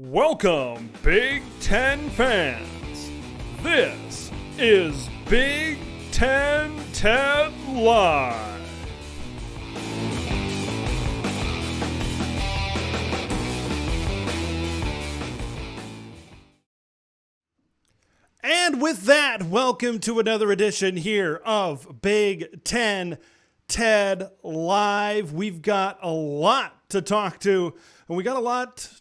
Welcome, Big Ten fans. This is Big Ten Ted Live. And with that, welcome to another edition here of Big Ten Ted Live. We've got a lot to talk to, and we got a lot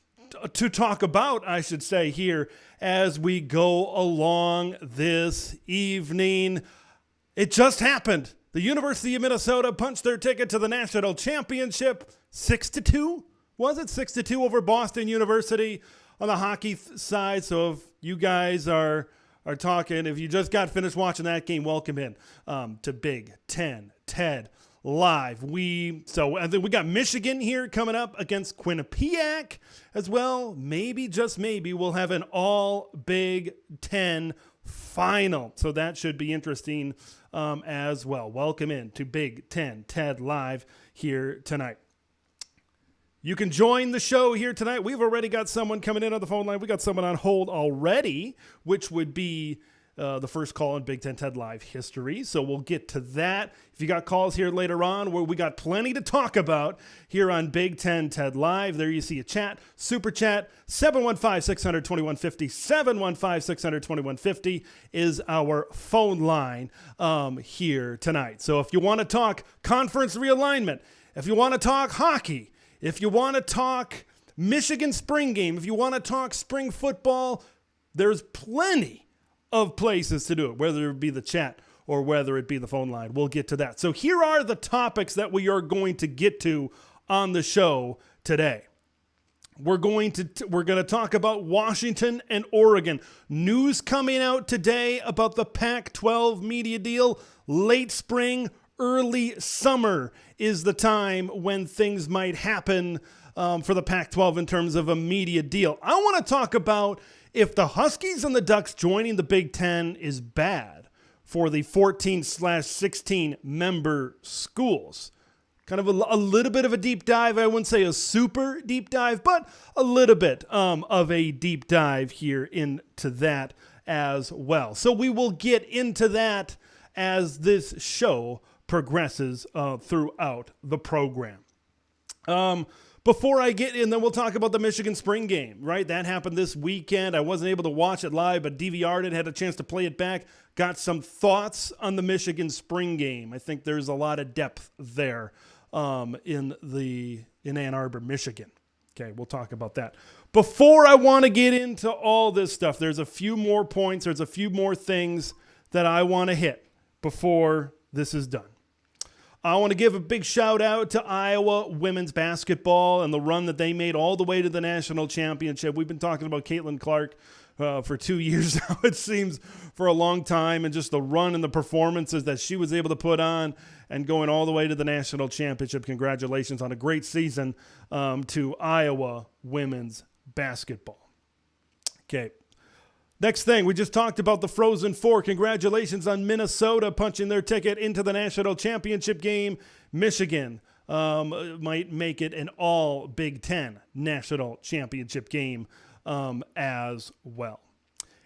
to talk about, I should say, here as we go along this evening. It just happened. The University of Minnesota punched their ticket to the national championship 6-2. Was it 6-2 over Boston University on the hockey side? So if you guys are talking, if you just got finished watching that game, welcome in to Big Ten Ted Live. I think we got Michigan here coming up against Quinnipiac as well. Maybe, just maybe, we'll have an all Big Ten final. So that should be interesting as well. Welcome in to Big Ten Ted Live here tonight. You can join the show here tonight. We've already got someone coming in on the phone line. We got someone on hold already, which would be the first call in Big Ten Ted Live history. So we'll get to that. If you got calls here later on, where we got plenty to talk about here on Big Ten Ted Live. There you see a chat, super chat, 715-600-2150, 715-600-2150 is our phone line here tonight. So if you want to talk conference realignment, if you want to talk hockey, if you want to talk Michigan spring game, if you want to talk spring football, there's plenty of places to do it, whether it be the chat or whether it be the phone line. We'll get to that. So here are the topics that we are going to get to on the show today. We're going to talk about Washington and Oregon. News coming out today about the Pac-12 media deal. Late spring, early summer is the time when things might happen for the Pac-12 in terms of a media deal. I want to talk about if the Huskies and the Ducks joining the Big Ten is bad for the 14/16 member schools. Kind of a little bit of a deep dive. I wouldn't say a super deep dive, but a little bit of a deep dive here into that as well. So we will get into that as this show progresses throughout the program. Before I get in, then we'll talk about the Michigan spring game, right? That happened this weekend. I wasn't able to watch it live, but DVR'd it, had a chance to play it back. Got some thoughts on the Michigan spring game. I think there's a lot of depth there in Ann Arbor, Michigan. Okay, we'll talk about that. Before I want to get into all this stuff, there's a few more points. There's a few more things that I want to hit before this is done. I want to give a big shout out to Iowa women's basketball and the run that they made all the way to the national championship. We've been talking about Caitlin Clark for 2 years now, it seems, for a long time, and just the run and the performances that she was able to put on and going all the way to the national championship. Congratulations on a great season to Iowa women's basketball. Okay. Next thing, we just talked about the Frozen Four. Congratulations on Minnesota punching their ticket into the national championship game. Michigan might make it an all Big Ten national championship game as well.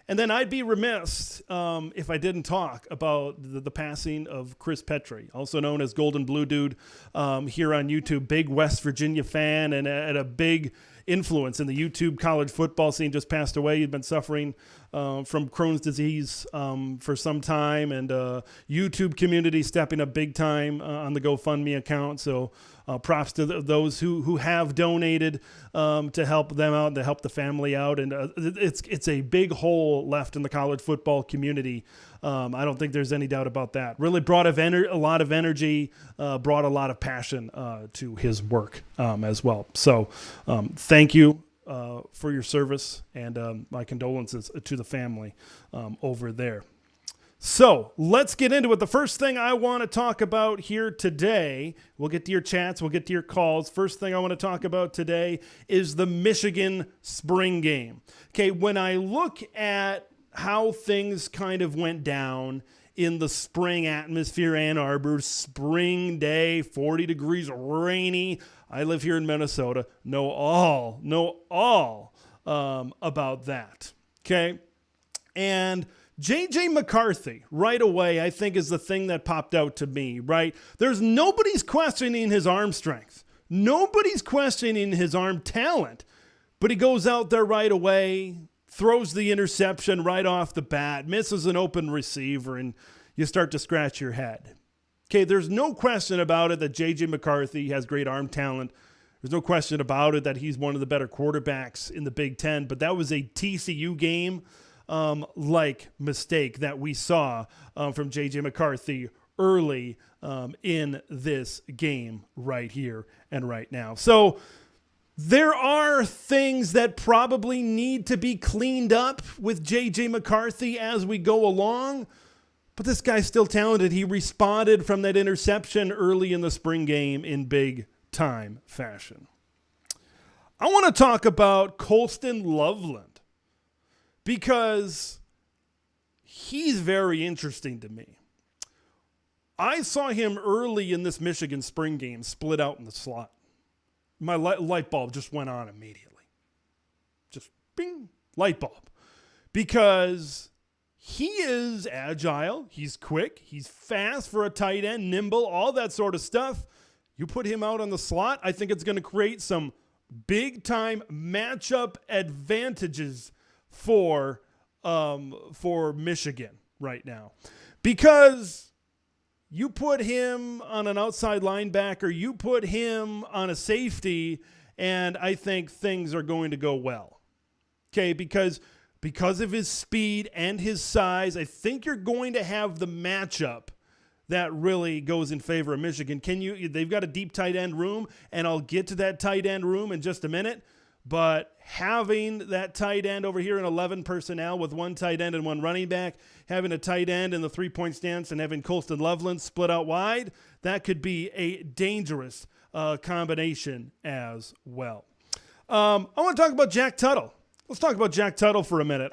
And then I'd be remiss if I didn't talk about the passing of Chris Petrie, also known as Golden Blue Dude here on YouTube. Big West Virginia fan and a big influence in the YouTube college football scene. Just passed away. He'd been suffering from Crohn's disease for some time, and YouTube community stepping up big time on the GoFundMe account. So props to those who have donated to help them out and to help the family out. And it's a big hole left in the college football community. I don't think there's any doubt about that. Really brought a lot of energy, brought a lot of passion to his work as well. So thank you for your service, and my condolences to the family over there. So let's get into it. The first thing I want to talk about here today, we'll get to your chats, we'll get to your calls. First thing I want to talk about today is the Michigan spring game. Okay, when I look at how things kind of went down in the spring atmosphere, Ann Arbor, spring day, 40 degrees, rainy. I live here in Minnesota. Know all about that. Okay. And J.J. McCarthy right away, I think, is the thing that popped out to me, right? Nobody's questioning his arm strength. Nobody's questioning his arm talent, but he goes out there right away, throws the interception right off the bat, misses an open receiver, and you start to scratch your head. Okay, there's no question about it that J.J. McCarthy has great arm talent. There's no question about it that he's one of the better quarterbacks in the Big Ten, but that was a TCU game like mistake that we saw from J.J. McCarthy early in this game right here and right now. So there are things that probably need to be cleaned up with J.J. McCarthy as we go along, but this guy's still talented. He responded from that interception early in the spring game in big time fashion. I want to talk about Colston Loveland because he's very interesting to me. I saw him early in this Michigan spring game split out in the slot. My light bulb just went on immediately. Just bing, light bulb. Because he is agile, he's quick, he's fast for a tight end, nimble, all that sort of stuff. You put him out on the slot, I think it's going to create some big-time matchup advantages for Michigan right now. Because you put him on an outside linebacker, you put him on a safety, and I think things are going to go well. Okay, because of his speed and his size, I think you're going to have the matchup that really goes in favor of Michigan. They've got a deep tight end room, and I'll get to that tight end room in just a minute, but having that tight end over here in 11 personnel with one tight end and one running back, having a tight end in the three-point stance and having Colston Loveland split out wide, that could be a dangerous combination as well. I want to talk about Jack Tuttle. Let's talk about Jack Tuttle for a minute.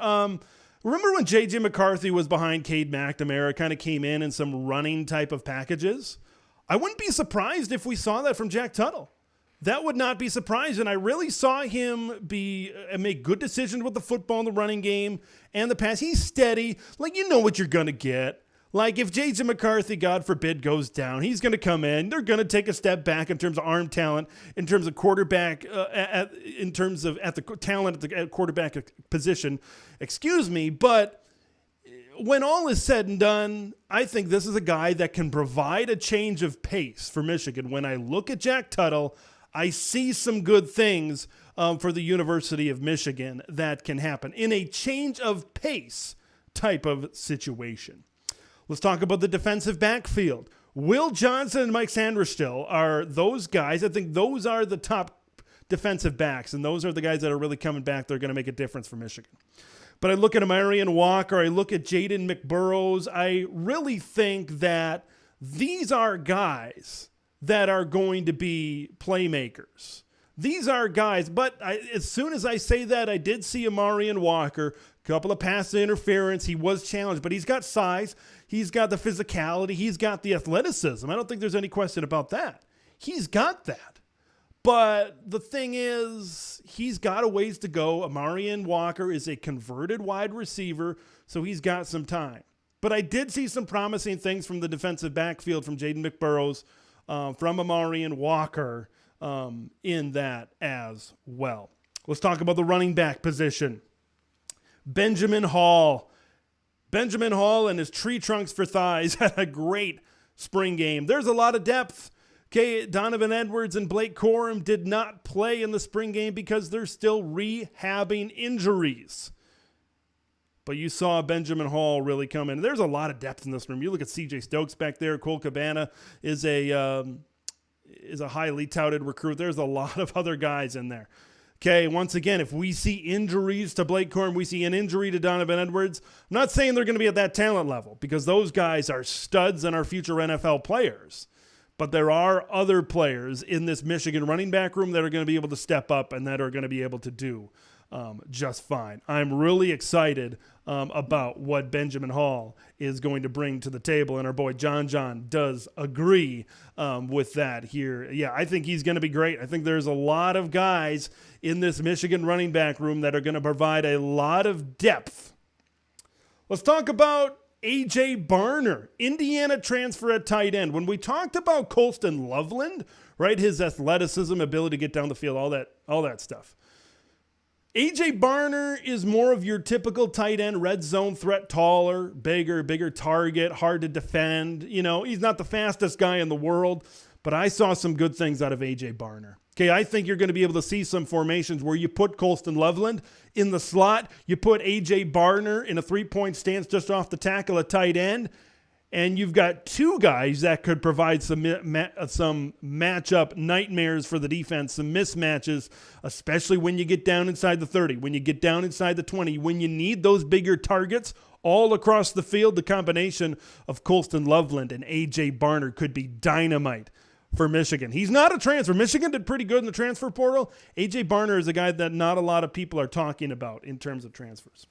Remember when J.J. McCarthy was behind Cade McNamara, kind of came in some running type of packages? I wouldn't be surprised if we saw that from Jack Tuttle. That would not be surprising. I really saw him make good decisions with the football in the running game and the pass. He's steady. Like, you know what you're going to get. Like, if J.J. McCarthy, God forbid, goes down, he's going to come in. They're going to take a step back in terms of arm talent, in terms of quarterback, in terms of at the talent at quarterback position. Excuse me, but when all is said and done, I think this is a guy that can provide a change of pace for Michigan. When I look at Jack Tuttle, I see some good things for the University of Michigan that can happen in a change of pace type of situation. Let's talk about the defensive backfield. Will Johnson and Mike Sanderstill are those guys. I think those are the top defensive backs, and those are the guys that are really coming back. They're going to make a difference for Michigan. But I look at Amarian Walker, I look at Jaden McBurrows. I really think that these are guys that are going to be playmakers. These are guys, but as soon as I say that, I did see Amarian Walker, a couple of pass interference. He was challenged, but he's got size. He's got the physicality. He's got the athleticism. I don't think there's any question about that. He's got that. But the thing is, he's got a ways to go. Amarian Walker is a converted wide receiver, so he's got some time. But I did see some promising things from the defensive backfield from Jaden McBurrows, from Amarian Walker in that as well. Let's talk about the running back position. Benjamin Hall. Benjamin Hall and his tree trunks for thighs had a great spring game. There's a lot of depth. Okay, Donovan Edwards and Blake Corum did not play in the spring game because they're still rehabbing injuries. But you saw Benjamin Hall really come in. There's a lot of depth in this room. You look at C.J. Stokes back there. Cole Cabana is a highly touted recruit. There's a lot of other guys in there. Okay, once again, if we see injuries to Blake Corum, we see an injury to Donovan Edwards, I'm not saying they're going to be at that talent level because those guys are studs and are future NFL players. But there are other players in this Michigan running back room that are going to be able to step up and that are going to be able to do just fine. I'm really excited about what Benjamin Hall is going to bring to the table, and our boy John does agree with that here. Yeah, I think he's going to be great. I think there's a lot of guys in this Michigan running back room that are going to provide a lot of depth. Let's talk about A.J. Barner, Indiana transfer at tight end. When we talked about Colston Loveland, right, his athleticism, ability to get down the field, all that stuff. A.J. Barner is more of your typical tight end, red zone threat, taller, bigger target, hard to defend. You know, he's not the fastest guy in the world, but I saw some good things out of A.J. Barner. Okay, I think you're going to be able to see some formations where you put Colston Loveland in the slot, you put A.J. Barner in a three-point stance just off the tackle at tight end, and you've got two guys that could provide some matchup nightmares for the defense, some mismatches, especially when you get down inside the 30, when you get down inside the 20, when you need those bigger targets all across the field. The combination of Colston Loveland and A.J. Barner could be dynamite for Michigan. He's not a transfer. Michigan did pretty good in the transfer portal. A.J. Barner is a guy that not a lot of people are talking about in terms of transfers.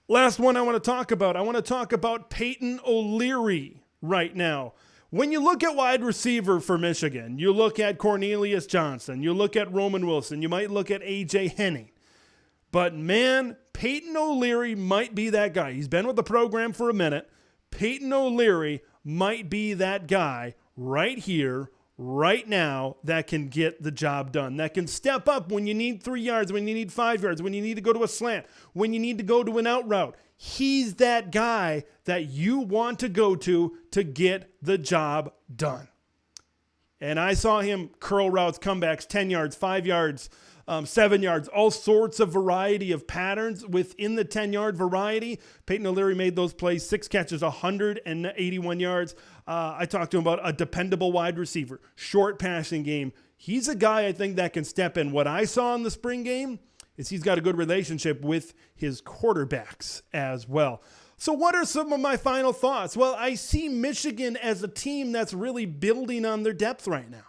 Last one I want to talk about. I want to talk about Peyton O'Leary right now. When you look at wide receiver for Michigan, you look at Cornelius Johnson, you look at Roman Wilson, you might look at A.J. Henning. But man, Peyton O'Leary might be that guy. He's been with the program for a minute. Peyton O'Leary might be that guy right here, right now, that can get the job done, that can step up when you need 3 yards, when you need 5 yards, when you need to go to a slant, when you need to go to an out route. He's that guy that you want to go to get the job done. And I saw him curl routes, comebacks, 10 yards, 5 yards, 7 yards, all sorts of variety of patterns within the 10-yard variety. Peyton O'Leary made those plays, 6 catches, 181 yards. I talked to him about a dependable wide receiver, short passing game. He's a guy I think that can step in. What I saw in the spring game is he's got a good relationship with his quarterbacks as well. So what are some of my final thoughts? Well, I see Michigan as a team that's really building on their depth right now.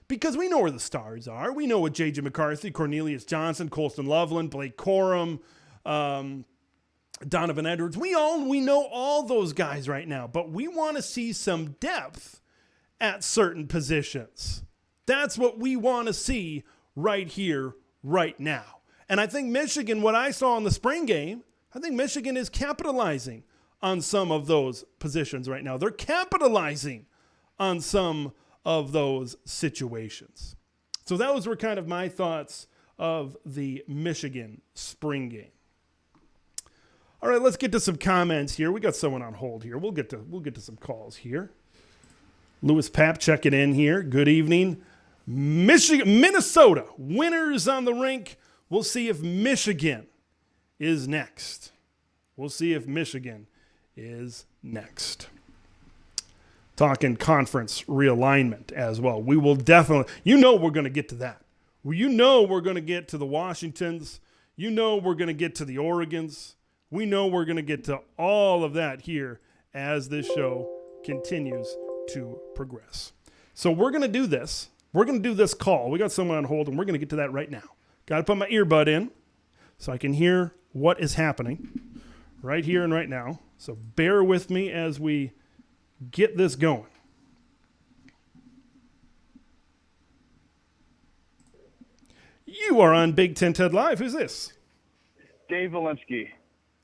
Because we know where the stars are. We know what J.J. McCarthy, Cornelius Johnson, Colston Loveland, Blake Corum, Donovan Edwards. We know all those guys right now. But we want to see some depth at certain positions. That's what we want to see right here, right now. And I think Michigan, what I saw in the spring game, I think Michigan is capitalizing on some of those positions right now. They're capitalizing on some of those situations. So those were kind of my thoughts of the Michigan spring game. All right, let's get to some comments here. We got someone on hold here. We'll get to some calls here. Lewis Papp checking in here. Good evening. Minnesota winners on the rink. We'll see if Michigan is next. Talking conference realignment as well. We will definitely, we're going to get to that. We're going to get to the Washingtons. We're going to get to the Oregons. We're going to get to all of that here as this show continues to progress. So we're going to do this. We're going to do this call. We got someone on hold, and we're going to get to that right now. Got to put my earbud in so I can hear what is happening right here and right now. So bear with me as we get this going. You are on Big Ten Ted Live. Who's this? Dave Walensky.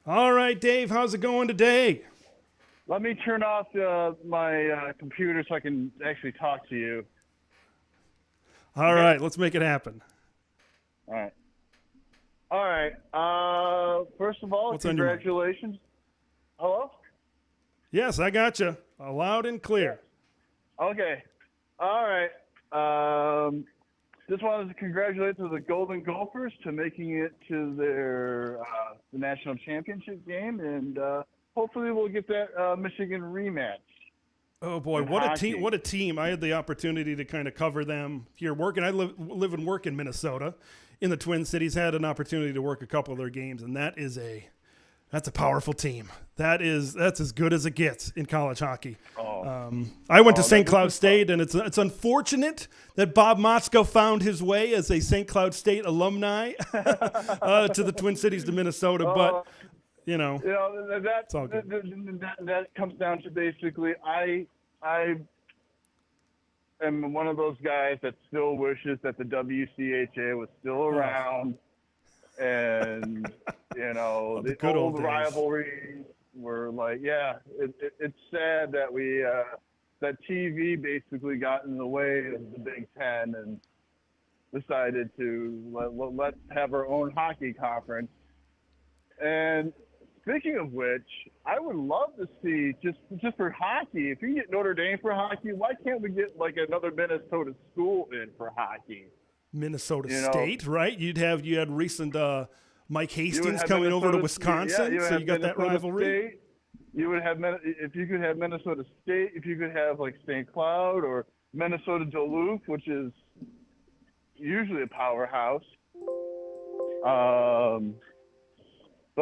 All right, Dave. How's it going today? Let me turn off my computer so I can actually talk to you. All right. Let's make it happen. All right. First of all, congratulations. Hello? Yes, I got you. Loud and clear. Okay. All right. Just wanted to congratulate the Golden Gophers to making it to their the national championship game, and hopefully we'll get that Michigan rematch. Oh boy, what a team! What a team! I had the opportunity to kind of cover them here working. I live and work in Minnesota, in the Twin Cities. Had an opportunity to work a couple of their games, and that is That's a powerful team. That's as good as it gets in college hockey. Oh. I went to St. Cloud State, and it's unfortunate that Bob Motzko found his way as a St. Cloud State alumni to the Twin Cities to Minnesota. But that, it's all good. that comes down to basically I am one of those guys that still wishes that the WCHA was still around, and the good old old days. rivalries were like, it's sad that we that TV basically got in the way of the Big Ten and decided to let's have our own hockey conference. And speaking of which, I would love to see just for hockey. If you can get Notre Dame for hockey, why can't we get like another Minnesota school in for hockey? Minnesota State, right? You had recent Mike Hastings coming Minnesota, over to Wisconsin, so you got that rivalry. State. You would have if you could have Minnesota State, if you could have like St. Cloud or Minnesota Duluth, which is usually a powerhouse. But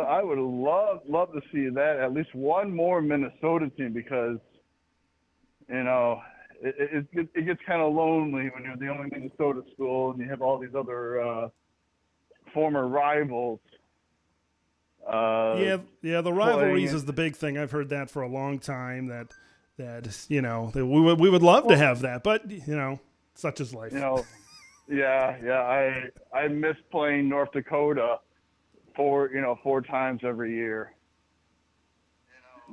I would love to see that, at least one more Minnesota team, because it gets kind of lonely when you're the only Minnesota school and you have all these other former rivals. The rivalries is the big thing. I've heard that for a long time. That we would love to have that, but such is life. I miss playing North Dakota 4 times every year.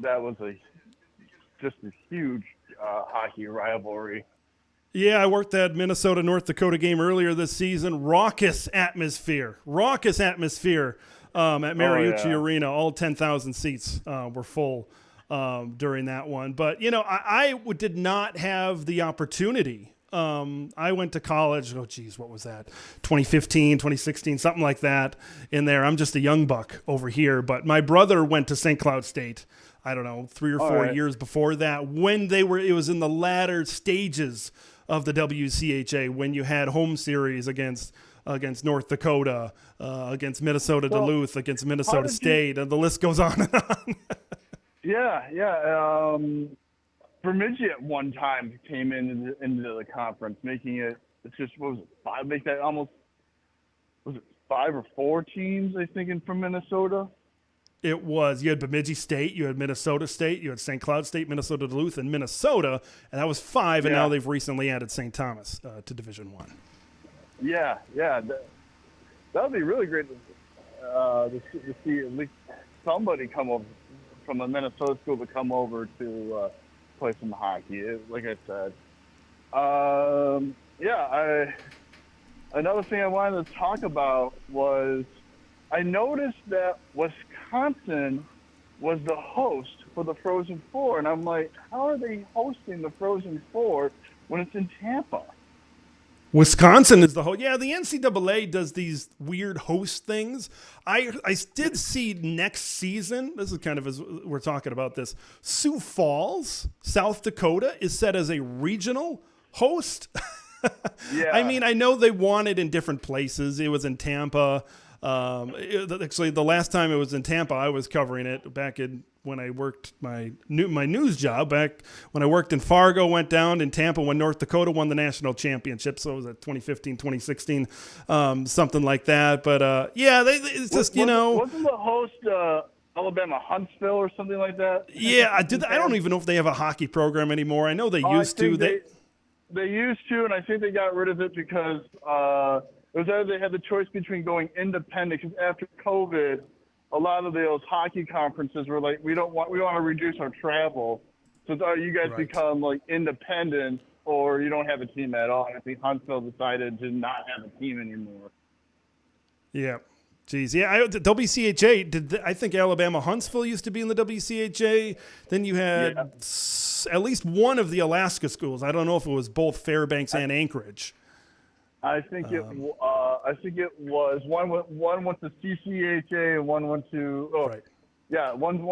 That was just a huge hockey rivalry. Yeah, I worked that Minnesota-North Dakota game earlier this season. Raucous atmosphere at Mariucci Arena. All 10,000 seats were full during that one. But, I did not have the opportunity. I went to college, what was that? 2015, 2016, something like that in there. I'm just a young buck over here. But my brother went to St. Cloud State, I don't know, 3 or 4 years before that, when it was in the latter stages of the WCHA, when you had home series against North Dakota, against Minnesota Duluth, against Minnesota State, and the list goes on and on. Bemidji at one time came into the conference, making it. It's just what was it? 5? Make that almost. Was it 5 or 4 teams? I think from Minnesota. It was. You had Bemidji State, you had Minnesota State, you had St. Cloud State, Minnesota Duluth, and Minnesota, and that was 5. And now they've recently added St. Thomas to Division I. Yeah. That would be really great to see at least somebody come over from a Minnesota school to come over to play some hockey. Like I said, another thing I wanted to talk about was I noticed that Wisconsin was the host for the Frozen Four, and I'm like, how are they hosting the Frozen Four when it's in Tampa? Wisconsin is the host. Yeah, the NCAA does these weird host things. I did see next season, this is kind of as we're talking about this, Sioux Falls, South Dakota is set as a regional host. Yeah. I mean, I know they won it in different places. It was in Tampa. Actually, the last time it was in Tampa, I was covering it back when I worked my news job. Back when I worked in Fargo, went down in Tampa when North Dakota won the national championship. So it was at 2015, 2016, something like that. But it's just wasn't the host Alabama Huntsville or something like that? Yeah, I don't even know if they have a hockey program anymore. I know they used to. They used to, and I think they got rid of it because it was either they had the choice between going independent, because after COVID, a lot of those hockey conferences were like, we want to reduce our travel. So you guys become like independent, or you don't have a team at all. I think Huntsville decided to not have a team anymore. Yeah. Geez, yeah, the WCHA, I think Alabama Huntsville used to be in the WCHA. Then you had at least one of the Alaska schools. I don't know if it was both Fairbanks and Anchorage. I think it was one went to CCHA and one went to one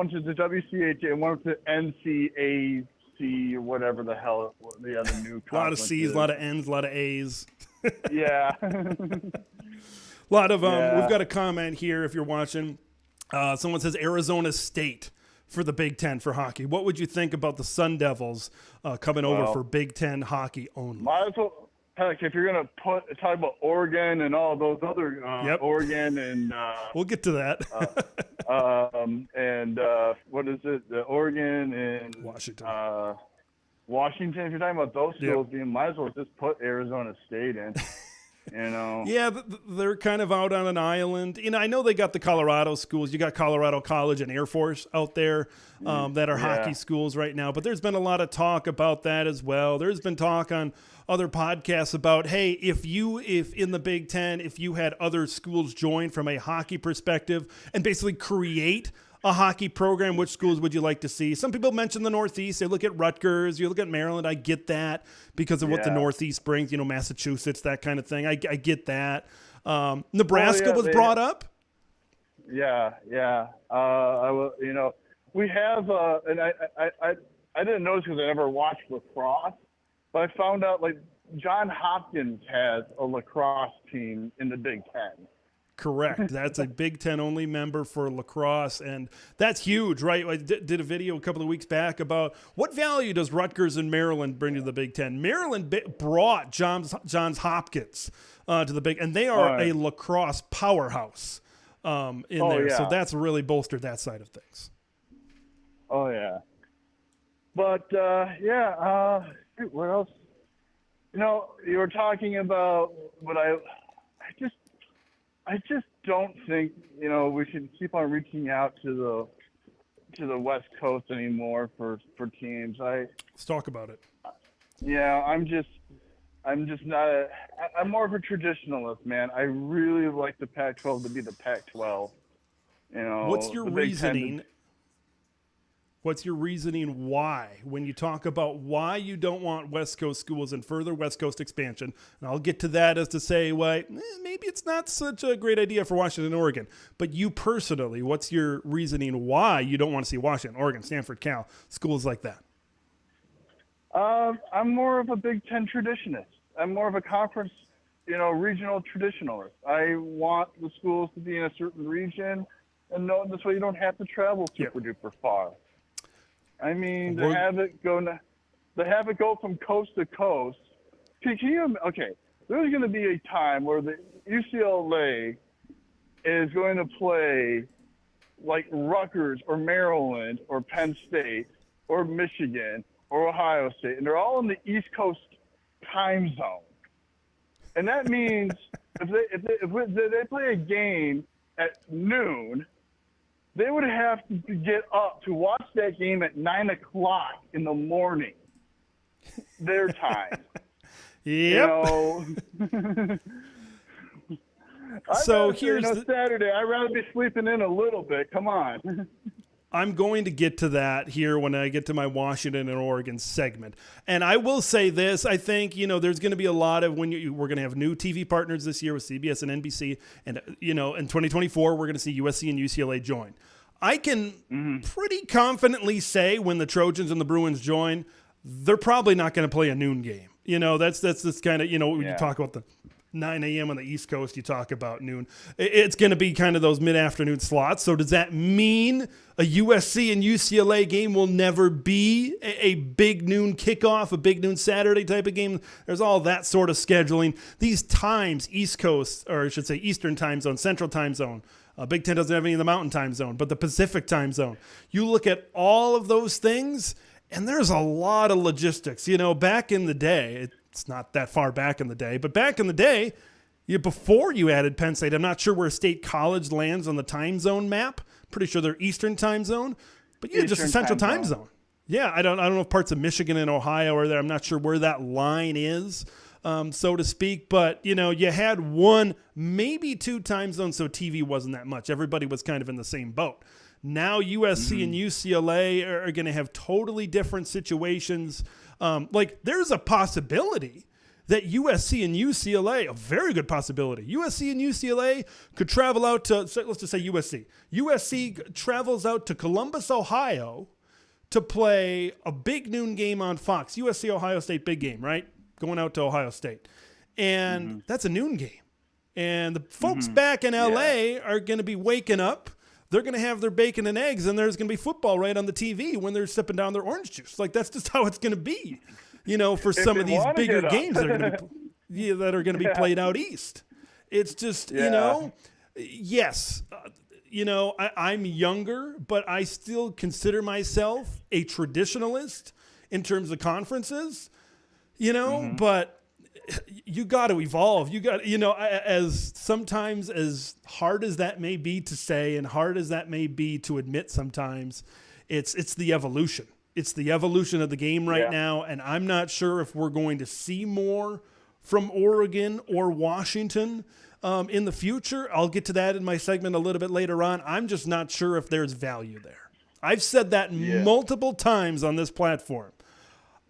to the WCHA and one went to NCAC or whatever the hell the other new conference. A lot of C's, a lot of N's, a lot of A's. Yeah. A lot of we've got a comment here if you're watching. Someone says Arizona State for the Big Ten for hockey. What would you think about the Sun Devils coming over for Big Ten hockey only? Might as well. Heck, if you're gonna talk about Oregon and all those other Oregon and we'll get to that. and what is it? The Oregon and Washington. Washington. If you're talking about those schools, you might as well just put Arizona State in. Yeah, they're kind of out on an island. I know they got the Colorado schools. You got Colorado College and Air Force out there that are hockey schools right now. But there's been a lot of talk about that as well. There's been talk on other podcasts about, hey, if in the Big Ten, if you had other schools join from a hockey perspective and basically create a hockey program, which schools would you like to see? Some people mention the Northeast. They look at Rutgers. You look at Maryland. I get that because of what the Northeast brings, Massachusetts, that kind of thing. I get that. Nebraska was brought up. Yeah. We have, and I didn't notice because I never watched lacrosse, but I found out like Johns Hopkins has a lacrosse team in the Big Ten. Correct. That's a Big Ten only member for lacrosse, and that's huge, right? I did a video a couple of weeks back about what value does Rutgers and Maryland bring to the Big Ten. Maryland brought Johns Hopkins to the Big, and they are a lacrosse powerhouse in there. Yeah. So that's really bolstered that side of things. Oh yeah, but what else? You were talking about what I just don't think we should keep on reaching out to the West Coast anymore for teams. Let's talk about it. Yeah, I'm just not. I'm more of a traditionalist, man. I really like the Pac-12 to be the Pac-12. What's your reasoning? What's your reasoning why, when you talk about why you don't want West Coast schools and further West Coast expansion? And I'll get to that as to say, maybe it's not such a great idea for Washington and Oregon. But you personally, what's your reasoning why you don't want to see Washington, Oregon, Stanford, Cal, schools like that? I'm more of a Big Ten traditionalist. I'm more of a conference, regional traditionalist. I want the schools to be in a certain region, and this way you don't have to travel super duper far. I mean, to have it go from coast to coast. There's going to be a time where the UCLA is going to play like Rutgers or Maryland or Penn State or Michigan or Ohio State, and they're all in the East Coast time zone. And that means if they play a game at noon, they would have to get up to watch that game at 9 o'clock in the morning, their time. Yep. So here's Saturday. I'd rather be sleeping in a little bit. Come on. I'm going to get to that here when I get to my Washington and Oregon segment. And I will say this, I think, there's going to be a lot of we're going to have new TV partners this year with CBS and NBC. And, in 2024, we're going to see USC and UCLA join. I can pretty confidently say when the Trojans and the Bruins join, they're probably not going to play a noon game. That's this kind of, when you talk about the 9 a.m. on the East Coast, you talk about noon. It's going to be kind of those mid-afternoon slots. So does that mean a USC and UCLA game will never be a big noon kickoff, a big noon Saturday type of game? There's all that sort of scheduling. These times, East Coast, or I should say Eastern time zone, Central time zone. Big Ten doesn't have any in the Mountain time zone, but the Pacific time zone. You look at all of those things, and there's a lot of logistics. Back in the day, it's not that far back in the day, but back in the day, before you added Penn State, I'm not sure where State College lands on the time zone map. Pretty sure they're Eastern time zone, but just a Central time zone. Yeah, I don't know if parts of Michigan and Ohio are there. I'm not sure where that line is. So to speak, but you had one, maybe two time zones, so TV wasn't that much. Everybody was kind of in the same boat. Now USC and UCLA are going to have totally different situations. There's a possibility that USC and UCLA, a very good possibility, USC and UCLA could travel out to, let's just say USC. USC travels out to Columbus, Ohio to play a big noon game on Fox. USC, Ohio State, big game, right? Going out to Ohio State. And that's a noon game. And the folks back in LA are going to be waking up they're going to have their bacon and eggs, and there's going to be football right on the TV when they're sipping down their orange juice. Like, that's just how it's going to be, for some of these bigger games that are going to be played out east. It's just, yes, I'm younger, but I still consider myself a traditionalist in terms of conferences, but you got to evolve. You got, as sometimes as hard as that may be to say and hard as that may be to admit sometimes, it's the evolution. It's the evolution of the game right now, and I'm not sure if we're going to see more from Oregon or Washington in the future. I'll get to that in my segment a little bit later on. I'm just not sure if there's value there. I've said that multiple times on this platform.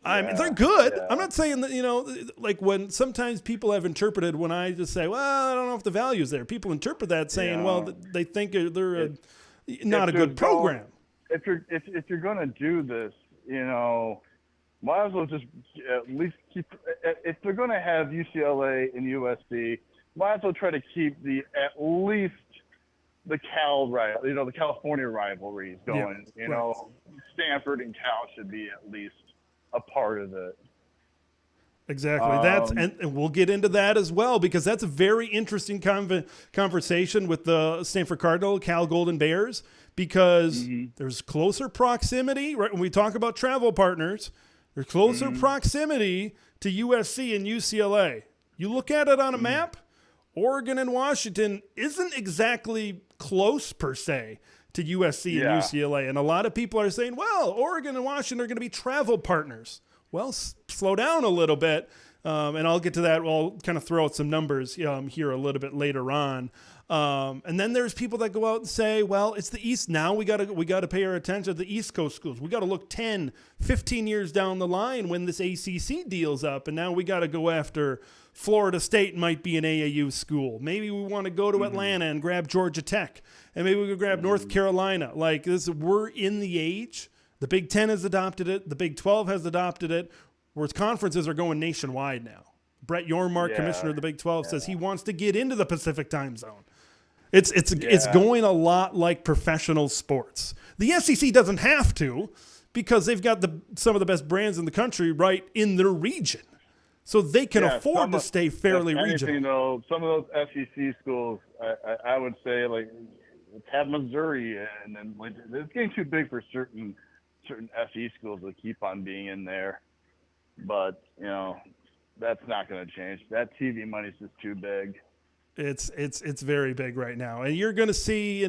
I mean, they're good. I'm not saying that, like when sometimes people have interpreted when I just say, well, I don't know if the value's there. People interpret that saying, well, they think they're not a good program. If you're going to do this, might as well just at least keep – if they're going to have UCLA and USC, might as well try to keep at least the the California rivalries going. Stanford and Cal should be at least a part of it. Exactly. And we'll get into that as well, because that's a very interesting conversation with the Stanford Cardinal, Cal Golden Bears, because there's closer proximity, right? When we talk about travel partners, there's closer proximity to USC and UCLA. You look at it on a map, Oregon and Washington isn't exactly close per se to USC and UCLA. And a lot of people are saying, well, Oregon and Washington are going to be travel partners. Well, slow down a little bit, and I'll get to that. We'll kind of throw out some numbers here a little bit later on. And then there's people that go out and say, well, it's the East now. We got to pay our attention to the East Coast schools. We got to look 10, 15 years down the line when this ACC deal's up, and now we got to go after Florida State might be an AAU school. Maybe we want to go to Atlanta and grab Georgia Tech, and maybe we could grab North Carolina. Like this, we're in the age. The Big Ten has adopted it. The Big 12 has adopted it, whereas conferences are going nationwide now. Brett Yormark, commissioner of the Big 12, says he wants to get into the Pacific time zone. It's going a lot like professional sports. The SEC doesn't have to, because they've got some of the best brands in the country right in their region. So they can afford to stay fairly regional. Some of those SEC schools, I would say, like, have Missouri, and then like, it's getting too big for certain FE schools to keep on being in there. But, that's not going to change. That TV money is just too big. It's very big right now. And you're going to see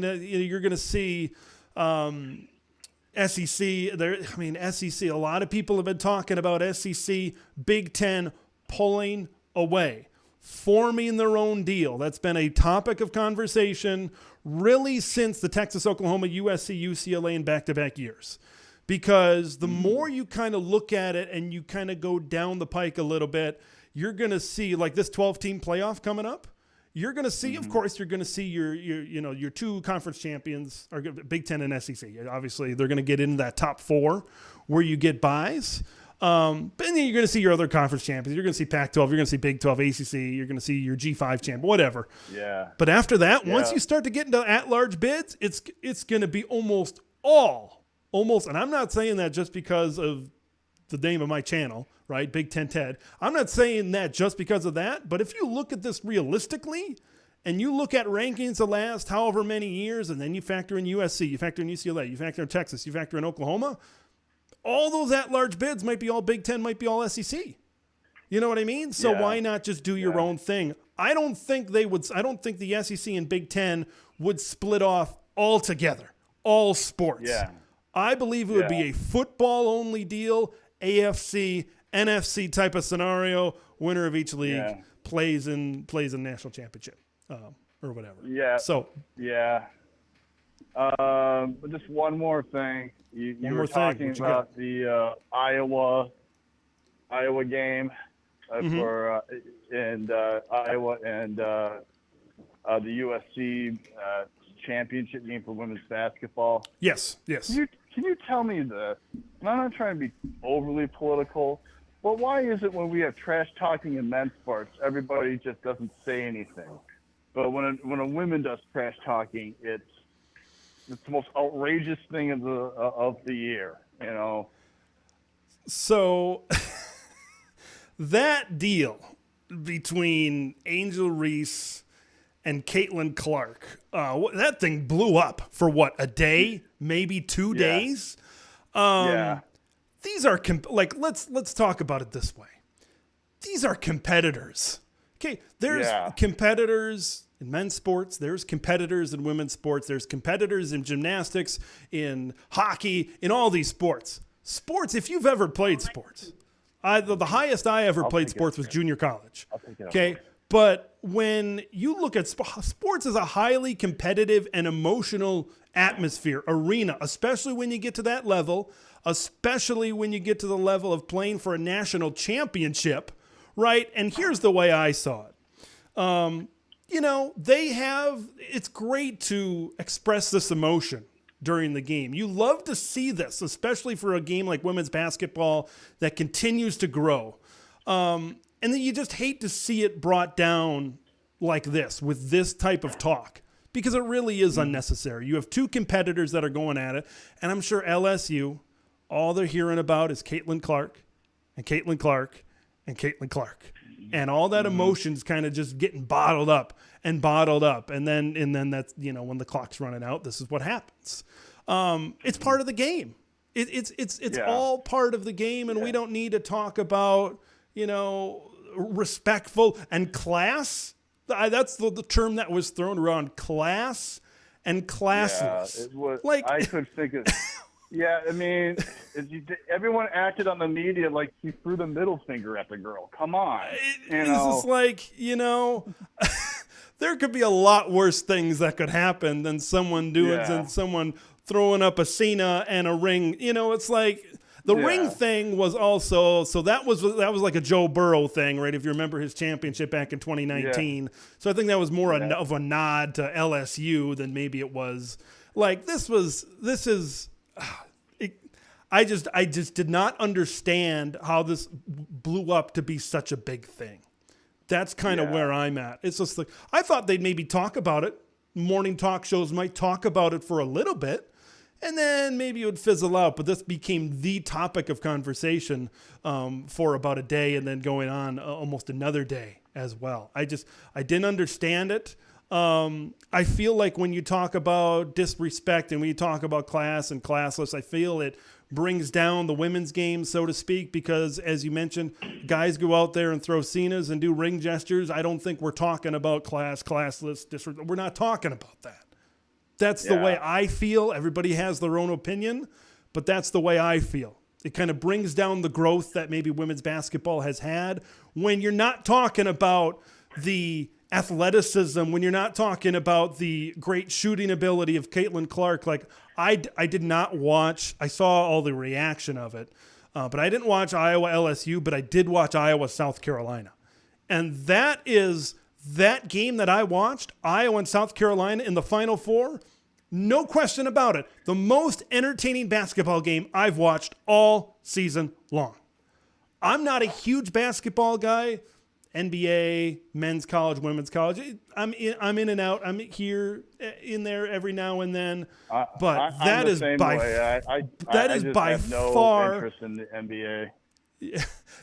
SEC there. I mean, SEC, a lot of people have been talking about SEC, Big Ten pulling away, forming their own deal. That's been a topic of conversation really since the Texas, Oklahoma, USC, UCLA in back-to-back years. Because the more you kind of look at it and you kind of go down the pike a little bit, you're going to see, like this 12-team playoff coming up, you're going to see, of course, you're going to see your two conference champions, are Big Ten and SEC. Obviously, they're going to get into that top four where you get buys. But then you're going to see your other conference champions. You're going to see Pac-12. You're going to see Big 12, ACC. You're going to see your G5 champ, whatever. Yeah. But after that, once you start to get into at-large bids, it's going to be almost, and I'm not saying that just because of the name of my channel, right? Big Ten Ted. I'm not saying that just because of that, but if you look at this realistically and you look at rankings the last however many years, and then you factor in USC, you factor in UCLA, you factor in Texas, you factor in Oklahoma, all those at-large bids might be all Big Ten, might be all SEC. You know what I mean? So why not just do your own thing? I don't think the SEC and Big Ten would split off altogether, all sports. Yeah. I believe it would be a football-only deal, AFC, NFC type of scenario. Winner of each league plays in national championship or whatever. Yeah. So just one more thing. You were talking about the Iowa game for Iowa and the USC championship game for women's basketball. Yes. Can you tell me this? And I'm not trying to be overly political, but why is it when we have trash talking in men's sports, everybody just doesn't say anything? But when a woman does trash talking, it's it's the most outrageous thing of the year. You know. So that deal between Angel Reese and Caitlin Clark, that thing blew up for what, a day, maybe 2 days. Yeah. These are let's talk about it this way. These are competitors. Okay, there's competitors in men's sports. There's competitors in women's sports. There's competitors in gymnastics, in hockey, in all these sports. Sports, if you've ever played sports, the highest I ever played sports was junior college. Okay, but when you look at sports as a highly competitive and emotional atmosphere, arena, especially when you get to that level, especially when you get to the level of playing for a national championship, right? And here's the way I saw it. It's great to express this emotion during the game. You love to see this, especially for a game like women's basketball that continues to grow. And then you just hate to see it brought down like this, with this type of talk, because it really is unnecessary. You have two competitors that are going at it, and I'm sure LSU, all they're hearing about is Caitlin Clark and Caitlin Clark and Caitlin Clark. And all that emotion's kind of just getting bottled up. And then that's, when the clock's running out, this is what happens. It's part of the game. It's all part of the game, and we don't need to talk about, respectful and class. That's the term that was thrown around, class and classless. Yeah, it was, I could think of. Yeah, I mean, everyone acted on the media like he threw the middle finger at the girl. Come on. It's just like, there could be a lot worse things that could happen than someone throwing up a Cena and a ring. It's like the ring thing was also, so that was like a Joe Burrow thing, right? If you remember his championship back in 2019. Yeah. So I think that was more of a nod to LSU than maybe it was like I just did not understand how this blew up to be such a big thing. That's kind of where I'm at. It's just like, I thought they'd maybe talk about it. Morning talk shows might talk about it for a little bit, and then maybe it would fizzle out. But this became the topic of conversation for about a day, and then going on almost another day as well. I didn't understand it. I feel like when you talk about disrespect and when you talk about class and classless, I feel it brings down the women's game, so to speak, because as you mentioned, guys go out there and throw Cenas and do ring gestures. I don't think we're talking about classless, disrespect. We're not talking about that. That's the way I feel. Everybody has their own opinion, but that's the way I feel. It kind of brings down the growth that maybe women's basketball has had when you're not talking about the athleticism, when you're not talking about the great shooting ability of Caitlin Clark. Like I did not watch, I saw all the reaction of it, but I didn't watch Iowa LSU, but I did watch Iowa South Carolina. And that game that I watched, Iowa and South Carolina in the Final Four, no question about it, the most entertaining basketball game I've watched all season long. I'm not a huge basketball guy. NBA, men's college, women's college. I'm in and out. I'm here, in there every now and then. But that is by far interest in the NBA.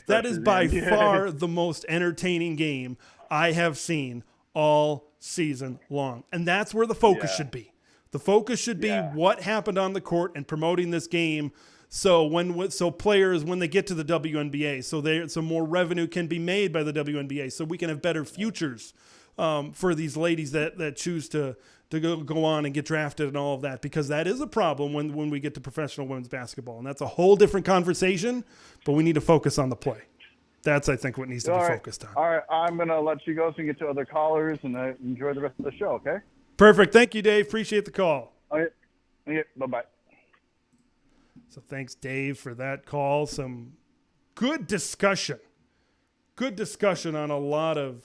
That is by far the most entertaining game I have seen all season long, and that's where the focus should be. The focus should be what happened on the court and promoting this game. So players, when they get to the WNBA, so more revenue can be made by the WNBA, so we can have better futures for these ladies that choose to go on and get drafted and all of that, because that is a problem when we get to professional women's basketball, and that's a whole different conversation. But we need to focus on the play. That's, I think, what needs to be focused on. All right, I'm gonna let you go so you get to other callers and enjoy the rest of the show. Okay. Perfect. Thank you, Dave. Appreciate the call. Okay. Bye-bye. So thanks, Dave, for that call. Some good discussion. Good discussion on a lot of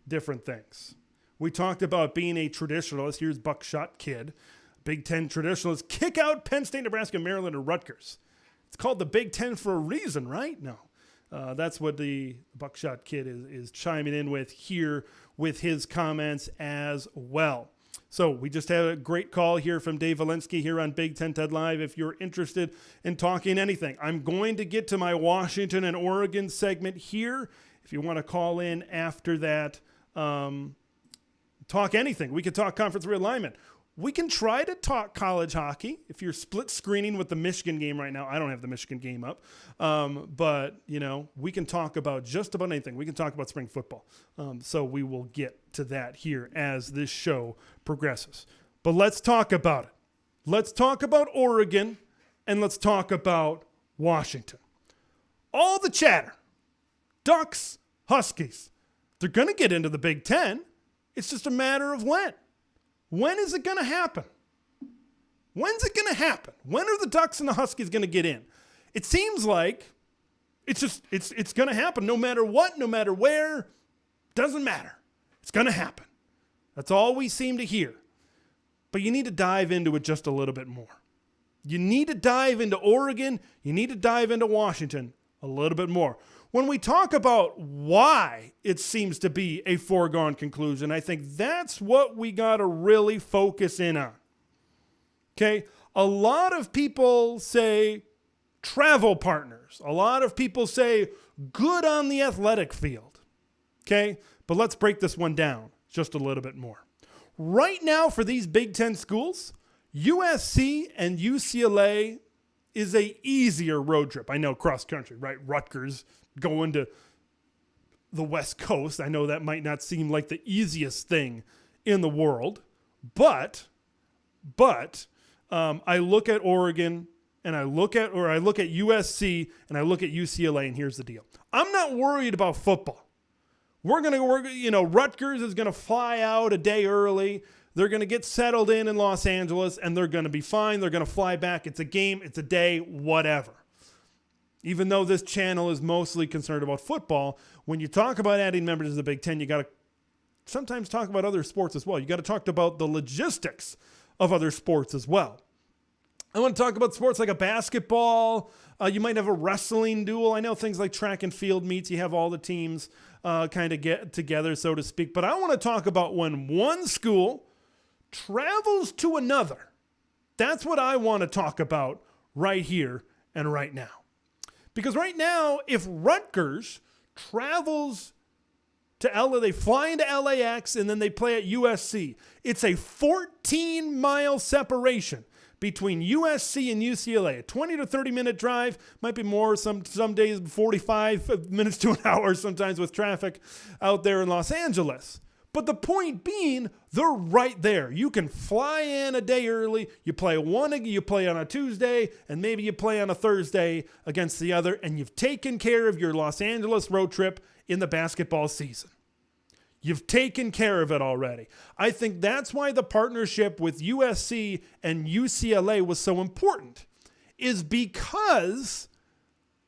different things. We talked about being a traditionalist. Here's Buckshot Kid. Big Ten traditionalists kick out Penn State, Nebraska, Maryland, and Rutgers. It's called the Big Ten for a reason, right? No. That's what the Buckshot Kid is chiming in with here with his comments as well. So we just had a great call here from Dave Walensky here on Big Ten TED Live. If you're interested in talking anything, I'm going to get to my Washington and Oregon segment here. If you want to call in after that, talk anything. We could talk conference realignment. We can try to talk college hockey. If you're split screening with the Michigan game right now, I don't have the Michigan game up. But, we can talk about just about anything. We can talk about spring football. So we will get to that here as this show progresses. But let's talk about it. Let's talk about Oregon, and let's talk about Washington. All the chatter. Ducks, Huskies. They're going to get into the Big Ten. It's just a matter of when. When is it going to happen? When's it going to happen? When are the Ducks and the Huskies going to get in? It seems like it's going to happen no matter what, no matter where. Doesn't matter. It's going to happen. That's all we seem to hear. But you need to dive into it just a little bit more. You need to dive into Oregon. You need to dive into Washington a little bit more. When we talk about why it seems to be a foregone conclusion, I think that's what we got to really focus in on. Okay? A lot of people say travel partners. A lot of people say good on the athletic field. Okay? But let's break this one down just a little bit more. Right now for these Big Ten schools, USC and UCLA is a easier road trip. I know cross country, right? Rutgers going to the West Coast. I know that might not seem like the easiest thing in the world, but I look at Oregon and I look at USC and I look at UCLA, and here's the deal. I'm not worried about football. Rutgers is going to fly out a day early. They're going to get settled in Los Angeles, and they're going to be fine. They're going to fly back. It's a game. It's a day, whatever. Even though this channel is mostly concerned about football, when you talk about adding members to the Big Ten, you got to sometimes talk about other sports as well. You got to talk about the logistics of other sports as well. I want to talk about sports like a basketball. You might have a wrestling duel. I know things like track and field meets. You have all the teams kind of get together, so to speak. But I want to talk about when one school travels to another. That's what I want to talk about right here and right now. Because right now, if Rutgers travels to LA, they fly into LAX and then they play at USC. It's a 14-mile separation between USC and UCLA. A 20 to 30-minute drive, might be more some days, 45 minutes to an hour sometimes with traffic out there in Los Angeles. But the point being, they're right there. You can fly in a day early. You play on a Tuesday, and maybe you play on a Thursday against the other, and you've taken care of your Los Angeles road trip in the basketball season. You've taken care of it already. I think that's why the partnership with USC and UCLA was so important, is because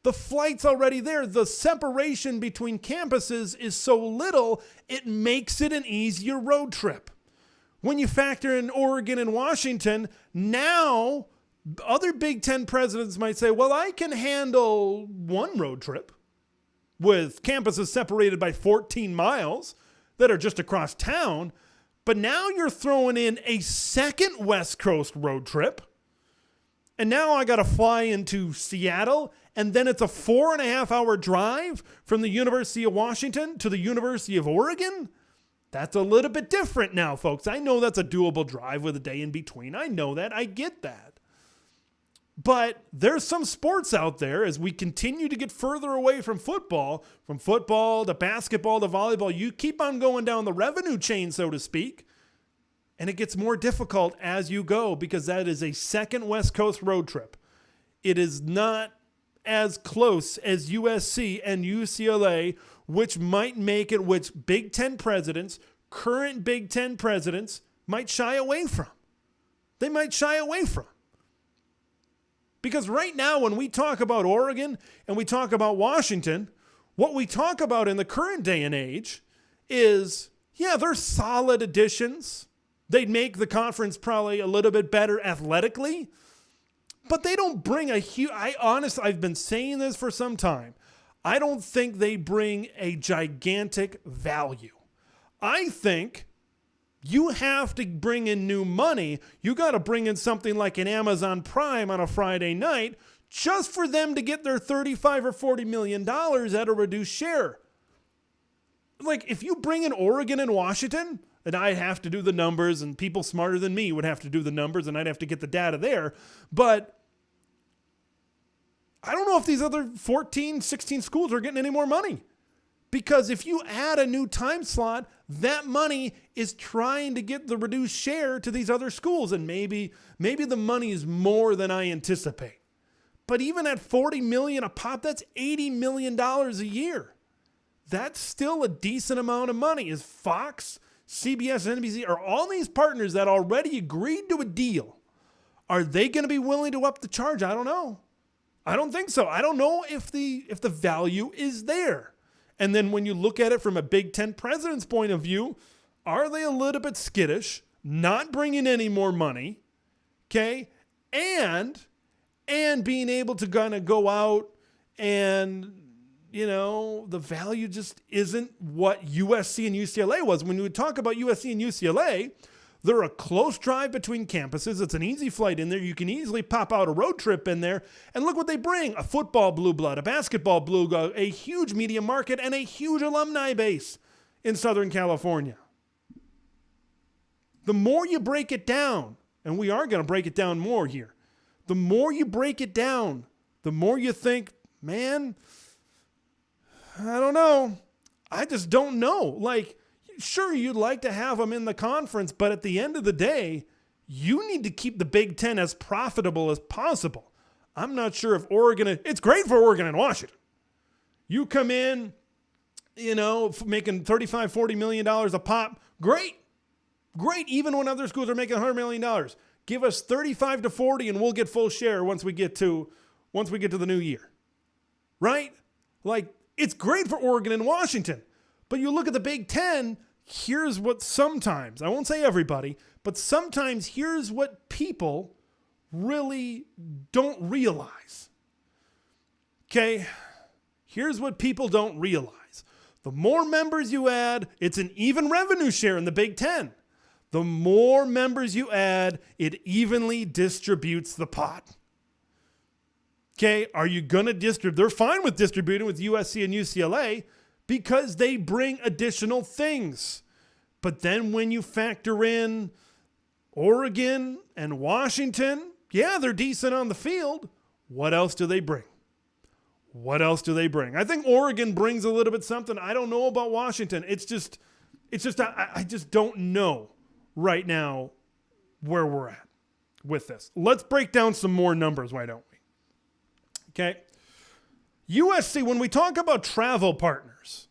the flight's already there. The separation between campuses is so little, it makes it an easier road trip. When you factor in Oregon and Washington, now other Big Ten presidents might say, well, I can handle one road trip with campuses separated by 14 miles that are just across town. But now you're throwing in a second West Coast road trip. And now I got to fly into Seattle, and then it's a 4.5-hour drive from the University of Washington to the University of Oregon. That's a little bit different now, folks. I know that's a doable drive with a day in between. I know that. I get that. But there's some sports out there, as we continue to get further away from football to basketball to volleyball, you keep on going down the revenue chain, so to speak. And it gets more difficult as you go, because that is a second West Coast road trip. It is not as close as USC and UCLA, which might make it, which Big Ten presidents, current Big Ten presidents, might shy away from. They might shy away from. Because right now, when we talk about Oregon and we talk about Washington, what we talk about in the current day and age is, yeah, they're solid additions. They'd make the conference probably a little bit better athletically, but they don't bring a huge, I've been saying this for some time. I don't think they bring a gigantic value. I think You have to bring in new money. You got to bring in something like an Amazon Prime on a Friday night just for them to get their $35 or $40 million at a reduced share. Like, if you bring in Oregon and Washington, and I'd have to do the numbers, and people smarter than me would have to do the numbers, and I'd have to get the data there. But I don't know if these other 14, 16 schools are getting any more money. Because if you add a new time slot, that money is trying to get the reduced share to these other schools. And maybe the money is more than I anticipate. But even at $40 million a pop, that's $80 million a year. That's still a decent amount of money. Is Fox, CBS, and NBC, are all these partners that already agreed to a deal, are they going to be willing to up the charge? I don't know. I don't think so. I don't know if the value is there. And then when you look at it from a Big Ten president's point of view, are they a little bit skittish, not bringing any more money, okay, and being able to kind of go out and, you know, the value just isn't what USC and UCLA was. When we talk about USC and UCLA, they're a close drive between campuses. It's an easy flight in there. You can easily pop out a road trip in there. And look what they bring. A football blue blood, a basketball blue blood, a huge media market, and a huge alumni base in Southern California. The more you break it down, and we are going to break it down more here, the more you break it down, the more you think, man, I don't know. I just don't know. Like, sure, you'd like to have them in the conference, but at the end of the day, you need to keep the Big Ten as profitable as possible. I'm not sure if Oregon, it's great for Oregon and Washington. You come in, you know, making $35, $40 million a pop. Great. Even when other schools are making $100 million. Give us 35 to 40 and we'll get full share once we get to the new year. Right? Like, it's great for Oregon and Washington. But you look at the Big Ten, here's what sometimes, I won't say everybody, but sometimes here's what people really don't realize. Okay? Here's what people don't realize. The more members you add, it's an even revenue share in the Big Ten. The more members you add, it evenly distributes the pot. Okay? Are you going to distribute? They're fine with distributing with USC and UCLA, because they bring additional things. But then when you factor in Oregon and Washington, yeah, they're decent on the field. What else do they bring? I think Oregon brings a little bit something. I don't know about Washington. I just don't know right now where we're at with this. Let's break down some more numbers, why don't we? Okay. USC, when we talk about travel partners,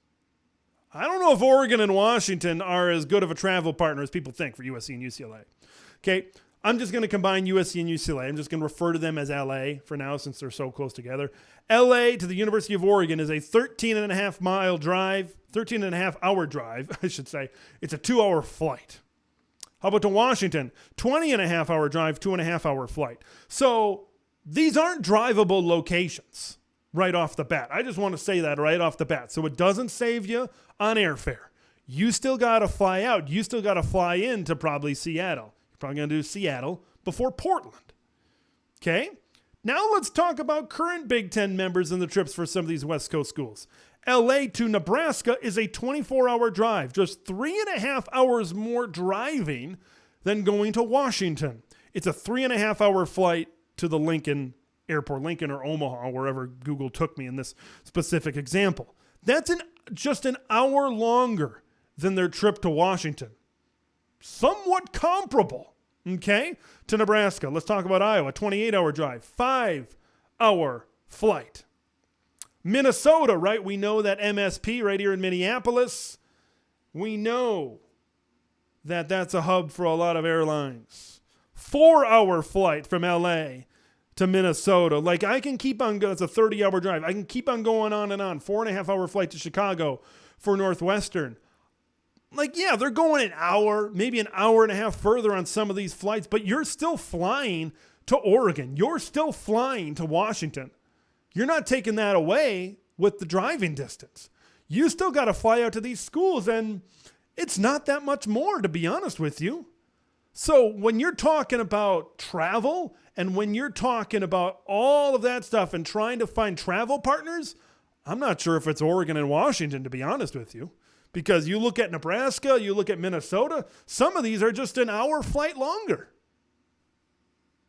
I don't know if Oregon and Washington are as good of a travel partner as people think for USC and UCLA. Okay, I'm just going to combine USC and UCLA. I'm just going to refer to them as LA for now since they're so close together. LA to the University of Oregon is a 13.5-hour drive, I should say. It's a 2-hour flight. How about to Washington? 20.5-hour drive, 2.5-hour flight. So these aren't drivable locations right off the bat. I just want to say that right off the bat. So it doesn't save you on airfare. You still got to fly out. You still got to fly into probably Seattle. You're probably going to do Seattle before Portland. Okay? Now let's talk about current Big Ten members and the trips for some of these West Coast schools. LA to Nebraska is a 24-hour drive, just 3.5 hours more driving than going to Washington. It's a 3.5-hour flight to the Lincoln Airport, Lincoln or Omaha, wherever Google took me in this specific example. That's just an hour longer than their trip to Washington. Somewhat comparable, okay, to Nebraska. Let's talk about Iowa, 28-hour drive, 5-hour flight. Minnesota, right? We know that MSP right here in Minneapolis. We know that that's a hub for a lot of airlines. 4-hour flight from LA to Minnesota. Like, I can keep on going. It's a 30-hour drive. I can keep on going on and on. 4.5-hour flight to Chicago for Northwestern. Like, yeah, they're going an hour, maybe an hour and a half further on some of these flights, but you're still flying to Oregon. You're still flying to Washington. You're not taking that away with the driving distance. You still got to fly out to these schools, and It's not that much more, to be honest with you. So when you're talking about travel and when you're talking about all of that stuff and trying to find travel partners, I'm not sure if it's Oregon and Washington, to be honest with you. Because you look at Nebraska, you look at Minnesota, some of these are just an hour flight longer.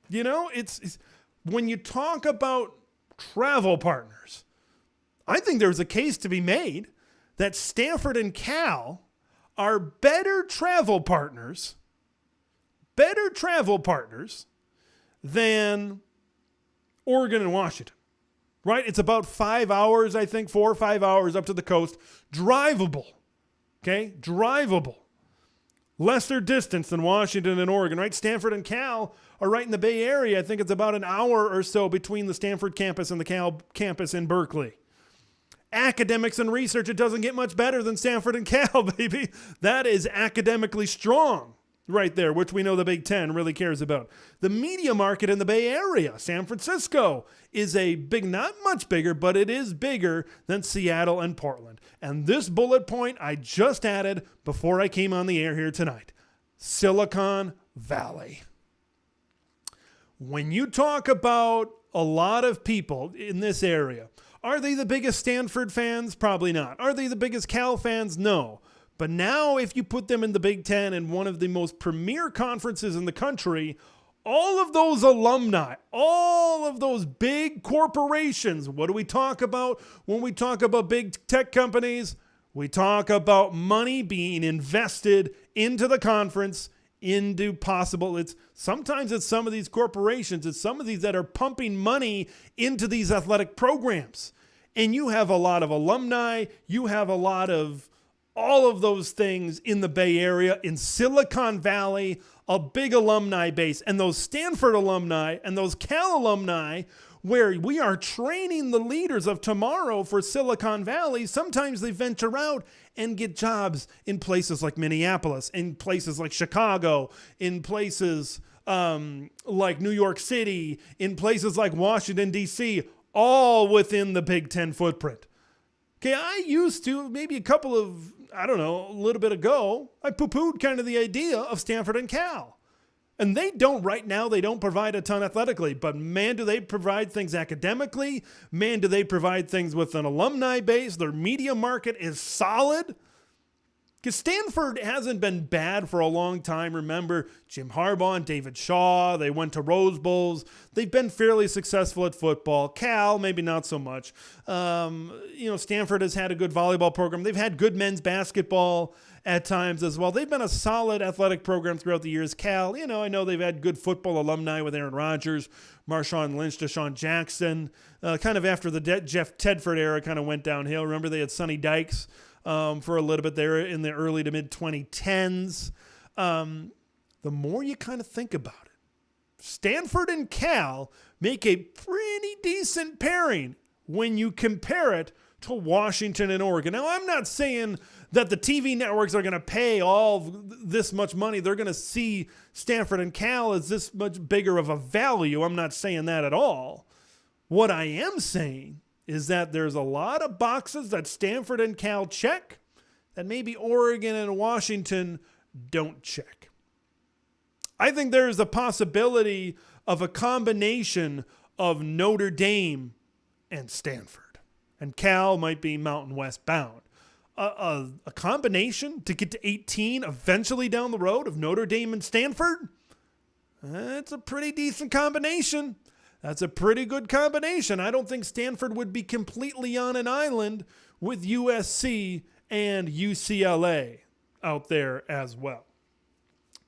You know, it's when you talk about travel partners, I think there's a case to be made that Stanford and Cal are better travel partners than Oregon and Washington, right? It's about 5 hours, I think, 4 or 5 hours up to the coast, drivable, okay? Drivable. Lesser distance than Washington and Oregon, right? Stanford and Cal are right in the Bay Area. I think it's about an hour or so between the Stanford campus and the Cal campus in Berkeley. Academics and research, it doesn't get much better than Stanford and Cal, baby. That is academically strong right there, which we know the Big Ten really cares about. The media market in the Bay Area, San Francisco, is a big, not much bigger, but it is bigger than Seattle and Portland. And this bullet point I just added before I came on the air here tonight. Silicon Valley. When you talk about a lot of people in this area, are they the biggest Stanford fans? Probably not. Are they the biggest Cal fans? No. But now if you put them in the Big Ten and one of the most premier conferences in the country, all of those alumni, all of those big corporations, what do we talk about when we talk about big tech companies? We talk about money being invested into the conference, into possible, sometimes it's some of these corporations, it's some of these that are pumping money into these athletic programs. And you have a lot of alumni, you have a lot of all of those things in the Bay Area, in Silicon Valley, a big alumni base. And those Stanford alumni and those Cal alumni, where we are training the leaders of tomorrow for Silicon Valley, sometimes they venture out and get jobs in places like Minneapolis, in places like Chicago, in places like New York City, in places like Washington, D.C., all within the Big Ten footprint. Okay, I used to, maybe a little bit ago, I poo-pooed kind of the idea of Stanford and Cal. And they don't provide a ton athletically, but man, do they provide things academically. Man, do they provide things with an alumni base. Their media market is solid. Because Stanford hasn't been bad for a long time. Remember, Jim Harbaugh and David Shaw, they went to Rose Bowls. They've been fairly successful at football. Cal, maybe not so much. Stanford has had a good volleyball program. They've had good men's basketball at times as well. They've been a solid athletic program throughout the years. Cal, I know they've had good football alumni with Aaron Rodgers, Marshawn Lynch, Deshaun Jackson. Kind of after the Jeff Tedford era kind of went downhill. Remember, they had Sonny Dykes for a little bit there in the early to mid 2010s. The more you kind of think about it, Stanford and Cal make a pretty decent pairing when you compare it to Washington and Oregon. Now, I'm not saying that the TV networks are going to pay all this much money. They're going to see Stanford and Cal as this much bigger of a value. I'm not saying that at all. What I am saying is that there's a lot of boxes that Stanford and Cal check that maybe Oregon and Washington don't check. I think there is a possibility of a combination of Notre Dame and Stanford. And Cal might be Mountain West bound. A combination to get to 18 eventually down the road of Notre Dame and Stanford? That's a pretty decent combination. That's a pretty good combination. I don't think Stanford would be completely on an island with USC and UCLA out there as well.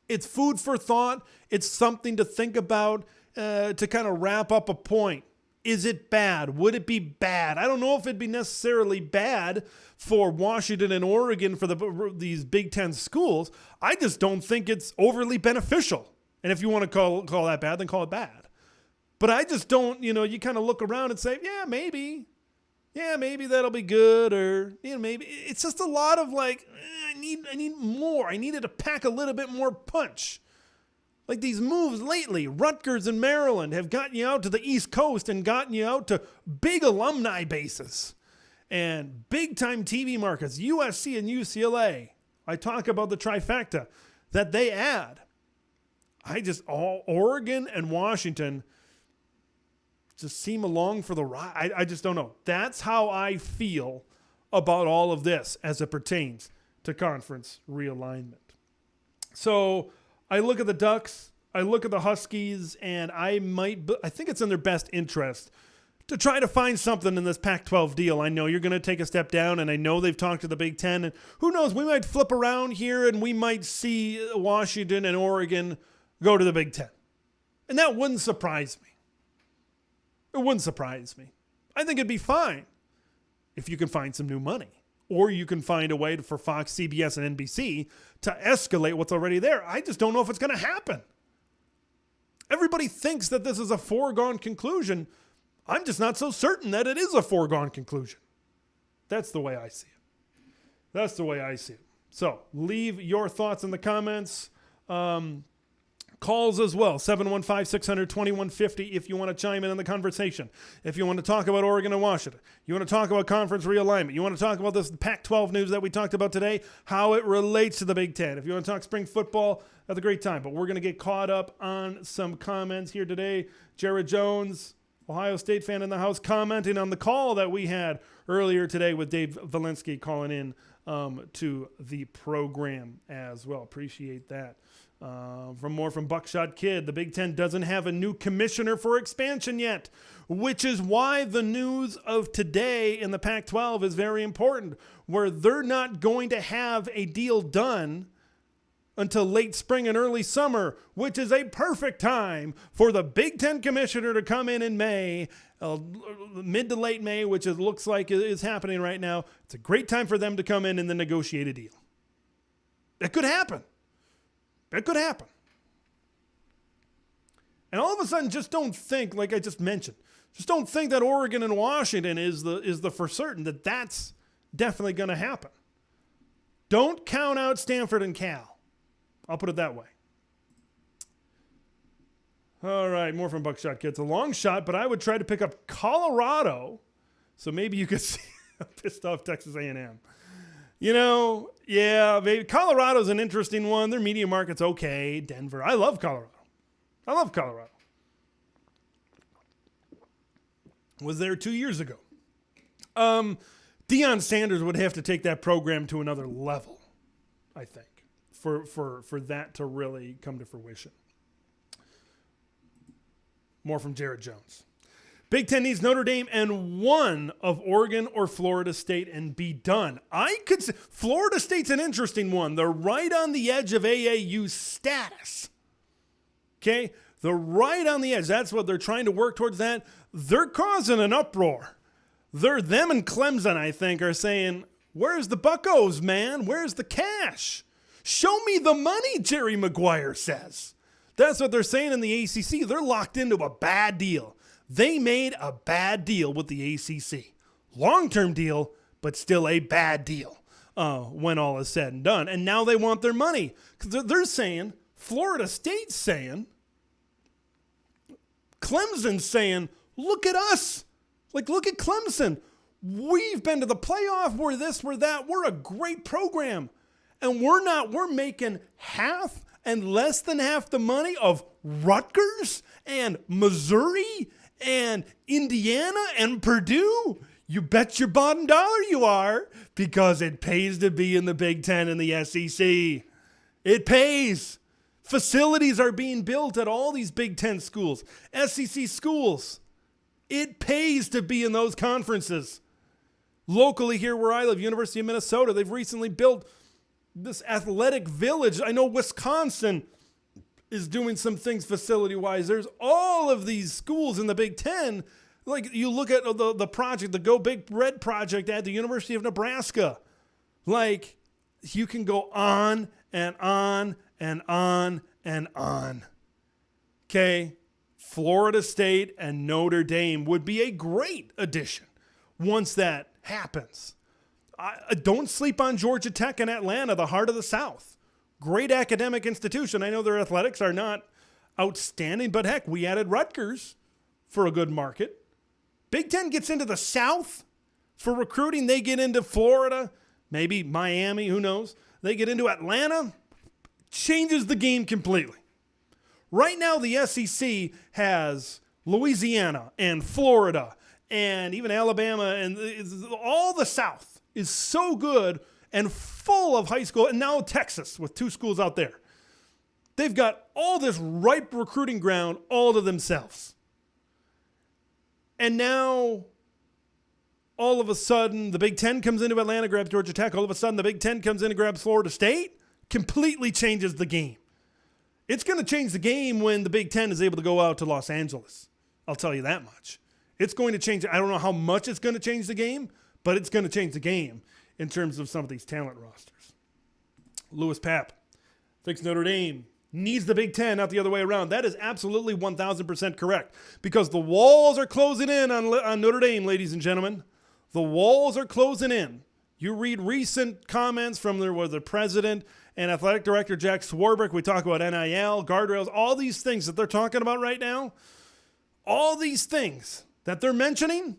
It's food for thought. It's something to think about to kind of wrap up a point. Is it bad? Would it be bad? I don't know if it'd be necessarily bad for Washington and Oregon for these Big Ten schools. I just don't think it's overly beneficial. And if you want to call that bad, then call it bad. But I just don't, you kind of look around and say, yeah, maybe that'll be good. Or, maybe it's just a lot of like, I need more. I needed to pack a little bit more punch. Like these moves lately, Rutgers and Maryland have gotten you out to the East Coast and gotten you out to big alumni bases and big time TV markets, USC and UCLA. I talk about the trifecta that they add. All Oregon and Washington just seem along for the ride. I just don't know. That's how I feel about all of this as it pertains to conference realignment. So I look at the Ducks, I look at the Huskies, and I think it's in their best interest to try to find something in this Pac-12 deal. I know you're going to take a step down, and I know they've talked to the Big Ten, and who knows, we might flip around here and we might see Washington and Oregon go to the Big Ten. And that wouldn't surprise me. It wouldn't surprise me. I think it'd be fine if you can find some new money, or you can find a way for Fox, CBS, and NBC to escalate what's already there. I just don't know if it's going to happen. Everybody thinks that this is a foregone conclusion. I'm just not so certain that it is a foregone conclusion. That's the way I see it. That's the way I see it. So leave your thoughts in the comments. Calls as well, 715-600-2150 if you want to chime in the conversation. If you want to talk about Oregon and Washington, you want to talk about conference realignment, you want to talk about this Pac-12 news that we talked about today, how it relates to the Big Ten. If you want to talk spring football, that's a great time. But we're going to get caught up on some comments here today. Jared Jones, Ohio State fan in the house, commenting on the call that we had earlier today with Dave Valinsky calling in to the program as well. Appreciate that. From Buckshot Kid, the Big Ten doesn't have a new commissioner for expansion yet, which is why the news of today in the Pac-12 is very important, where they're not going to have a deal done until late spring and early summer, which is a perfect time for the Big Ten commissioner to come in May, mid to late May, which it looks like is happening right now. It's a great time for them to come in and then negotiate a deal. It could happen. It could happen. And all of a sudden, just don't think, like I just mentioned, just don't think that Oregon and Washington is the for certain that that's definitely going to happen. Don't count out Stanford and Cal. I'll put it that way. All right, more from Buckshot Kid. It's a long shot, but I would try to pick up Colorado, so maybe you could see a pissed off Texas A&M. You know, yeah, maybe Colorado's an interesting one. Their media market's okay. Denver. I love Colorado. Was there 2 years ago. Deion Sanders would have to take that program to another level, I think, for that to really come to fruition. More from Jared Jones. Big Ten needs Notre Dame and one of Oregon or Florida State and be done. Florida State's an interesting one. They're right on the edge of AAU status. Okay? They're right on the edge. That's what they're trying to work towards that. They're causing an uproar. Them and Clemson, I think, are saying, where's the buckos, man? Where's the cash? Show me the money, Jerry Maguire says. That's what they're saying in the ACC. They're locked into a bad deal. They made a bad deal with the ACC. Long-term deal, but still a bad deal when all is said and done. And now they want their money. Because they're saying, Florida State's saying, Clemson's saying, look at us. Like, look at Clemson. We've been to the playoff. We're this, we're that. We're a great program. And we're making half and less than half the money of Rutgers and Missouri and Indiana and Purdue. You bet your bottom dollar you are, because it pays to be in the Big Ten and the SEC. It pays. Facilities are being built at all these Big Ten schools, SEC schools. It pays to be in those conferences. Locally here where I live, University of Minnesota, they've recently built this athletic village. I know Wisconsin is doing some things facility-wise. There's all of these schools in the Big Ten. Like, you look at the project, the Go Big Red project at the University of Nebraska. Like, you can go on and on and on and on. Okay? Florida State and Notre Dame would be a great addition once that happens. Don't sleep on Georgia Tech and Atlanta, the heart of the South. Great academic institution. I know their athletics are not outstanding, but heck, we added Rutgers for a good market. Big Ten gets into the South for recruiting. They get into Florida, maybe Miami, who knows. They get into Atlanta, changes the game completely. Right now, the SEC has Louisiana and Florida and even Alabama, and all the South is so good and full of high school, and now Texas with 2 schools out there. They've got all this ripe recruiting ground all to themselves. And now, all of a sudden, the Big Ten comes into Atlanta, grabs Georgia Tech. All of a sudden, the Big Ten comes in and grabs Florida State. Completely changes the game. It's going to change the game when the Big Ten is able to go out to Los Angeles. I'll tell you that much. It's going to change. I don't know how much it's going to change the game, but it's going to change the game in terms of some of these talent rosters. Louis Papp thinks Notre Dame needs the Big Ten, not the other way around. That is absolutely 1,000% correct, because the walls are closing in on Notre Dame, ladies and gentlemen. The walls are closing in. You read recent comments from the president and athletic director Jack Swarbrick. We talk about NIL, guardrails, all these things that they're talking about right now. All these things that they're mentioning,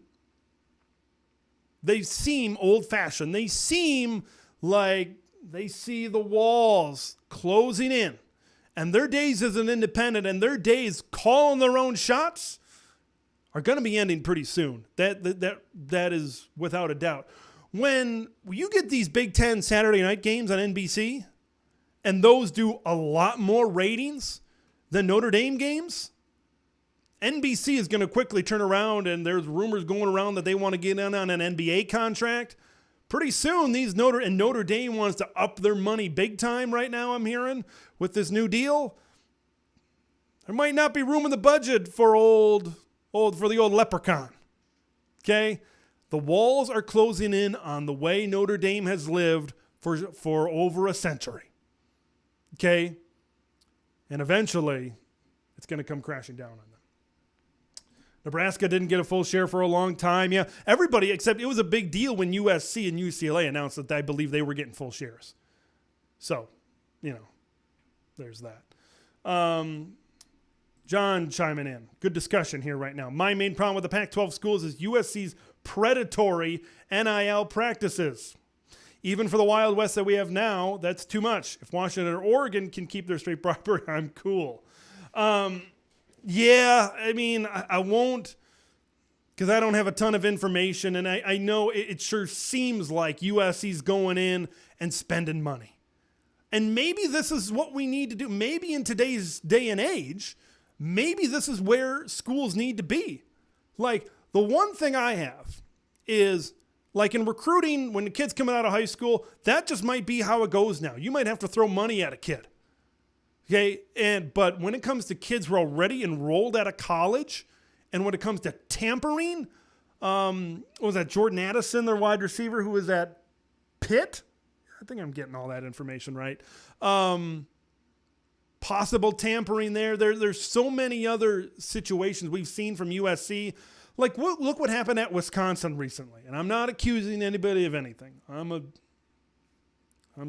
they seem old-fashioned. They seem like they see the walls closing in. And their days as an independent and their days calling their own shots are going to be ending pretty soon. That is without a doubt. When you get these Big Ten Saturday night games on NBC, and those do a lot more ratings than Notre Dame games, NBC is going to quickly turn around, and there's rumors going around that they want to get in on an NBA contract. Pretty soon, Notre Dame wants to up their money big time right now, I'm hearing, with this new deal. There might not be room in the budget for the old leprechaun. Okay? The walls are closing in on the way Notre Dame has lived for over a century. Okay? And eventually, it's going to come crashing down on them. Nebraska didn't get a full share for a long time. Yeah, everybody, except it was a big deal when USC and UCLA announced that I believe they were getting full shares. So, there's that. John chiming in. Good discussion here right now. My main problem with the Pac-12 schools is USC's predatory NIL practices. Even for the Wild West that we have now, that's too much. If Washington or Oregon can keep their straight property, I'm cool. Yeah, I mean, I won't, because I don't have a ton of information, and I know it sure seems like USC's going in and spending money. And maybe this is what we need to do. Maybe in today's day and age, maybe this is where schools need to be. Like, the one thing I have is, like in recruiting, when the kid's coming out of high school, that just might be how it goes now. You might have to throw money at a kid. Okay, but when it comes to kids who are already enrolled at a college, and when it comes to tampering, what was that, Jordan Addison, their wide receiver, who was at Pitt? I think I'm getting all that information right. Possible tampering there. There's so many other situations we've seen from USC. Like, look what happened at Wisconsin recently. And I'm not accusing anybody of anything. I'm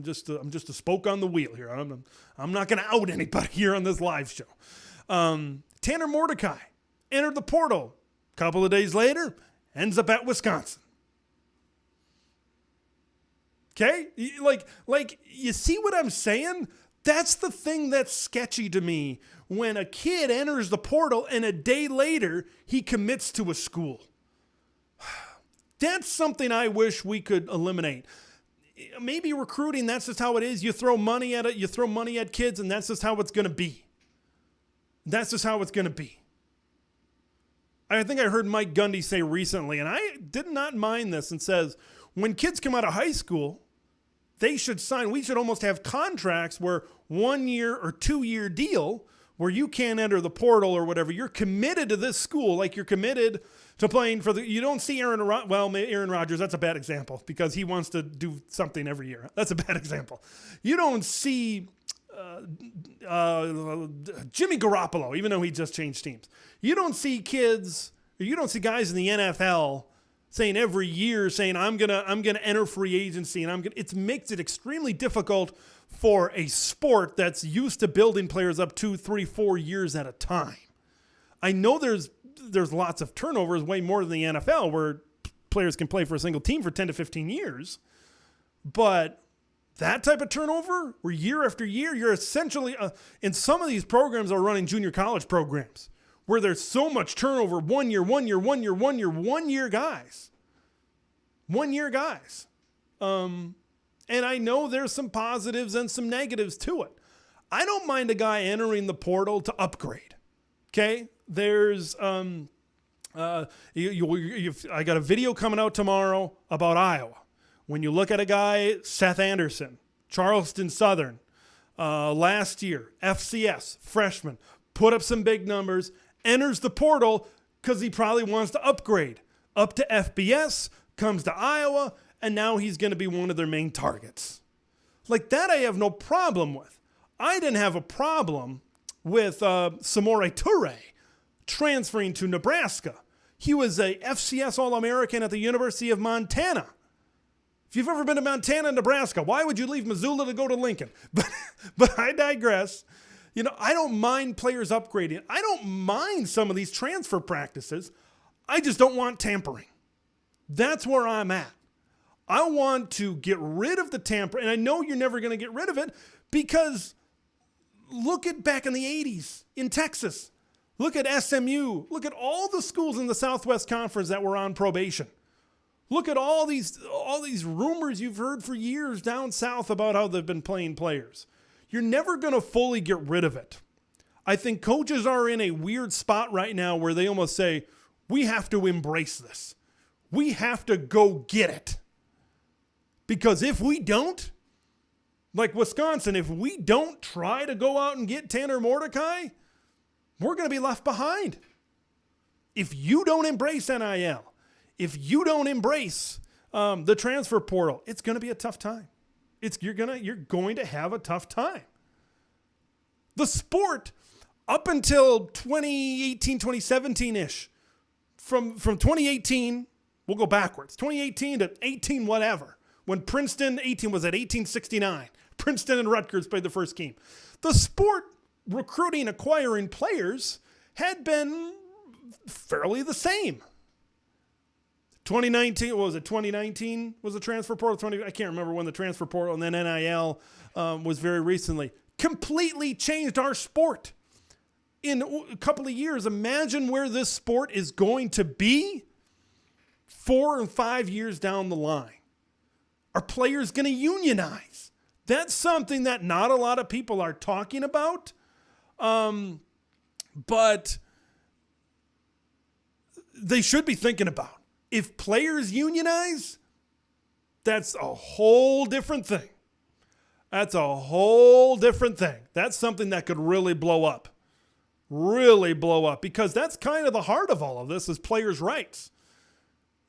just a spoke on the wheel here. I'm not going to out anybody here on this live show. Tanner Mordecai entered the portal. A couple of days later, ends up at Wisconsin. Okay? Like you see what I'm saying? That's the thing that's sketchy to me, when a kid enters the portal and a day later he commits to a school. That's something I wish we could eliminate. Maybe recruiting, that's just how it is. You throw money at it, you throw money at kids, and that's just how it's going to be. That's just how it's going to be. I think I heard Mike Gundy say recently, and I did not mind this, and says, when kids come out of high school, we should almost have contracts where 1 year or 2 year deal where you can't enter the portal or whatever. You're committed to this school, like you're committed to playing for you don't see Aaron Rodgers, that's a bad example because he wants to do something every year. That's a bad example. You don't see Jimmy Garoppolo, even though he just changed teams. You don't see guys in the NFL saying every year, I'm gonna enter free agency, and it makes it extremely difficult for a sport that's used to building players up 2, 3, 4 years at a time. I know there's lots of turnovers, way more than the NFL, where players can play for a single team for 10 to 15 years. But That type of turnover, where year after year, you're essentially, in some of these programs are running junior college programs, where there's so much turnover, 1 year guys. 1 year guys. And I know there's some positives and some negatives to it. I don't mind a guy entering the portal to upgrade. Okay? There's, I got a video coming out tomorrow about Iowa. When you look at a guy, Seth Anderson, Charleston Southern, last year, FCS, freshman, put up some big numbers, enters the portal because he probably wants to upgrade up to FBS, comes to Iowa, and now he's going to be one of their main targets. Like that I have no problem with. I didn't have a problem with Samori Toure transferring to Nebraska. He was a FCS All-American at the University of Montana. If you've ever been to Montana and Nebraska, why would you leave Missoula to go to Lincoln? But I digress. You know, I don't mind players upgrading. I don't mind some of these transfer practices. I just don't want tampering. That's where I'm at. I want to get rid of the tampering, and I know you're never going to get rid of it because look at back in the 80s in Texas. Look at SMU. Look at all the schools in the Southwest Conference that were on probation. Look at all these rumors you've heard for years down south about how they've been playing players. You're never going to fully get rid of it. I think coaches are in a weird spot right now where they almost say, we have to embrace this. We have to go get it. Because if we don't, like Wisconsin, if we don't try to go out and get Tanner Mordecai, we're going to be left behind. If you don't embrace NIL, if you don't embrace the transfer portal, it's going to be a tough time. You're going to have a tough time. The sport, up until 2018, 2017-ish, from 2018, we'll go backwards, 2018 to 18 whatever, when Princeton, 18 was at 1869. Princeton and Rutgers played the first game. The sport recruiting, acquiring players had been fairly the same. 2019, what was it? 2019 was the transfer portal. I can't remember when the transfer portal and then NIL was very recently. Completely changed our sport in a couple of years. Imagine where this sport is going to be 4 and 5 years down the line. Are players going to unionize? That's something that not a lot of people are talking about. But they should be thinking about. If players unionize, that's a whole different thing. That's a whole different thing. That's something that could really blow up. Really blow up. Because that's kind of the heart of all of this is players' rights.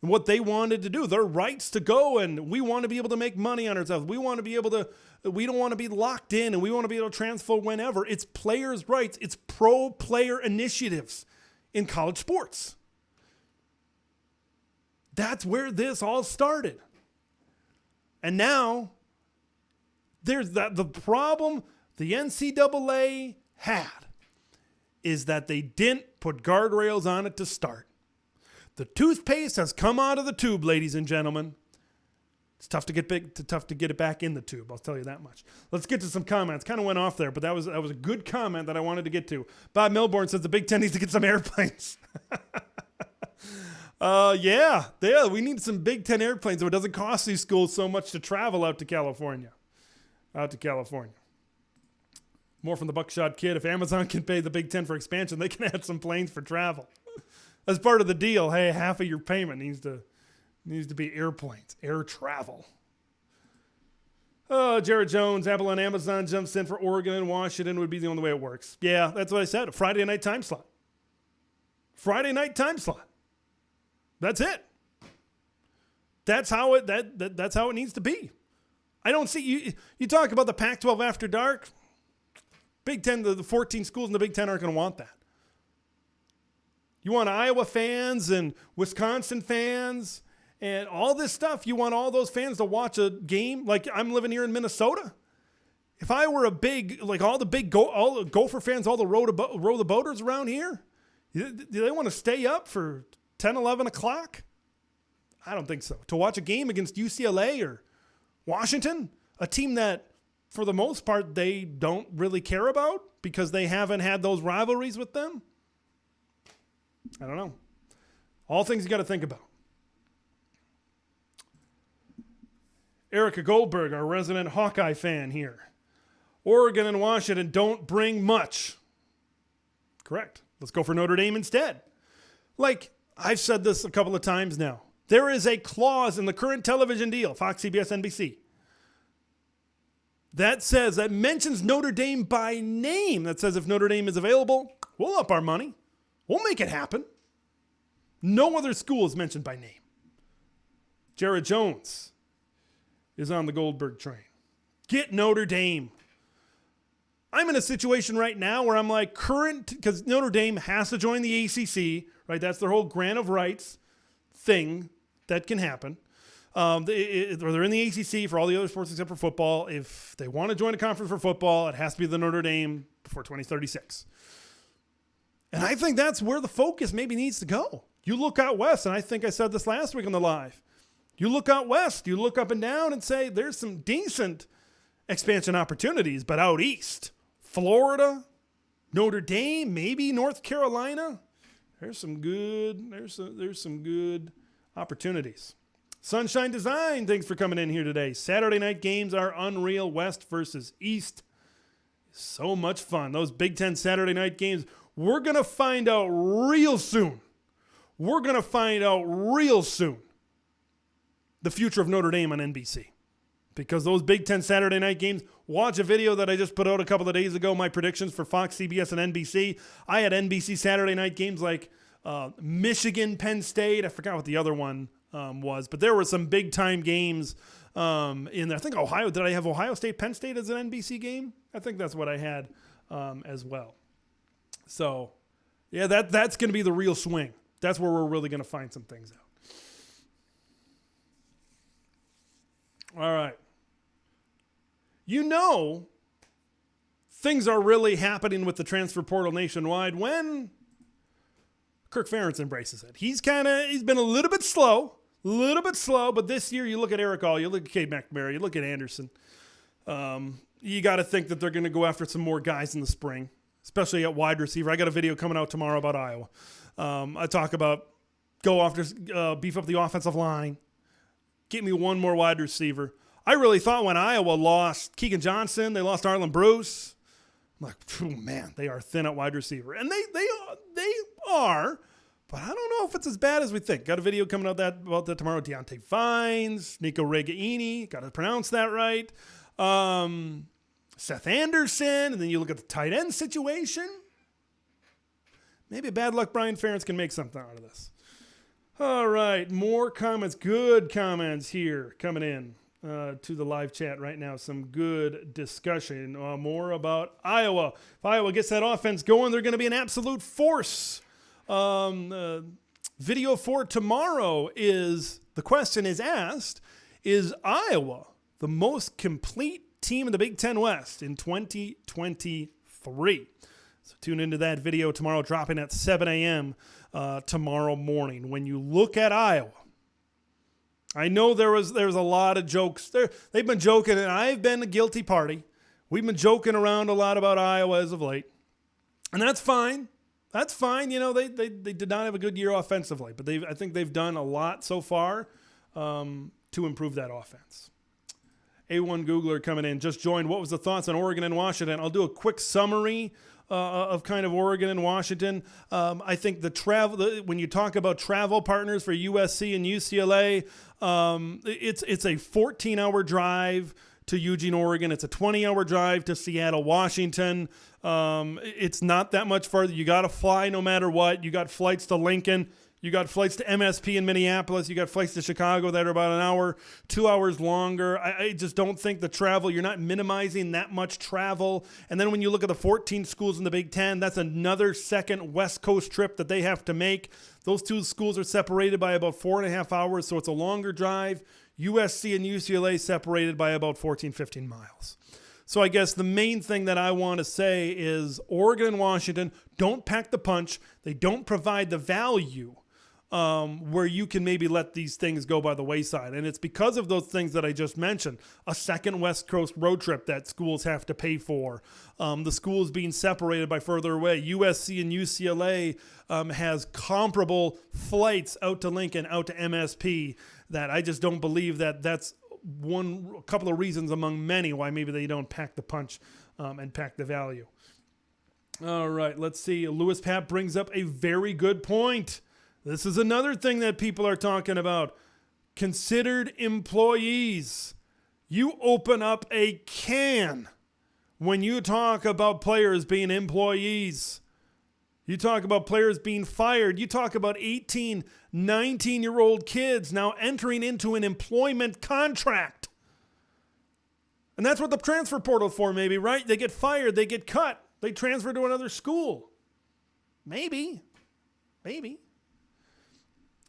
What they wanted to do. Their rights to go, and we want to be able to make money on ourselves. We want to be able to, we don't want to be locked in, and we want to be able to transfer whenever. It's players' rights. It's pro-player initiatives in college sports. That's where this all started. And now, there's the problem the NCAA had is that they didn't put guardrails on it to start. The toothpaste has come out of the tube, ladies and gentlemen. It's tough to get it back in the tube, I'll tell you that much. Let's get to some comments. Kind of went off there, but that was a good comment that I wanted to get to. Bob Milborn says the Big Ten needs to get some airplanes. Yeah, we need some Big Ten airplanes so it doesn't cost these schools so much to travel out to California. More from the Buckshot Kid. If Amazon can pay the Big Ten for expansion, they can add some planes for travel. As part of the deal, hey, half of your payment needs to be airplanes, air travel. Oh, Jared Jones, Apple and Amazon jumps in for Oregon and Washington would be the only way it works. Yeah, that's what I said. A Friday night time slot. That's it. That's how it needs to be. I don't see you talk about the Pac-12 after dark. Big Ten, the 14 schools in the Big Ten aren't going to want that. You want Iowa fans and Wisconsin fans and all this stuff. You want all those fans to watch a game like I'm living here in Minnesota. If I were a big, like all the Gopher fans, all the row the boaters around here, do they want to stay up for 10, 11 o'clock? I don't think so. To watch a game against UCLA or Washington, a team that, for the most part, they don't really care about because they haven't had those rivalries with them? I don't know. All things you got to think about. Erica Goldberg, our resident Hawkeye fan here. Oregon and Washington don't bring much. Correct. Let's go for Notre Dame instead. Like, I've said this a couple of times now. There is a clause in the current television deal, Fox, CBS, NBC, that mentions Notre Dame by name. That says if Notre Dame is available, we'll up our money. We'll make it happen. No other school is mentioned by name. Jared Jones is on the Goldberg train. Get Notre Dame. I'm in a situation right now where I'm like because Notre Dame has to join the ACC, right? That's their whole grant of rights thing that can happen. They're in the ACC for all the other sports except for football. If they want to join a conference for football, it has to be the Notre Dame before 2036. And I think that's where the focus maybe needs to go. You look out west, and I think I said this last week on the live. You look out west, you look up and down and say there's some decent expansion opportunities, but out east, Florida, Notre Dame, maybe North Carolina, there's some good opportunities. Sunshine Design, thanks for coming in here today. Saturday night games are unreal. West versus East. So much fun. Those Big Ten Saturday night games, we're going to find out real soon. The future of Notre Dame on NBC. Because those Big Ten Saturday night games, watch a video that I just put out a couple of days ago, my predictions for Fox, CBS, and NBC. I had NBC Saturday night games like Michigan, Penn State. I forgot what the other one was, but there were some big time games in there. I think Ohio. Did I have Ohio State, Penn State as an NBC game? I think that's what I had as well. So, yeah, that's going to be the real swing. That's where we're really going to find some things out. All right. Things are really happening with the transfer portal nationwide when Kirk Ferentz embraces it. He's been a little bit slow, but this year you look at Eric All, you look at Cade McNamara, you look at Anderson. You got to think that they're going to go after some more guys in the spring, especially at wide receiver. I got a video coming out tomorrow about Iowa. I talk about go after, beef up the offensive line, get me one more wide receiver. I really thought when Iowa lost Keegan Johnson, they lost Arlen Bruce. I'm like, oh man, they are thin at wide receiver. And they are, but I don't know if it's as bad as we think. Got a video coming out about that tomorrow. Deontay Vines, Nico Regaini, got to pronounce that right. Seth Anderson, and then you look at the tight end situation. Maybe bad luck Brian Ferentz can make something out of this. All right, more comments, good comments here coming in. To the live chat right now. Some good discussion. More about Iowa. If Iowa gets that offense going, they're going to be an absolute force. Video for tomorrow is, the question is asked, is Iowa the most complete team in the Big Ten West in 2023? So tune into that video tomorrow, dropping at 7 a.m. Tomorrow morning. When you look at Iowa, I know there was a lot of jokes. They've been joking, and I've been a guilty party. We've been joking around a lot about Iowa as of late. And that's fine. That's fine. You know, they did not have a good year offensively, but I think they've done a lot so far to improve that offense. A1 Googler coming in, just joined. What was the thoughts on Oregon and Washington? I'll do a quick summary of kind of Oregon and Washington. I think when you talk about travel partners for USC and UCLA, it's a 14-hour drive to Eugene, Oregon. It's a 20-hour drive to Seattle, Washington. It's not that much farther. You got to fly no matter what. You got flights to Lincoln. You got flights to MSP in Minneapolis. You got flights to Chicago that are about an hour, 2 hours longer. I just don't think the travel, you're not minimizing that much travel. And then when you look at the 14 schools in the Big Ten, that's another second West Coast trip that they have to make. Those two schools are separated by about 4.5 hours, so it's a longer drive. USC and UCLA separated by about 14, 15 miles. So I guess the main thing that I want to say is Oregon and Washington don't pack the punch. They don't provide the value where you can maybe let these things go by the wayside. And it's because of those things that I just mentioned. A second West Coast road trip that schools have to pay for. The schools being separated by further away. USC and UCLA has comparable flights out to Lincoln, out to MSP, that I just don't believe that's a couple of reasons among many why maybe they don't pack the punch and pack the value. All right, let's see. Lewis Papp brings up a very good point. This is another thing that people are talking about. Considered employees. You open up a can when you talk about players being employees. You talk about players being fired. You talk about 18, 19-year-old kids now entering into an employment contract. And that's what the transfer portal for, maybe, right? They get fired. They get cut. They transfer to another school. Maybe. A1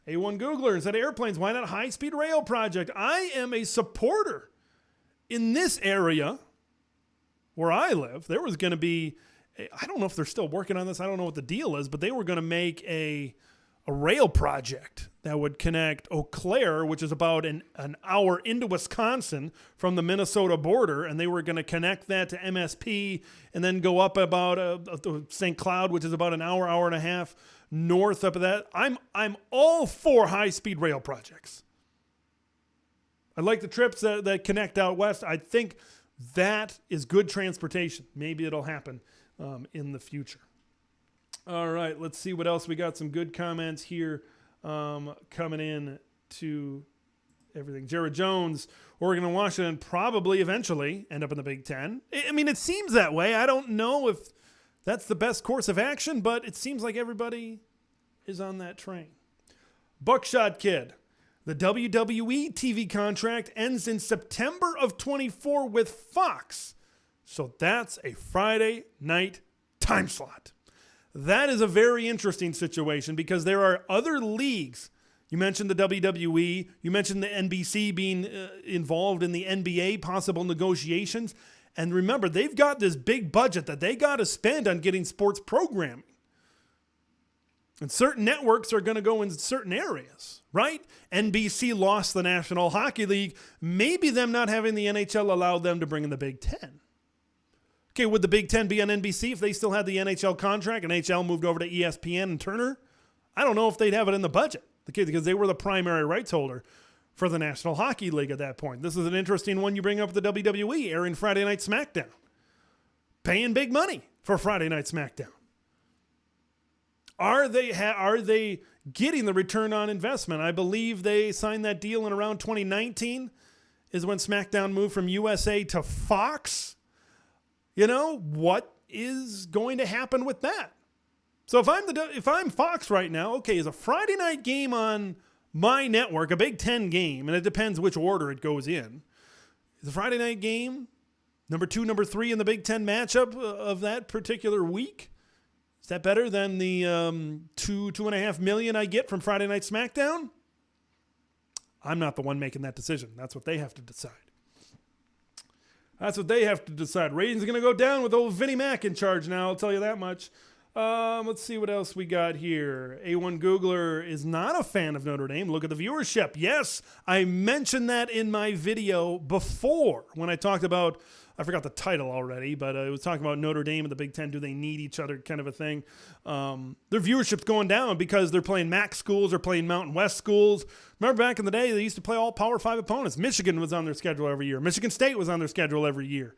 Googler said, airplanes, why not high-speed rail project? I am a supporter. In this area where I live, there was going to be, I don't know if they're still working on this. I don't know what the deal is, but they were going to make a rail project that would connect Eau Claire, which is about an hour into Wisconsin from the Minnesota border, and they were going to connect that to MSP and then go up about St. Cloud, which is about an hour and a half north up of that. I'm all for high-speed rail projects. I like the trips that connect out west. I think that is good transportation. Maybe it'll happen in the future. All right, let's see what else. We got some good comments here coming in to everything. Jared Jones, Oregon and Washington probably eventually end up in the Big Ten. I mean, it seems that way. I don't know if that's the best course of action, but it seems like everybody is on that train. Buckshot Kid. The WWE TV contract ends in September of 24 with Fox. So that's a Friday night time slot. That is a very interesting situation because there are other leagues. You mentioned the WWE. You mentioned the NBC being involved in the NBA possible negotiations. And remember, they've got this big budget that they got to spend on getting sports programming. And certain networks are going to go in certain areas, right? NBC lost the National Hockey League. Maybe them not having the NHL allowed them to bring in the Big Ten. Okay, would the Big Ten be on NBC if they still had the NHL contract and NHL moved over to ESPN and Turner? I don't know if they'd have it in the budget, because they were the primary rights holder for the National Hockey League at that point. This is an interesting one you bring up with the WWE, airing Friday Night SmackDown. Paying big money for Friday Night SmackDown. Are they getting the return on investment? I believe they signed that deal in around 2019 is when SmackDown moved from USA to Fox. You know, what is going to happen with that? So if I'm Fox right now, okay, is a Friday night game on my network, a Big Ten game, and it depends which order it goes in. Is a Friday night game number 2, number 3 in the Big Ten matchup of that particular week? Is that better than the $2.5 million I get from Friday Night SmackDown? I'm not the one making that decision. That's what they have to decide. Ratings are going to go down with old Vinnie Mac in charge now, I'll tell you that much. Let's see what else we got here. A1 Googler is not a fan of Notre Dame. Look at the viewership. Yes, I mentioned that in my video before when I talked about, I forgot the title already, but I was talking about Notre Dame and the Big Ten. Do they need each other kind of a thing? Their viewership's going down because they're playing MAC schools or playing Mountain West schools. Remember back in the day, they used to play all Power 5 opponents. Michigan was on their schedule every year. Michigan State was on their schedule every year.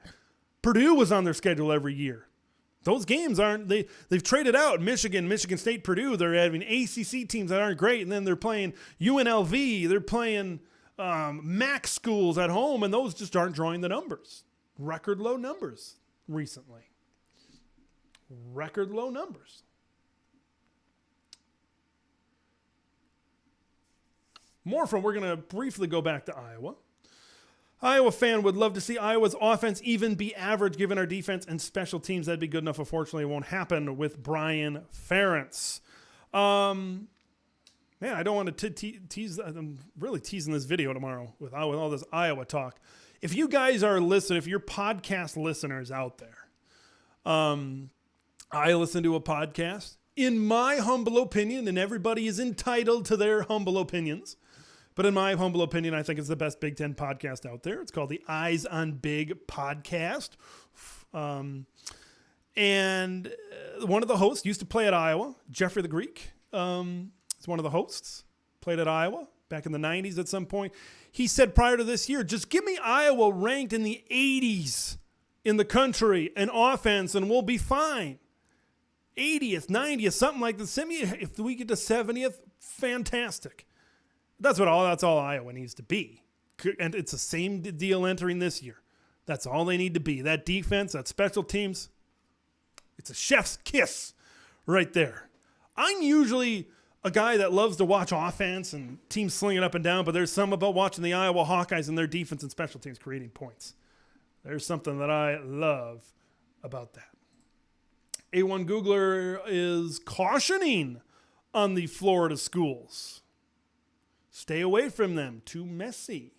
Purdue was on their schedule every year. Those games they've traded out Michigan State, Purdue. They're having ACC teams that aren't great, and then they're playing UNLV. They're playing MAC schools at home, and those just aren't drawing the numbers. Record low numbers recently. Record low numbers. We're going to briefly go back to Iowa. Iowa fan would love to see Iowa's offense even be average given our defense and special teams. That'd be good enough. Unfortunately, it won't happen with Brian Ferentz. Man, I don't want to tease. I'm really teasing this video tomorrow with all this Iowa talk. If you guys are listening, if you're podcast listeners out there, I listen to a podcast. in my humble opinion, and everybody is entitled to their humble opinions, but in my humble opinion, I think it's the best Big Ten podcast out there. It's called the Eyes on Big podcast. And one of the hosts used to play at Iowa, Jeffrey the Greek. Is one of the hosts, played at Iowa back in the 90s at some point. He said prior to this year, just give me Iowa ranked in the 80s in the country and offense, and we'll be fine. 80th, 90th, something like that. If we get to 70th, fantastic. That's all Iowa needs to be. And it's the same deal entering this year. That's all they need to be. That defense, that special teams, it's a chef's kiss right there. I'm usually a guy that loves to watch offense and teams slinging up and down, but there's something about watching the Iowa Hawkeyes and their defense and special teams creating points. There's something that I love about that. A1 Googler is cautioning on the Florida schools. Stay away from them. Too messy.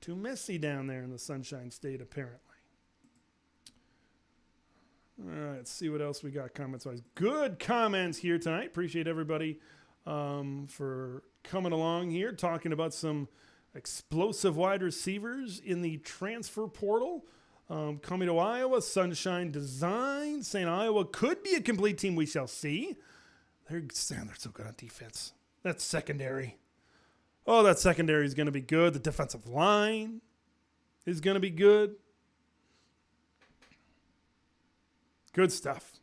Too messy down there in the Sunshine State, apparently. All right, let's see what else we got comments-wise. Good comments here tonight. Appreciate everybody for coming along here, talking about some explosive wide receivers in the transfer portal. Coming to Iowa, Sunshine Design, saying Iowa could be a complete team. We shall see. They're so good on defense. That's secondary. Oh, that secondary is going to be good. The defensive line is going to be good. Good stuff.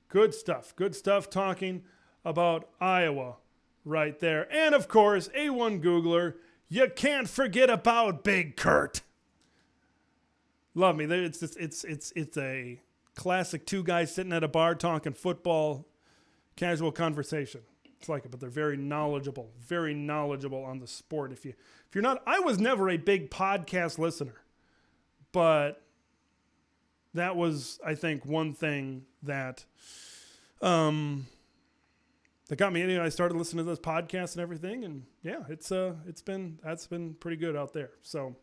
Good stuff. Good stuff talking about Iowa right there. And, of course, A1 Googler, you can't forget about Big Kurt. Love me. It's a classic two guys sitting at a bar talking football, casual conversation. It's like it, but they're very knowledgeable on the sport. If you're not, I was never a big podcast listener, but that was, I think, one thing that that got me in. I started listening to this podcast and everything, and yeah, that's been pretty good out there. So.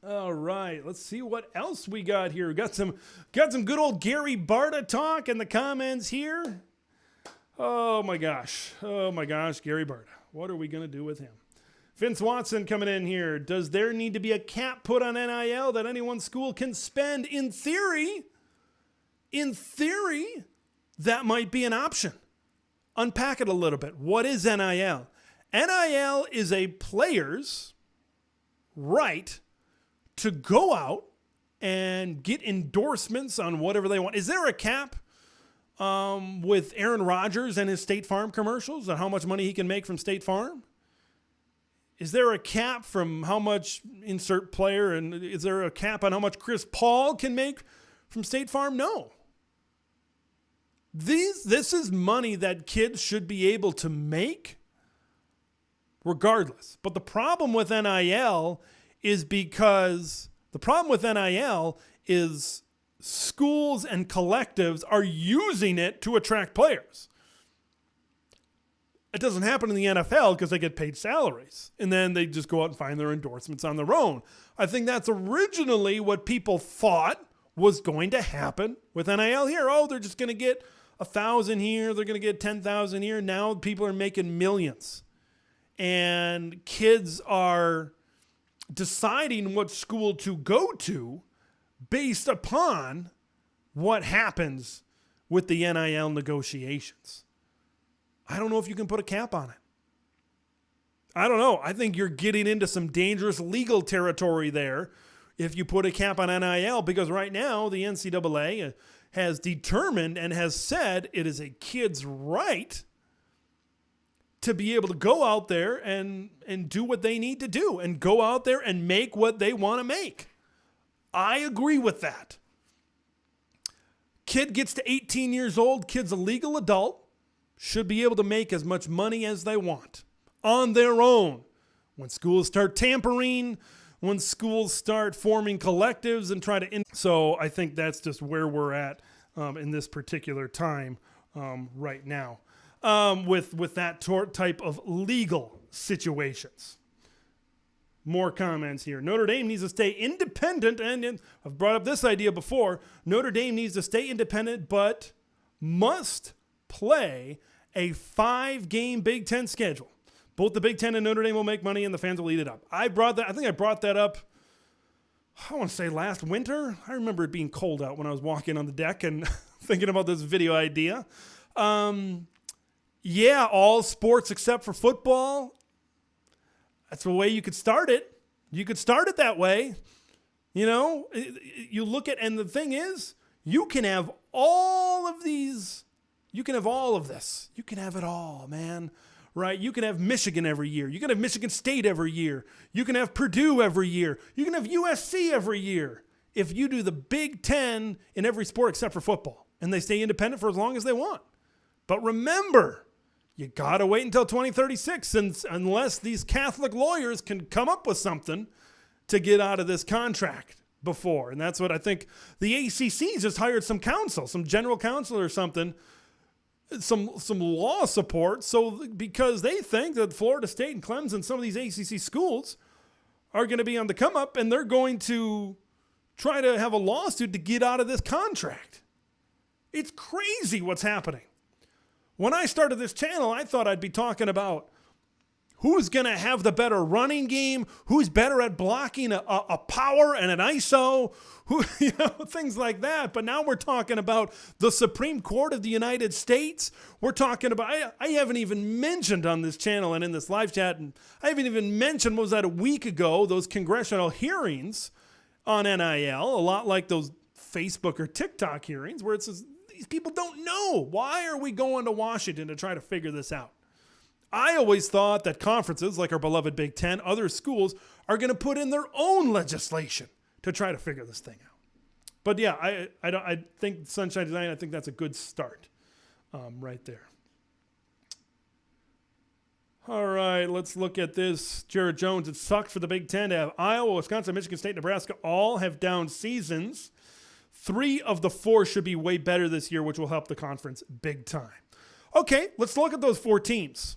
All right, let's see what else we got here. We got some good old Gary Barta talk in the comments here. Oh my gosh, Gary Barta. What are we gonna do with him? Vince Watson coming in here. Does there need to be a cap put on NIL that any one school can spend? In theory, that might be an option. Unpack it a little bit. What is NIL? NIL is a player's right to go out and get endorsements on whatever they want. Is there a cap with Aaron Rodgers and his State Farm commercials and how much money he can make from State Farm? Is there a cap from how much insert player, and is there a cap on how much Chris Paul can make from State Farm? No. This is money that kids should be able to make regardless. But the problem with NIL is schools and collectives are using it to attract players. It doesn't happen in the NFL because they get paid salaries, and then they just go out and find their endorsements on their own. I think that's originally what people thought was going to happen with NIL here. Oh, they're just going to get 1,000 here. They're going to get 10,000 here. Now people are making millions, and kids are deciding what school to go to based upon what happens with the NIL negotiations. I don't know if you can put a cap on it. I don't know. I think you're getting into some dangerous legal territory there if you put a cap on NIL, because right now the NCAA has determined and has said it is a kid's right to be able to go out there and do what they need to do and go out there and make what they want to make. I agree with that. Kid gets to 18 years old, kid's a legal adult, should be able to make as much money as they want on their own. When schools start tampering, when schools start forming collectives and try to... So I think that's just where we're at in this particular time right now. With that type of legal situations. More comments here. Notre Dame needs to stay independent, and I've brought up this idea before. Notre Dame needs to stay independent, but must play a 5-game Big Ten schedule. Both the Big Ten and Notre Dame will make money, and the fans will eat it up. I think I brought that up, I want to say last winter. I remember it being cold out when I was walking on the deck and thinking about this video idea. Yeah, all sports except for football. That's the way you could start it. You could start it that way. You know, you look at, and the thing is, you can have all of these. You can have all of this. You can have it all, man. Right? You can have Michigan every year. You can have Michigan State every year. You can have Purdue every year. You can have USC every year. If you do the Big Ten in every sport except for football, and they stay independent for as long as they want. But remember, you got to wait until 2036 unless these Catholic lawyers can come up with something to get out of this contract before. And that's what I think the ACC just hired some counsel, some general counsel or something, some law support, so because they think that Florida State and Clemson, some of these ACC schools, are going to be on the come up, and they're going to try to have a lawsuit to get out of this contract. It's crazy what's happening. When I started this channel, I thought I'd be talking about who's going to have the better running game, who's better at blocking a power and an ISO, things like that. But now we're talking about the Supreme Court of the United States. We're talking about, I haven't even mentioned on this channel and in this live chat, and I haven't even mentioned, what was that, a week ago, those congressional hearings on NIL, a lot like those Facebook or TikTok hearings where it says, these people don't know. Why are we going to Washington to try to figure this out? I always thought that conferences like our beloved Big Ten, other schools, are going to put in their own legislation to try to figure this thing out. But yeah, I think Sunshine Design, I think that's a good start right there. All right, let's look at this. Jared Jones, it sucked for the Big Ten to have Iowa, Wisconsin, Michigan State, Nebraska all have down seasons. 3 of the 4 should be way better this year, which will help the conference big time. Okay, let's look at those 4 teams.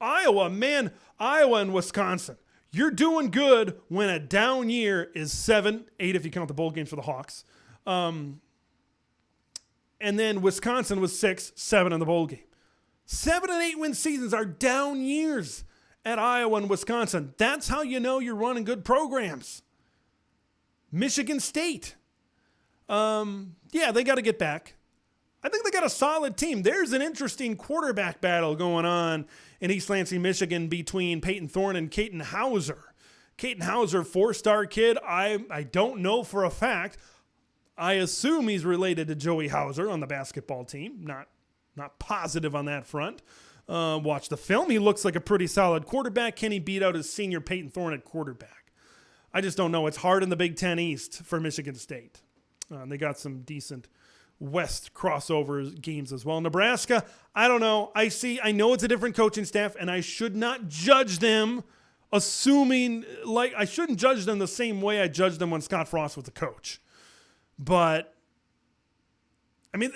Iowa and Wisconsin. You're doing good when a down year is 7, 8 if you count the bowl games for the Hawks. And then Wisconsin was 6, 7 in the bowl game. 7 and 8 win seasons are down years at Iowa and Wisconsin. That's how you know you're running good programs. Michigan State. Yeah, they got to get back. I think they got a solid team. There's an interesting quarterback battle going on in East Lansing, Michigan between Peyton Thorne and Caden Hauser. Caden Hauser, 4-star kid. I don't know for a fact. I assume he's related to Joey Hauser on the basketball team. Not positive on that front. Watch the film. He looks like a pretty solid quarterback. Can he beat out his senior Peyton Thorne at quarterback? I just don't know. It's hard in the Big Ten East for Michigan State. They got some decent West crossover games as well. Nebraska, I don't know. I know it's a different coaching staff, and I should not judge them I shouldn't judge them the same way I judged them when Scott Frost was the coach. But, I mean,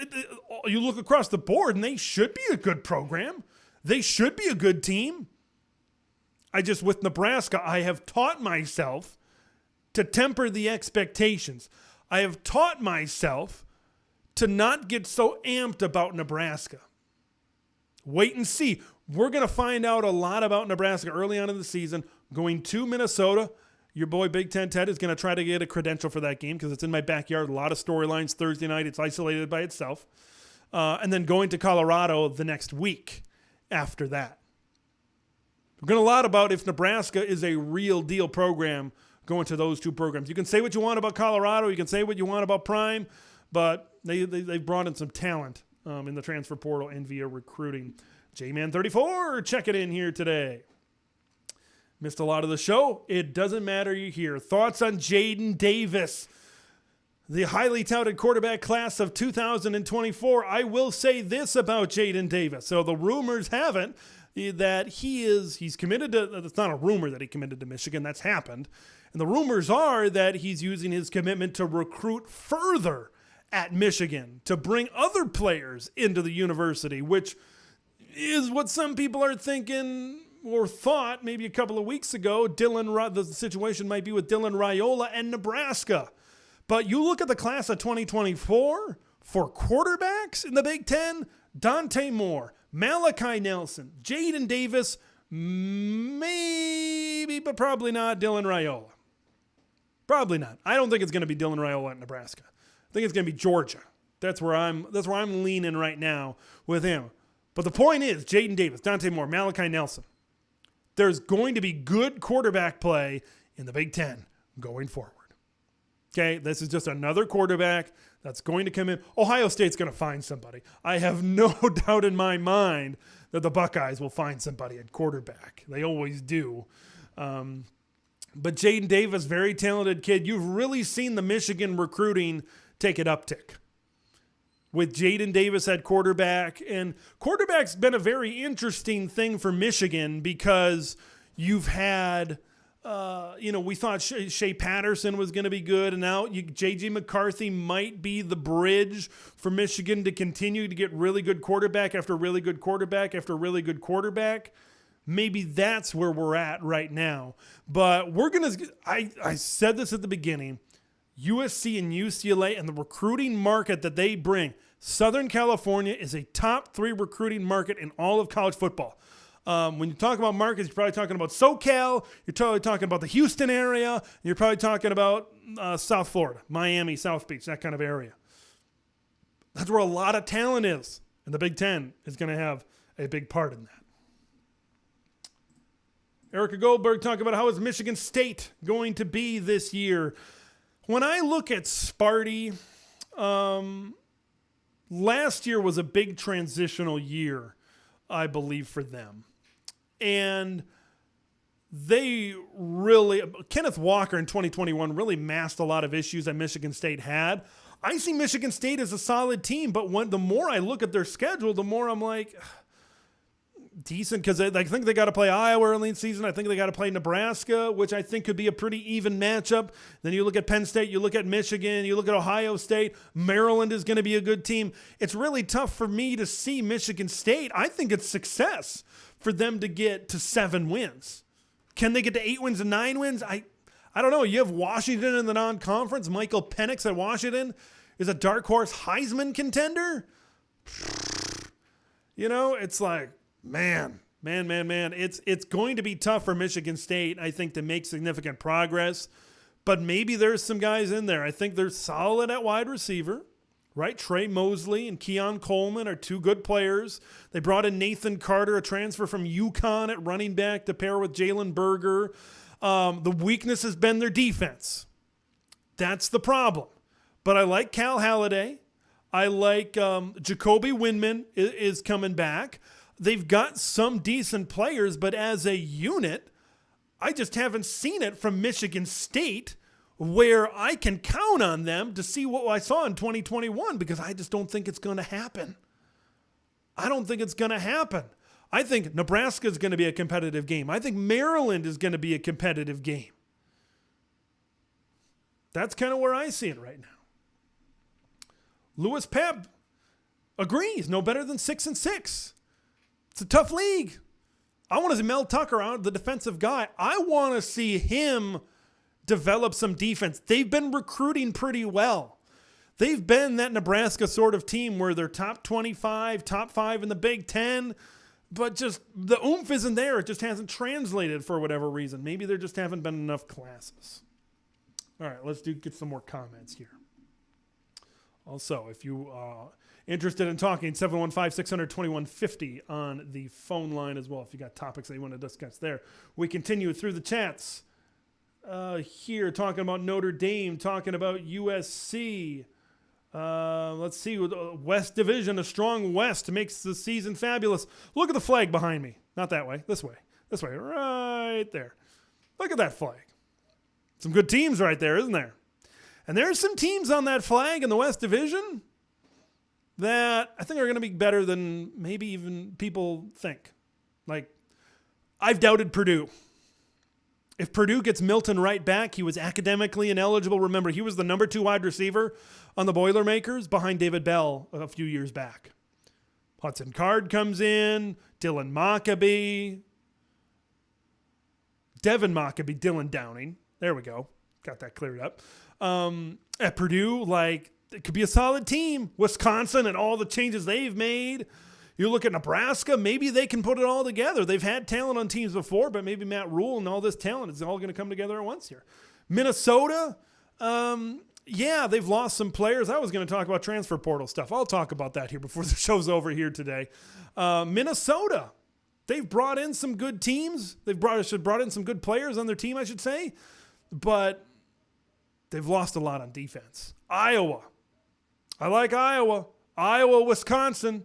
you look across the board, and they should be a good program. They should be a good team. With Nebraska, I have taught myself to temper the expectations. I have taught myself to not get so amped about Nebraska. Wait and see. We're going to find out a lot about Nebraska early on in the season. Going to Minnesota, your boy Big Ten Ted is going to try to get a credential for that game because it's in my backyard. A lot of storylines Thursday night. It's isolated by itself. And then going to Colorado the next week after that. We're going to learn a lot about if Nebraska is a real deal program going to those 2 programs. You can say what you want about Colorado. You can say what you want about Prime. But they've brought in some talent in the transfer portal and via recruiting. J-Man34, check it in here today. Missed a lot of the show. It doesn't matter, you're here. Thoughts on Jaden Davis, the highly touted quarterback class of 2024. I will say this about Jaden Davis. So the rumors have it that he's committed to, it's not a rumor that he committed to Michigan, that's happened. And the rumors are that he's using his commitment to recruit further at Michigan, to bring other players into the university, which is what some people are thinking or thought maybe a couple of weeks ago. The situation might be with Dylan Raiola and Nebraska. But you look at the class of 2024, For quarterbacks in the Big Ten, Dante Moore, Malachi Nelson, Jaden Davis, maybe, but probably not Dylan Raiola. Probably not. I don't think it's going to be Dylan Raiola at Nebraska. I think it's going to be Georgia. That's where I'm leaning right now with him. But the point is, Jaden Davis, Dante Moore, Malachi Nelson. There's going to be good quarterback play in the Big Ten going forward. Okay, this is just another quarterback that's going to come in. Ohio State's going to find somebody. I have no doubt in my mind that the Buckeyes will find somebody at quarterback. They always do. But Jaden Davis, very talented kid. You've really seen the Michigan recruiting take an uptick with Jaden Davis at quarterback. And quarterback's been a very interesting thing for Michigan because you've had, we thought Shea Patterson was going to be good. And now J.J. McCarthy might be the bridge for Michigan to continue to get really good quarterback after really good quarterback after really good quarterback. Maybe that's where we're at right now. But I said this at the beginning, USC and UCLA and the recruiting market that they bring. Southern California is a top 3 recruiting market in all of college football. When you talk about markets, you're probably talking about SoCal, you're probably talking about the Houston area, you're probably talking about South Florida, Miami, South Beach, that kind of area. That's where a lot of talent is. And the Big Ten is going to have a big part in that. Erica Goldberg talking about how is Michigan State going to be this year. When I look at Sparty, last year was a big transitional year, I believe, for them. And they really, Kenneth Walker in 2021 really masked a lot of issues that Michigan State had. I see Michigan State as a solid team, but the more I look at their schedule, the more I'm like, decent, because I think they got to play Iowa early in the season. I think they got to play Nebraska, which I think could be a pretty even matchup. Then you look at Penn State, you look at Michigan, you look at Ohio State. Maryland is going to be a good team. It's really tough for me to see Michigan State. I think it's success for them to get to 7 wins. Can they get to 8 wins and 9 wins? I don't know. You have Washington in the non-conference. Michael Penix at Washington is a dark horse Heisman contender. It's like, Man. It's going to be tough for Michigan State, I think, to make significant progress. But maybe there's some guys in there. I think they're solid at wide receiver, right? Trey Mosley and Keon Coleman are 2 good players. They brought in Nathan Carter, a transfer from UConn at running back, to pair with Jalen Berger. The weakness has been their defense. That's the problem. But I like Cal Halliday. I like Jacoby Windman is coming back. They've got some decent players, but as a unit, I just haven't seen it from Michigan State where I can count on them to see what I saw in 2021, because I just don't think it's going to happen. I don't think it's going to happen. I think Nebraska is going to be a competitive game. I think Maryland is going to be a competitive game. That's kind of where I see it right now. Louis Pep agrees, no better than 6-6. It's a tough league. I want to see Mel Tucker out, the defensive guy. I want to see him develop some defense. They've been recruiting pretty well. They've been that Nebraska sort of team where they're top 25, top 5 in the Big Ten, but just the oomph isn't there. It just hasn't translated for whatever reason. Maybe there just haven't been enough classes. All right, let's get some more comments here. Also, if you interested in talking, 715-600-2150 on the phone line as well. If you got topics that you want to discuss there. We continue through the chats here, talking about Notre Dame, talking about USC. Let's see, West Division, a strong West makes the season fabulous. Look at the flag behind me. Not that way, this way, right there. Look at that flag. Some good teams right there, isn't there? And there's some teams on that flag in the West Division that I think are going to be better than maybe even people think. Like, I've doubted Purdue. If Purdue gets Milton Wright back, he was academically ineligible. Remember, he was the number 2 wide receiver on the Boilermakers behind David Bell a few years back. Hudson Card comes in, Dylan Maccabee, Devin Maccabee, Dylan Downing. There we go. Got that cleared up. At Purdue, like, it could be a solid team. Wisconsin and all the changes they've made. You look at Nebraska, maybe they can put it all together. They've had talent on teams before, but maybe Matt Rule and all this talent is all going to come together at once here. Minnesota, yeah, they've lost some players. I was going to talk about transfer portal stuff. I'll talk about that here before the show's over here today. Minnesota, they've brought in some good teams. They've brought in some good players on their team, I should say, but they've lost a lot on defense. Iowa, I like Iowa. Iowa, Wisconsin.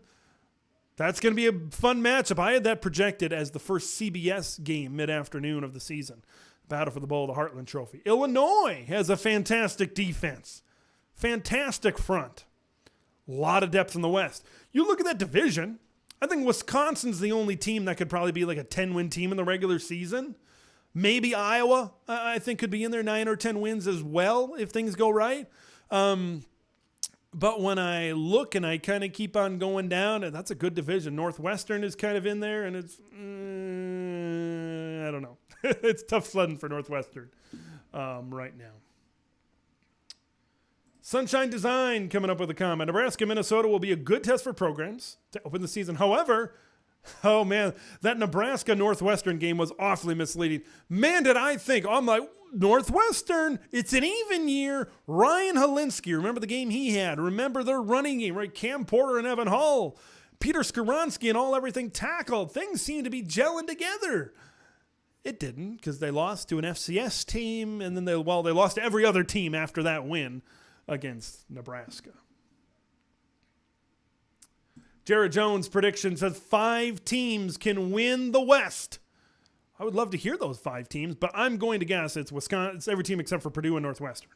That's going to be a fun matchup. I had that projected as the first CBS game mid-afternoon of the season. Battle for the Bowl of the Heartland Trophy. Illinois has a fantastic defense. Fantastic front. A lot of depth in the West. You look at that division, I think Wisconsin's the only team that could probably be like a 10-win team in the regular season. Maybe Iowa, I think, could be in there 9 or 10 wins as well if things go right. But when I look and I kind of keep on going down, and that's a good division. Northwestern is kind of in there, and it's, I don't know. It's tough sledding for Northwestern right now. Sunshine Design coming up with a comment. Nebraska, Minnesota will be a good test for programs to open the season. However, oh man, that Nebraska Northwestern game was awfully misleading. Man, did I think, I'm like, Northwestern, it's an even year. Ryan Helinski, remember the game he had? Remember their running game, right? Cam Porter and Evan Hull. Peter Skoronsky and everything tackled. Things seem to be gelling together. It didn't, because they lost to an FCS team, and then they lost to every other team after that win against Nebraska. Jared Jones' prediction says 5 teams can win the West. I would love to hear those 5 teams, but I'm going to guess it's Wisconsin. It's every team except for Purdue and Northwestern.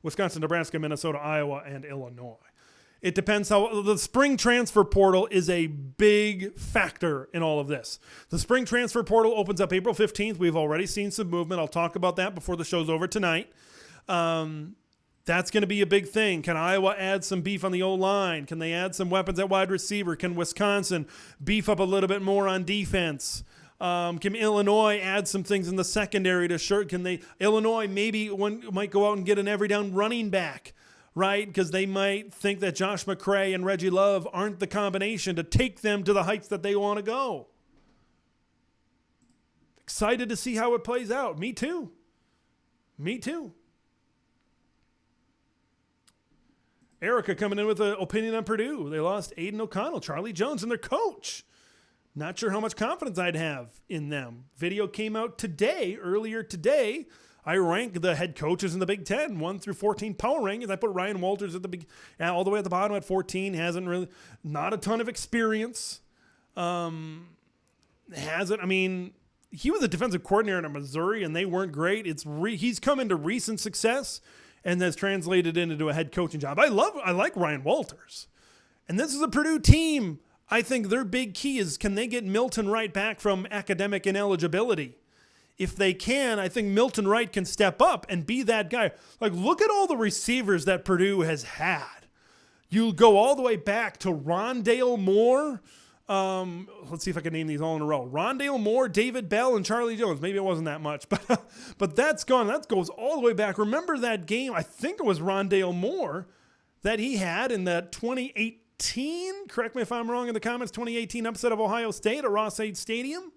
Wisconsin, Nebraska, Minnesota, Iowa, and Illinois. It depends how the spring transfer portal is a big factor in all of this. The spring transfer portal opens up April 15th. We've already seen some movement. I'll talk about that before the show's over tonight. That's going to be a big thing. Can Iowa add some beef on the O-line? Can they add some weapons at wide receiver? Can Wisconsin beef up a little bit more on defense? Can Illinois add some things in the secondary to shirt? Illinois might go out and get an every down running back, right? Because they might think that Josh McCray and Reggie Love aren't the combination to take them to the heights that they want to go. Excited to see how it plays out. Me too. Erica coming in with an opinion on Purdue. They lost Aiden O'Connell, Charlie Jones, and their coach. Not sure how much confidence I'd have in them. Video came out earlier today. I rank the head coaches in the Big Ten, 1 through 14 power rankings. I put Ryan Walters at all the way at the bottom at 14. Not a ton of experience. He was a defensive coordinator in Missouri, and they weren't great. He's come into recent success and has translated into a head coaching job. I like Ryan Walters. And this is a Purdue team. I think their big key is, can they get Milton Wright back from academic ineligibility? If they can, I think Milton Wright can step up and be that guy. Like, look at all the receivers that Purdue has had. You go all the way back to Rondale Moore. Let's see if I can name these all in a row. Rondale Moore, David Bell, and Charlie Jones. Maybe it wasn't that much, but that's gone. That goes all the way back. Remember that game? I think it was Rondale Moore that he had in that 2018. Correct me if I'm wrong in the comments. 2018 upset of Ohio State at Ross-Ade Stadium.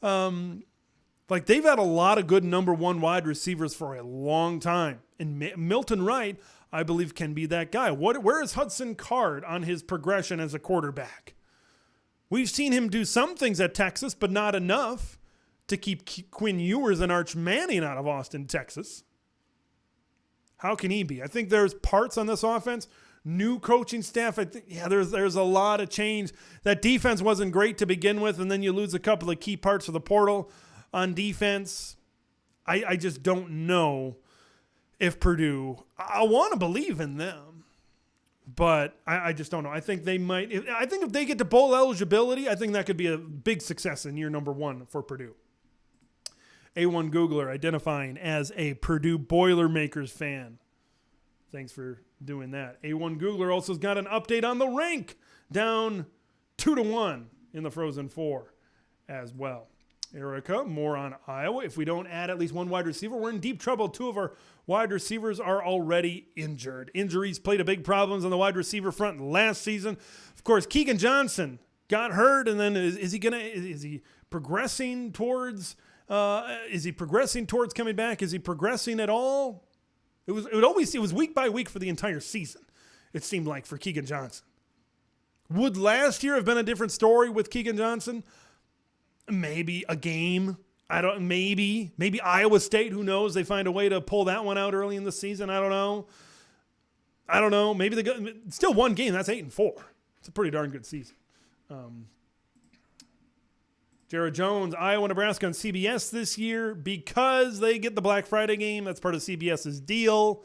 They've had a lot of good number one wide receivers for a long time, and Milton Wright, I believe, can be that guy. Where is Hudson Card on his progression as a quarterback? We've seen him do some things at Texas, but not enough to keep Quinn Ewers and Arch Manning out of Austin, Texas. How can he be? I think there's parts on this offense, new coaching staff. I think, there's a lot of change. That defense wasn't great to begin with, and then you lose a couple of key parts of the portal on defense. I just don't know if Purdue, I want to believe in them, but I just don't know. I think they might. I think if they get to bowl eligibility, I think that could be a big success in year number 1 for Purdue. A1 Googler identifying as a Purdue Boilermakers fan. Thanks for doing that. A1 Googler also has got an update on the rank, down 2-1 in the Frozen Four as well. Erica, more on Iowa. If we don't add at least one wide receiver, we're in deep trouble. Two of our wide receivers are already injured. Injuries played a big problem on the wide receiver front last season. Of course, Keegan Johnson got hurt, and then is he progressing towards coming back? Is he progressing at all? It was week by week for the entire season. It seemed like for Keegan Johnson. Would last year have been a different story with Keegan Johnson? Maybe a game. Maybe Iowa State, who knows? They find a way to pull that one out early in the season. I don't know. Maybe they got still one game. That's 8-4. It's a pretty darn good season. Jared Jones, Iowa, Nebraska on CBS this year because they get the Black Friday game. That's part of CBS's deal.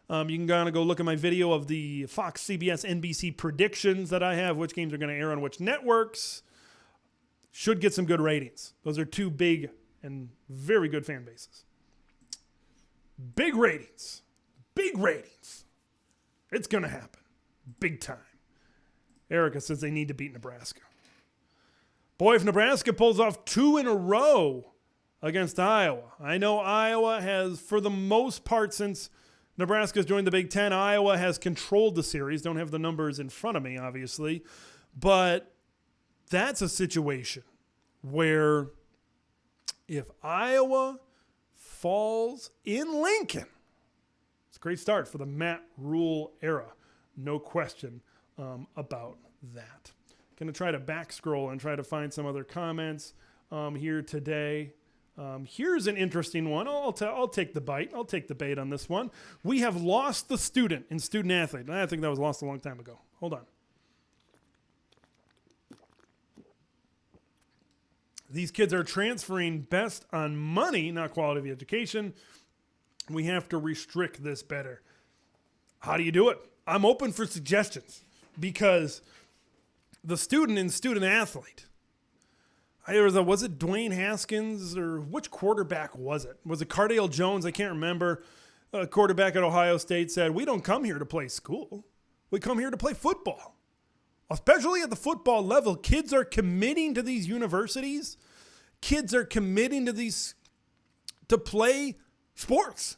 You can kind of go look at my video of the Fox, CBS, NBC predictions that I have, which games are going to air on which networks. Should get some good ratings. Those are two big and very good fan bases. Big ratings. It's going to happen. Big time. Erica says they need to beat Nebraska. Boy, if Nebraska pulls off 2 in a row against Iowa. I know Iowa has, for the most part, since Nebraska's joined the Big Ten, Iowa has controlled the series. Don't have the numbers in front of me, obviously. But that's a situation where if Iowa falls in Lincoln, it's a great start for the Matt Rule era. No question about that. Going to try to back scroll and try to find some other comments here today. Here's an interesting one. I'll take the bite. I'll take the bait on this one. We have lost the student in student athlete. I think that was lost a long time ago. Hold on. These kids are transferring best on money, not quality of education. We have to restrict this better. How do you do it? I'm open for suggestions because the student and student athlete, was it Dwayne Haskins or which quarterback was it? Was it Cardale Jones? I can't remember. A quarterback at Ohio State said, we don't come here to play school. We come here to play football. Especially at the football level, kids are committing to these universities. Kids are committing to play sports.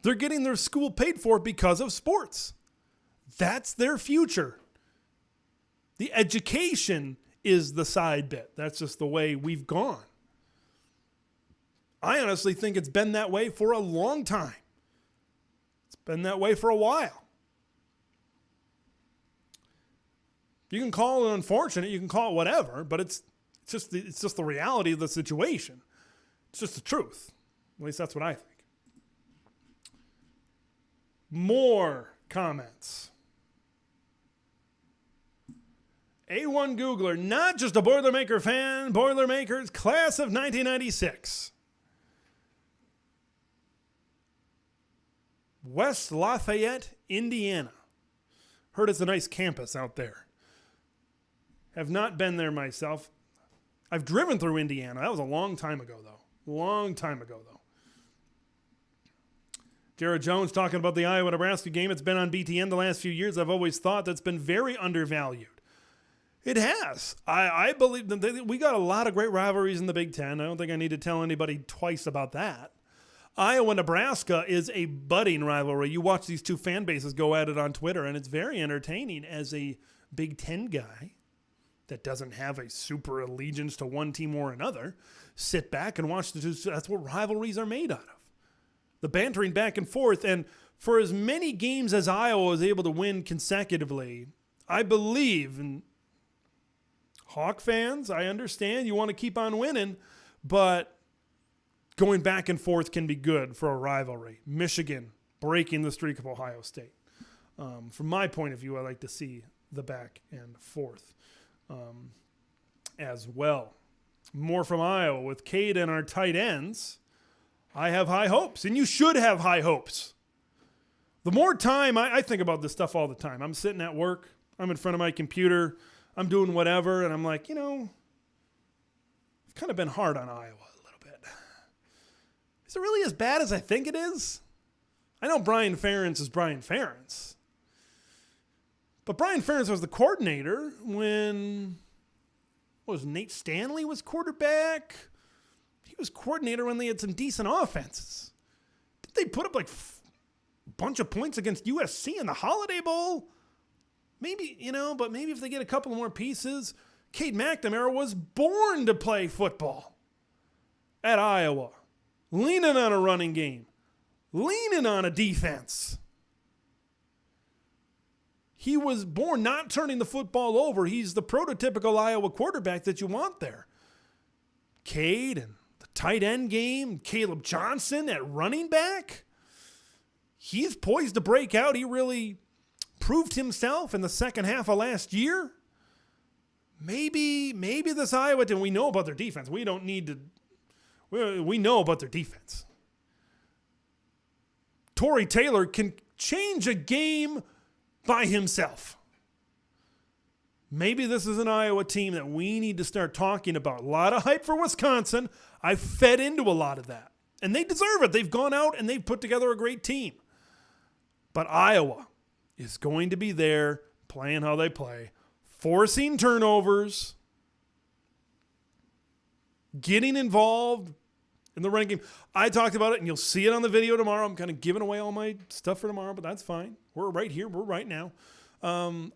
They're getting their school paid for because of sports. That's their future. The education is the side bit. That's just the way we've gone. I honestly think it's been that way for a long time. It's been that way for a while. You can call it unfortunate, you can call it whatever, but it's just the reality of the situation. It's just the truth. At least that's what I think. More comments. A1 Googler, not just a Boilermaker fan, Boilermakers, class of 1996. West Lafayette, Indiana. Heard it's a nice campus out there. Have not been there myself. I've driven through Indiana. That was a long time ago, though. Jared Jones talking about the Iowa-Nebraska game. It's been on BTN the last few years. I've always thought that's been very undervalued. It has. I believe that we got a lot of great rivalries in the Big Ten. I don't think I need to tell anybody twice about that. Iowa-Nebraska is a budding rivalry. You watch these two fan bases go at it on Twitter, and it's very entertaining as a Big Ten guy that doesn't have a super allegiance to one team or another. Sit back and watch the two. That's what rivalries are made out of. The bantering back and forth. And for as many games as Iowa was able to win consecutively, I believe, and Hawk fans, I understand you want to keep on winning, but going back and forth can be good for a rivalry. Michigan breaking the streak of Ohio State. From my point of view, I like to see the back and forth as well. More from Iowa with Cade and our tight ends. I have high hopes, and you should have high hopes. The more time, I think about this stuff all the time. I'm sitting at work. I'm in front of my computer. I'm doing whatever, and I'm like, I've kind of been hard on Iowa a little bit. Is it really as bad as I think it is? I know Brian Ferentz is Brian Ferentz. But Brian Ferentz was the coordinator when was Nate Stanley was quarterback. He was coordinator when they had some decent offenses. Did they put up like a bunch of points against USC in the Holiday Bowl? Maybe, but maybe if they get a couple more pieces. Cade McNamara was born to play football at Iowa. Leaning on a running game. Leaning on a defense. He was born not turning the football over. He's the prototypical Iowa quarterback that you want there. Cade and the tight end game. Caleb Johnson at running back. He's poised to break out. He really proved himself in the second half of last year. Maybe this Iowa team, we know about their defense. We don't need to, we know about their defense. Tory Taylor can change a game by himself. Maybe this is an Iowa team that we need to start talking about. A lot of hype for Wisconsin. I fed into a lot of that. And they deserve it. They've gone out and they've put together a great team. But Iowa is going to be there playing how they play, forcing turnovers, getting involved in the running game. I talked about it, and you'll see it on the video tomorrow. I'm kind of giving away all my stuff for tomorrow, but that's fine. We're right here. We're right now.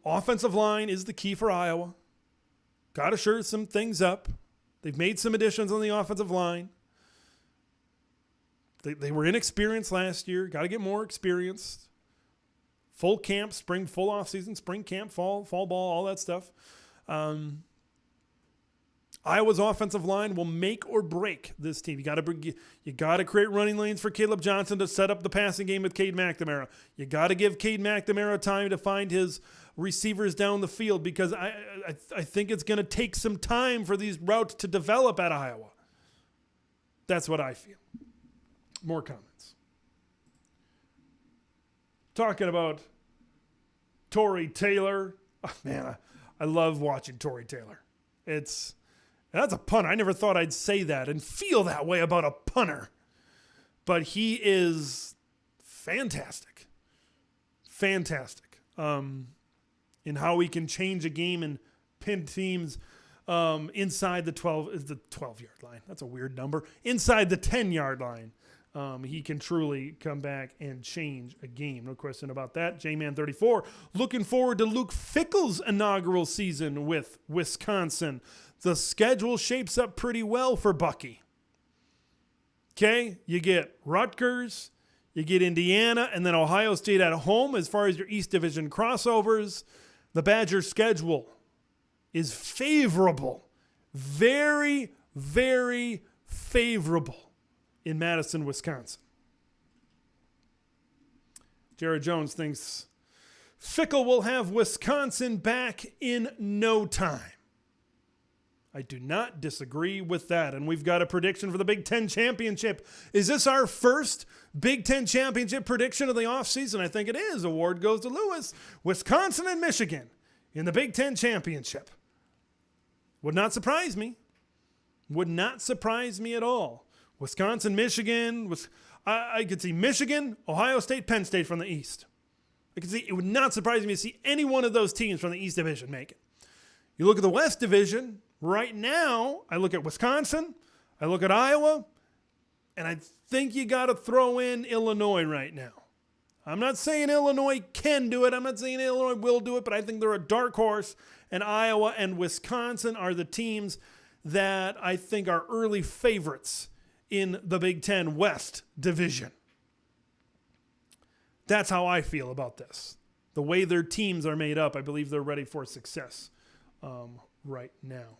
Offensive line is the key for Iowa. Got to shore some things up. They've made some additions on the offensive line. They were inexperienced last year. Got to get more experienced. Full camp, spring, full off season, spring camp, fall ball, all that stuff. Iowa's offensive line will make or break this team. You got to create running lanes for Caleb Johnson to set up the passing game with Cade McNamara. You got to give Cade McNamara time to find his receivers down the field, because I think it's going to take some time for these routes to develop at Iowa. That's what I feel. More comments. Talking about Tory Taylor. Oh, man, I love watching Tory Taylor. That's a punter. I never thought I'd say that and feel that way about a punter. But he is fantastic. Fantastic. In how he can change a game and pin teams inside the 12-yard line. That's a weird number. Inside the 10-yard line. He can truly come back and change a game. No question about that. J-Man34, looking forward to Luke Fickell's inaugural season with Wisconsin. The schedule shapes up pretty well for Bucky. Okay, you get Rutgers, you get Indiana, and then Ohio State at home. As far as your East Division crossovers, the Badger schedule is favorable. Very, very favorable in Madison, Wisconsin. Jared Jones thinks Fickell will have Wisconsin back in no time. I do not disagree with that. And we've got a prediction for the Big Ten Championship. Is this our first Big Ten Championship prediction of the offseason? I think it is. Award goes to Lewis. Wisconsin and Michigan in the Big Ten Championship. Would not surprise me. Would not surprise me at all. Wisconsin, Michigan. I could see Michigan, Ohio State, Penn State from the East. It would not surprise me to see any one of those teams from the East Division make it. You look at the West Division. Right now, I look at Wisconsin, I look at Iowa, and I think you got to throw in Illinois right now. I'm not saying Illinois can do it. I'm not saying Illinois will do it, but I think they're a dark horse, and Iowa and Wisconsin are the teams that I think are early favorites in the Big Ten West Division. That's how I feel about this. The way their teams are made up, I believe they're ready for success right now.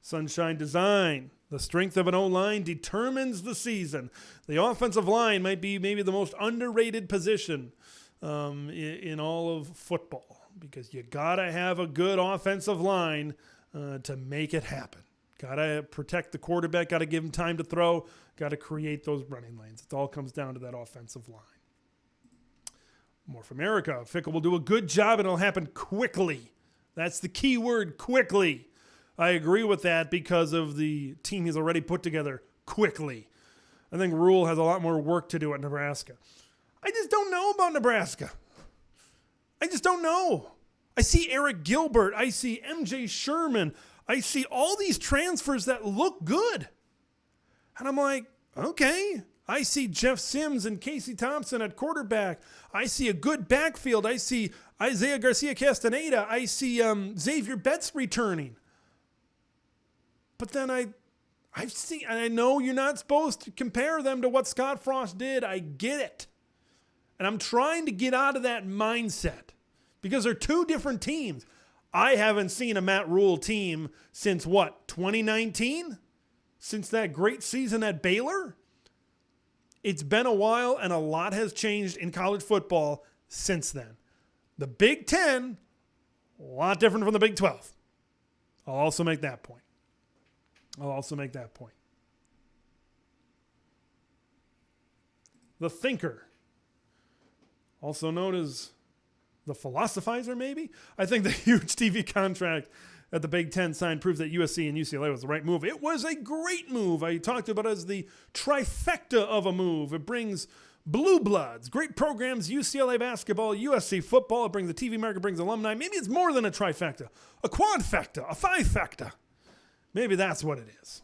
Sunshine Design. The strength of an O-line determines the season. The offensive line might be maybe the most underrated position in all of football, because you got to have a good offensive line to make it happen. Got to protect the quarterback, got to give him time to throw, got to create those running lanes. It all comes down to that offensive line. More from America. Fickell will do a good job, and it'll happen quickly. That's the key word, quickly. I agree with that because of the team he's already put together quickly. I think Rule has a lot more work to do at Nebraska. I just don't know about Nebraska. I just don't know. I see Eric Gilbert. I see MJ Sherman. I see all these transfers that look good. And I'm like, okay. I see Jeff Sims and Casey Thompson at quarterback. I see a good backfield. I see Isaiah Garcia Castaneda. I see Xavier Betts returning. But then I've seen, and I know you're not supposed to compare them to what Scott Frost did. I get it. And I'm trying to get out of that mindset because they're two different teams. I haven't seen a Matt Rule team since what, 2019? Since that great season at Baylor? It's been a while and a lot has changed in college football since then. The Big Ten, a lot different from the Big 12. I'll also make that point. The Thinker, also known as the Philosophizer, maybe? I think the huge TV contract that the Big Ten signed proves that USC and UCLA was the right move. It was a great move. I talked about it as the trifecta of a move. It brings blue bloods, great programs, UCLA basketball, USC football. It brings the TV market, brings alumni. Maybe it's more than a trifecta, a quadfecta, a fivefecta. Maybe that's what it is.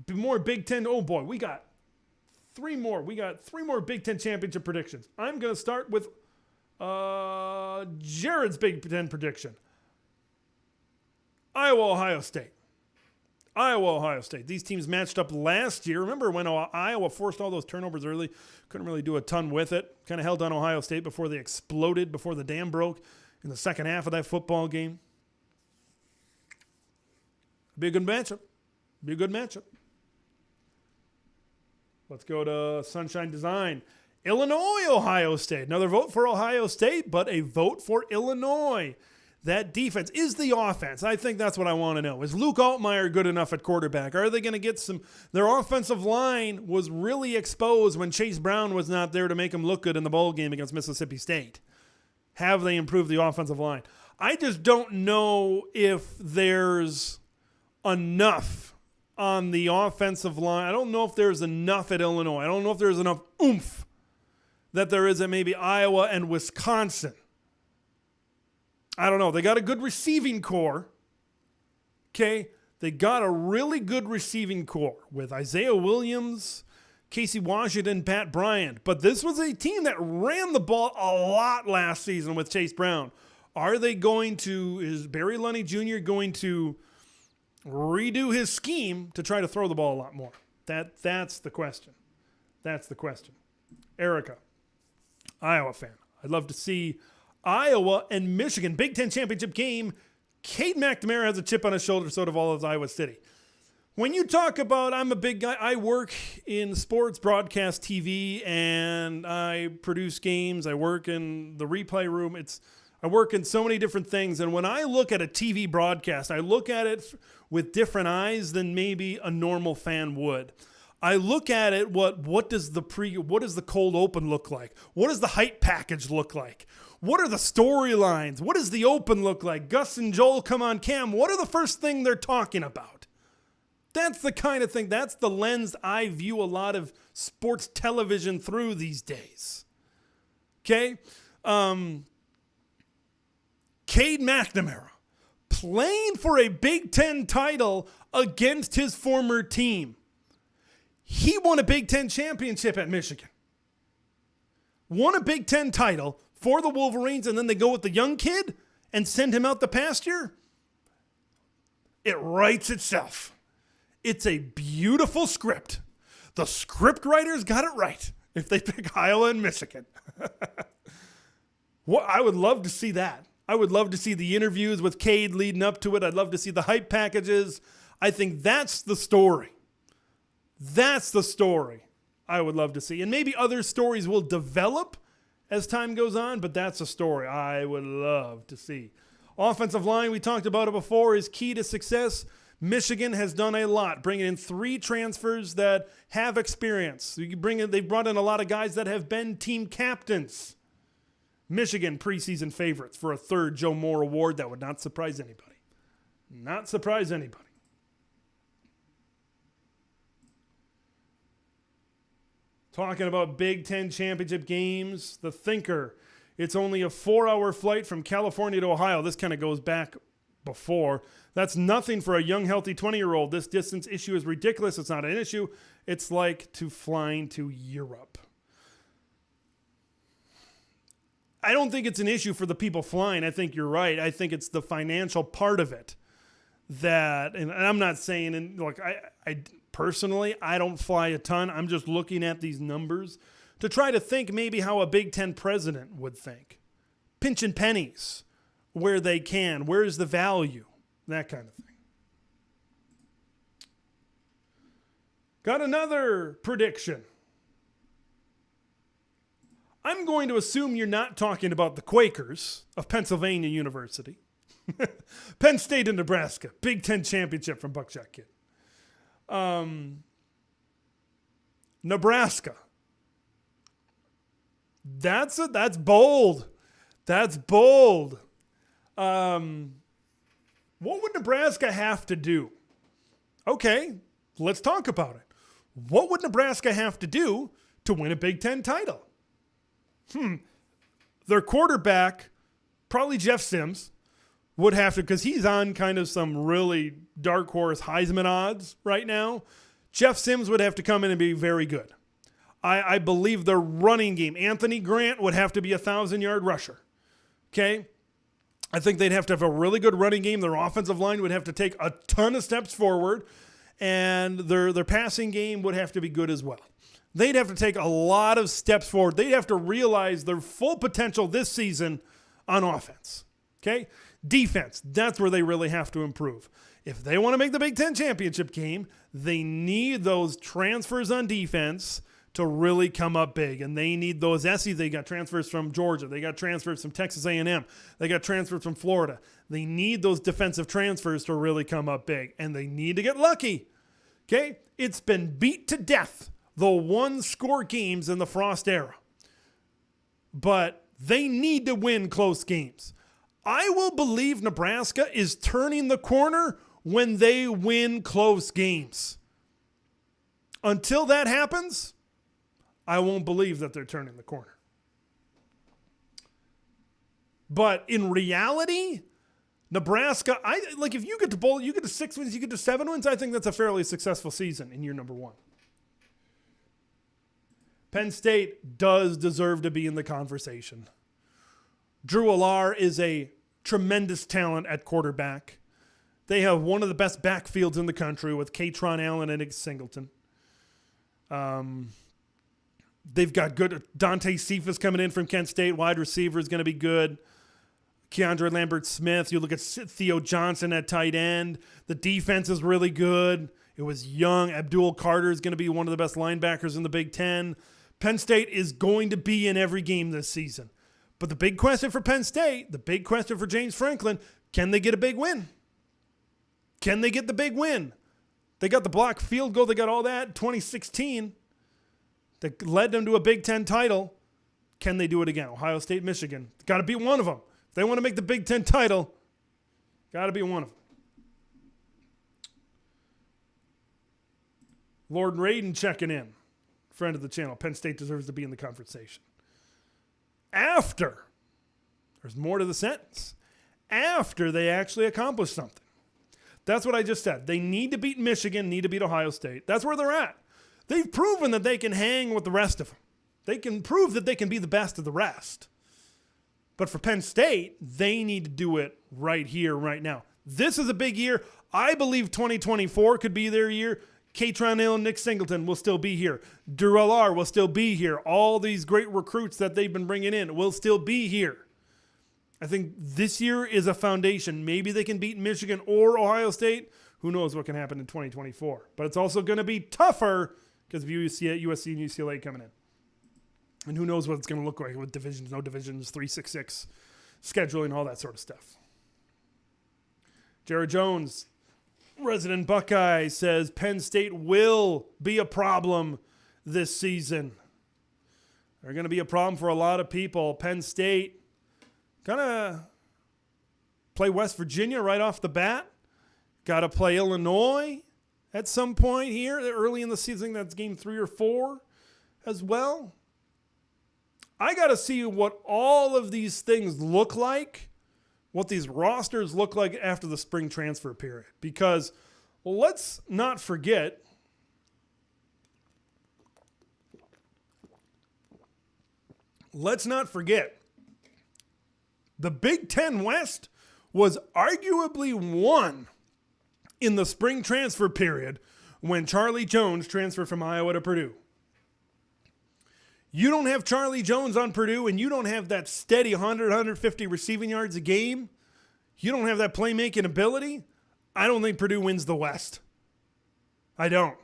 More Big Ten. Oh boy, we got three more. We got three more Big Ten championship predictions. I'm going to start with Jared's Big Ten prediction. Iowa, Ohio State. These teams matched up last year. Remember when Iowa forced all those turnovers early? Couldn't really do a ton with it. Kind of held on Ohio State before they exploded, before the dam broke in the second half of that football game. Be a good matchup. Let's go to Sunshine Design. Illinois, Ohio State. Another vote for Ohio State, but a vote for Illinois. That defense is the offense. I think that's what I want to know. Is Luke Altmaier good enough at quarterback? Are they going to get some? Their offensive line was really exposed when Chase Brown was not there to make them look good in the bowl game against Mississippi State. Have they improved the offensive line? I just don't know if there's enough on the offensive line. I don't know if there's enough at Illinois. I don't know if there's enough oomph that there is at maybe Iowa and Wisconsin. I don't know. They got a good receiving core. Okay? They got a really good receiving core with Isaiah Williams, Casey Washington, Pat Bryant. But this was a team that ran the ball a lot last season with Chase Brown. Is Barry Lunny Jr. going to redo his scheme to try to throw the ball a lot more? That's the question. Erica, Iowa fan. I'd love to see Iowa and Michigan, Big Ten championship game. Cade McNamara has a chip on his shoulder, so do all of Iowa City. When you talk about, I'm a big guy, I work in sports broadcast TV, and I produce games. I work in the replay room. I work in so many different things, and when I look at a TV broadcast, I look at it with different eyes than maybe a normal fan would. I look at it, what does the cold open look like? What does the hype package look like? What are the storylines? What does the open look like? Gus and Joel come on cam. What are the first thing they're talking about? That's the kind of thing, that's the lens I view a lot of sports television through these days. Okay? Cade McNamara playing for a Big Ten title against his former team. He won a Big Ten championship at Michigan. Won a Big Ten title for the Wolverines, and then they go with the young kid and send him out the pasture. It writes itself. It's a beautiful script. The script writers got it right if they pick Iowa and Michigan. Well, I would love to see that. I would love to see the interviews with Cade leading up to it. I'd love to see the hype packages. I think that's the story. That's the story I would love to see. And maybe other stories will develop as time goes on, but that's a story I would love to see. Offensive line, we talked about it before, is key to success. Michigan has done a lot, bringing in 3 transfers that have experience. They've brought in a lot of guys that have been team captains. Michigan preseason favorites for a 3rd Joe Moore Award. That would not surprise anybody. Not surprise anybody. Talking about Big Ten championship games, the Thinker It's only a 4-hour flight from California to Ohio. This kind of goes back before. That's nothing for a young, healthy 20-year-old. This distance issue is ridiculous. It's not an issue. It's like flying to Europe. I don't think it's an issue for the people flying. I think you're right. I think it's the financial part of it that, and I'm not saying, and look, I personally, I don't fly a ton. I'm just looking at these numbers to try to think maybe how a Big Ten president would think. Pinching pennies where they can. Where's the value? That kind of thing. Got another prediction. I'm going to assume you're not talking about the Quakers of Pennsylvania University. Penn State and Nebraska. Big Ten championship from Buckshot Kid. Nebraska. That's bold. That's bold. What would Nebraska have to do? Okay, let's talk about it. What would Nebraska have to do to win a Big Ten title? Their quarterback, probably Jeff Sims, would have to, because he's on kind of some really dark horse Heisman odds right now. Jeff Sims would have to come in and be very good. I believe their running game, Anthony Grant would have to be a 1,000-yard rusher. Okay? I think they'd have to have a really good running game. Their offensive line would have to take a ton of steps forward, and their passing game would have to be good as well. They'd have to take a lot of steps forward. They'd have to realize their full potential this season on offense. Okay? Defense, that's where they really have to improve. If they want to make the Big Ten championship game, they need those transfers on defense to really come up big. And they need those SEs. They got transfers from Georgia. They got transfers from Texas A&M. They got transfers from Florida. They need those defensive transfers to really come up big. And they need to get lucky. Okay? It's been beat to death, the one-score games in the Frost era. But they need to win close games. I will believe Nebraska is turning the corner when they win close games. Until that happens, I won't believe that they're turning the corner. But in reality, Nebraska, if you get to bowl, you get to 6 wins, you get to 7 wins, I think that's a fairly successful season in year number 1. Penn State does deserve to be in the conversation. Drew Allar is a tremendous talent at quarterback. They have one of the best backfields in the country with Katron Allen and Nick Singleton. They've got good. Dante Cephas coming in from Kent State. Wide receiver is going to be good. Keandre Lambert-Smith. You look at Theo Johnson at tight end. The defense is really good. It was young. Abdul Carter is going to be one of the best linebackers in the Big Ten. Penn State is going to be in every game this season. But the big question for Penn State, the big question for James Franklin, can they get a big win? Can they get the big win? They got the blocked field goal. They got all that 2016 that led them to a Big Ten title. Can they do it again? Ohio State, Michigan. Got to beat one of them. If they want to make the Big Ten title, got to be one of them. Lord Raiden checking in. Friend of the channel. Penn State deserves to be in the conversation. After, there's more to the sentence, after they actually accomplish something. That's what I just said. They need to beat Michigan, need to beat Ohio State. That's where they're at. They've proven that they can hang with the rest of them. They can prove that they can be the best of the rest. But for Penn State, they need to do it right here, right now. This is a big year. I believe 2024 could be their year. Katron Allen, Nick Singleton will still be here. Drew Allar will still be here. All these great recruits that they've been bringing in will still be here. I think this year is a foundation. Maybe they can beat Michigan or Ohio State. Who knows what can happen in 2024. But it's also going to be tougher because of USC and UCLA coming in. And who knows what it's going to look like with divisions, no divisions, 3-6-6, scheduling, all that sort of stuff. Jared Jones, resident Buckeye, says Penn State will be a problem this season. They're going to be a problem for a lot of people. Penn State going to play West Virginia right off the bat. Got to play Illinois at some point here early in the season. That's game 3 or 4 as well. I got to see what all of these things look like, what these rosters look like after the spring transfer period. Because let's not forget, the Big Ten West was arguably won in the spring transfer period when Charlie Jones transferred from Iowa to Purdue. You don't have Charlie Jones on Purdue and you don't have that steady 100, 150 receiving yards a game. You don't have that playmaking ability. I don't think Purdue wins the West. I don't.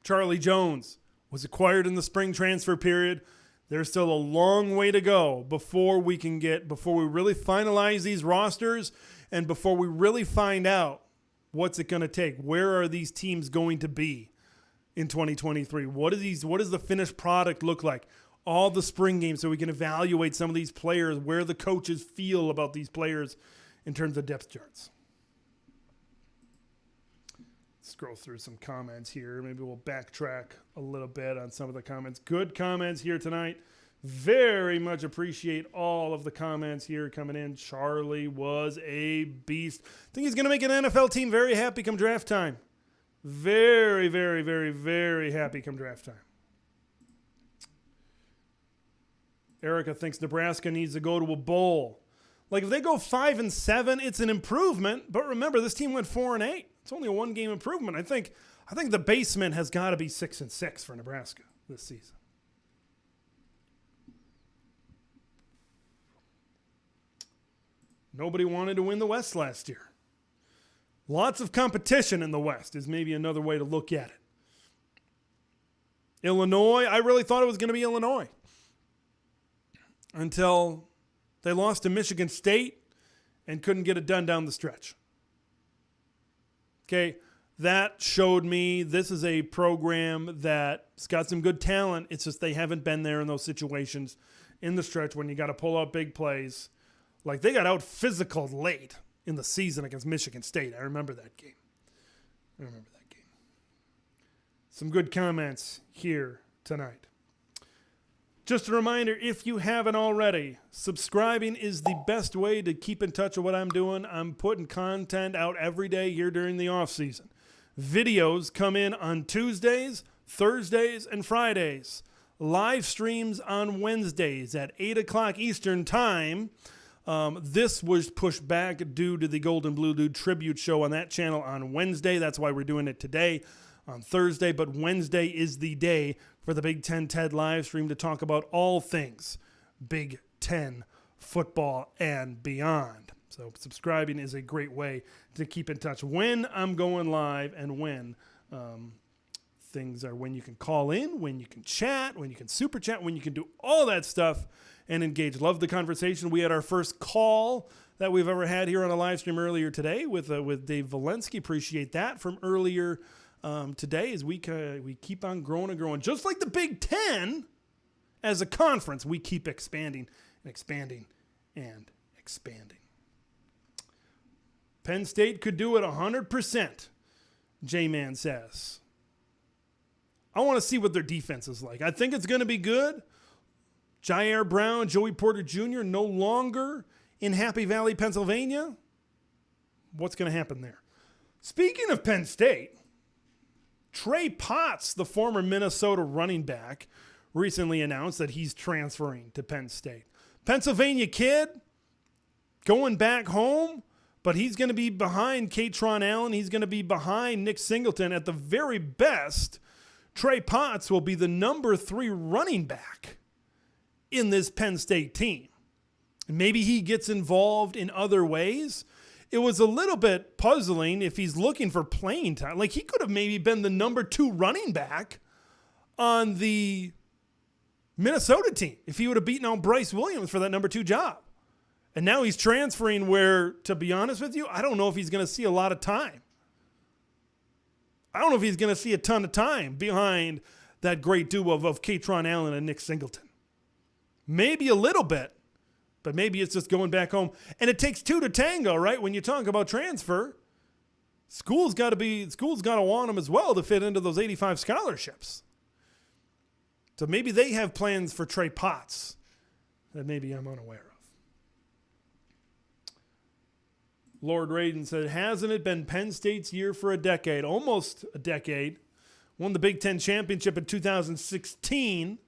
Charlie Jones was acquired in the spring transfer period. There's still a long way to go before we really finalize these rosters and before we really find out what's it going to take. Where are these teams going to be in 2023? What does the finished product look like? All the spring games so we can evaluate some of these players, where the coaches feel about these players in terms of depth charts. Scroll through some comments here. Maybe we'll backtrack a little bit on some of the comments. Good comments here tonight. Very much appreciate all of the comments here coming in. Charlie was a beast. I think he's going to make an NFL team very happy come draft time. Very, very, very, very happy come draft time. Erica thinks Nebraska needs to go to a bowl. Like if they go 5-7, it's an improvement. But remember, this team went 4-8. It's only a one-game improvement. I think the basement has got to be 6-6 for Nebraska this season. Nobody wanted to win the West last year. Lots of competition in the West is maybe another way to look at it. Illinois, I really thought it was going to be Illinois until they lost to Michigan State and couldn't get it done down the stretch. Okay, that showed me this is a program that's got some good talent. It's just they haven't been there in those situations in the stretch when you got to pull out big plays. Like they got out physical late in the season against Michigan State. I remember that game. Some good comments here tonight. Just a reminder, if you haven't already, subscribing is the best way to keep in touch with what I'm doing. I'm putting content out every day here during the off season. Videos come in on Tuesdays, Thursdays, and Fridays. Live streams on Wednesdays at 8 o'clock Eastern Time. This was pushed back due to the Golden Blue Dude tribute show on that channel on Wednesday. That's why we're doing it today on Thursday. But Wednesday is the day for the Big Ten TED live stream to talk about all things Big Ten football and beyond. So subscribing is a great way to keep in touch when I'm going live and when things are, when you can call in, when you can chat, when you can super chat, when you can do all that stuff and engage. Love the conversation. We had our first call that we've ever had here on a live stream earlier today with Dave Valensky. Appreciate that from earlier today as we keep on growing and growing. Just like the Big Ten, as a conference, we keep expanding and expanding and expanding. Penn State could do it 100%, J-Man says. I want to see what their defense is like. I think it's going to be good. Jair Brown, Joey Porter Jr. no longer in Happy Valley, Pennsylvania. What's going to happen there? Speaking of Penn State, Trey Potts, the former Minnesota running back, recently announced that he's transferring to Penn State. Pennsylvania kid, going back home, but he's going to be behind Katron Allen. He's going to be behind Nick Singleton. At the very best, Trey Potts will be the number 3 running back in this Penn State team. And maybe he gets involved in other ways. It was a little bit puzzling if he's looking for playing time. Like he could have maybe been the number 2 running back on the Minnesota team if he would have beaten out Bryce Williams for that number 2 job. And now he's transferring where, to be honest with you, I don't know if he's going to see a lot of time. I don't know if he's going to see a ton of time behind that great duo of Katron Allen and Nick Singleton. Maybe a little bit, but maybe it's just going back home. And it takes 2 to tango, right? When you talk about transfer, school's got to want them as well to fit into those 85 scholarships. So maybe they have plans for Trey Potts that maybe I'm unaware of. Lord Raiden said, hasn't it been Penn State's year for a decade? Almost a decade. Won the Big Ten championship in 2016.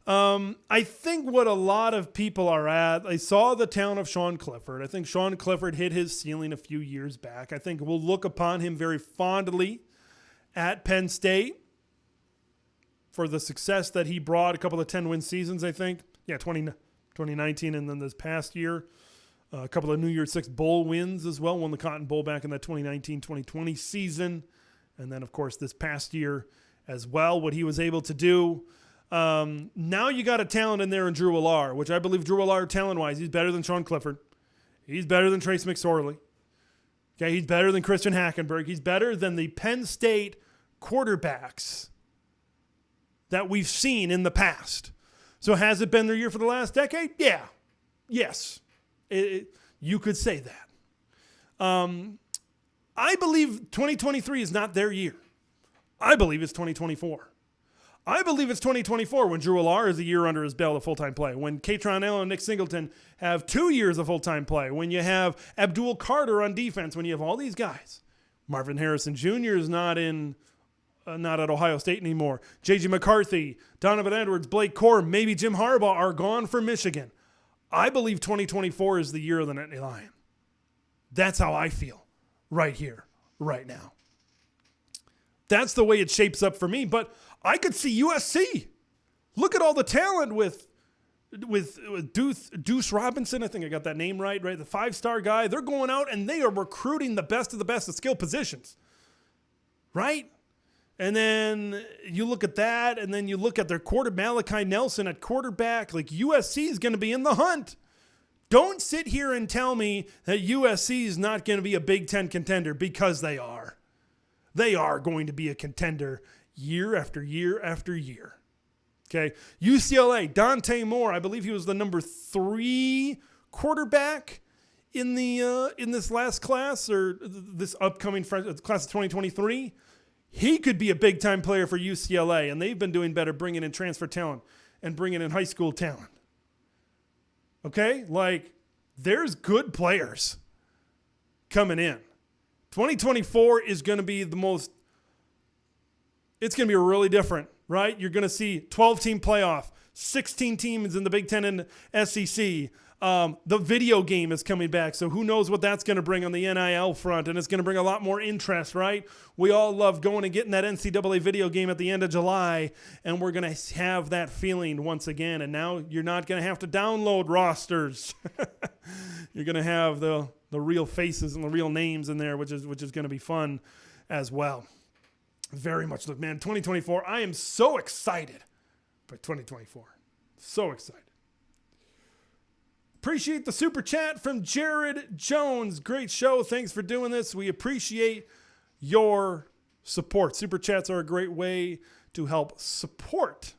I think what a lot of people are at, they saw the talent of Sean Clifford. I think Sean Clifford hit his ceiling a few years back. I think we'll look upon him very fondly at Penn State for the success that he brought, a couple of 10-win seasons, I think. Yeah, 2019 and then this past year. A couple of New Year's Six Bowl wins as well. Won the Cotton Bowl back in that 2019-2020 season. And then, of course, this past year as well, what he was able to do. Now you got a talent in there in Drew Allar, which I believe Drew Allar, talent-wise, he's better than Sean Clifford. He's better than Trace McSorley. Okay, he's better than Christian Hackenberg. He's better than the Penn State quarterbacks that we've seen in the past. So has it been their year for the last decade? Yeah. Yes. You could say that. I believe 2023 is not their year. I believe it's 2024. I believe it's 2024 when Drew Allar is a year under his belt of full-time play. When Katron Allen and Nick Singleton have 2 years of full-time play. When you have Abdul Carter on defense. When you have all these guys. Marvin Harrison Jr. is not at Ohio State anymore. J.J. McCarthy, Donovan Edwards, Blake Corum, maybe Jim Harbaugh are gone for Michigan. I believe 2024 is the year of the Nittany Lion. That's how I feel right here, right now. That's the way it shapes up for me. But I could see USC. Look at all the talent with Deuce Robinson. I think I got that name right? The 5-star guy. They're going out and they are recruiting the best of the best at skill positions. Right? And then you look at that, and then you look at their Malachi Nelson at quarterback. Like, USC is going to be in the hunt. Don't sit here and tell me that USC is not going to be a Big Ten contender, because they are. They are going to be a contender year after year after year. Okay, UCLA, Dante Moore, I believe he was the number 3 quarterback in this last class, or this upcoming class of 2023. He could be a big-time player for UCLA, and they've been doing better bringing in transfer talent and bringing in high school talent. Okay? Like, there's good players coming in. 2024 is going to be it's going to be really different, right? You're going to see 12-team playoff, 16 teams in the Big Ten and SEC. The video game is coming back, so who knows what that's going to bring on the NIL front, and it's going to bring a lot more interest, right? We all love going and getting that NCAA video game at the end of July, and we're going to have that feeling once again, and now you're not going to have to download rosters. You're going to have the real faces and the real names in there, which is going to be fun as well. Very much. Look, man, 2024, I am so excited for 2024. So excited. Appreciate the super chat from Jared Jones. Great show. Thanks for doing this. We appreciate your support. Super chats are a great way to help support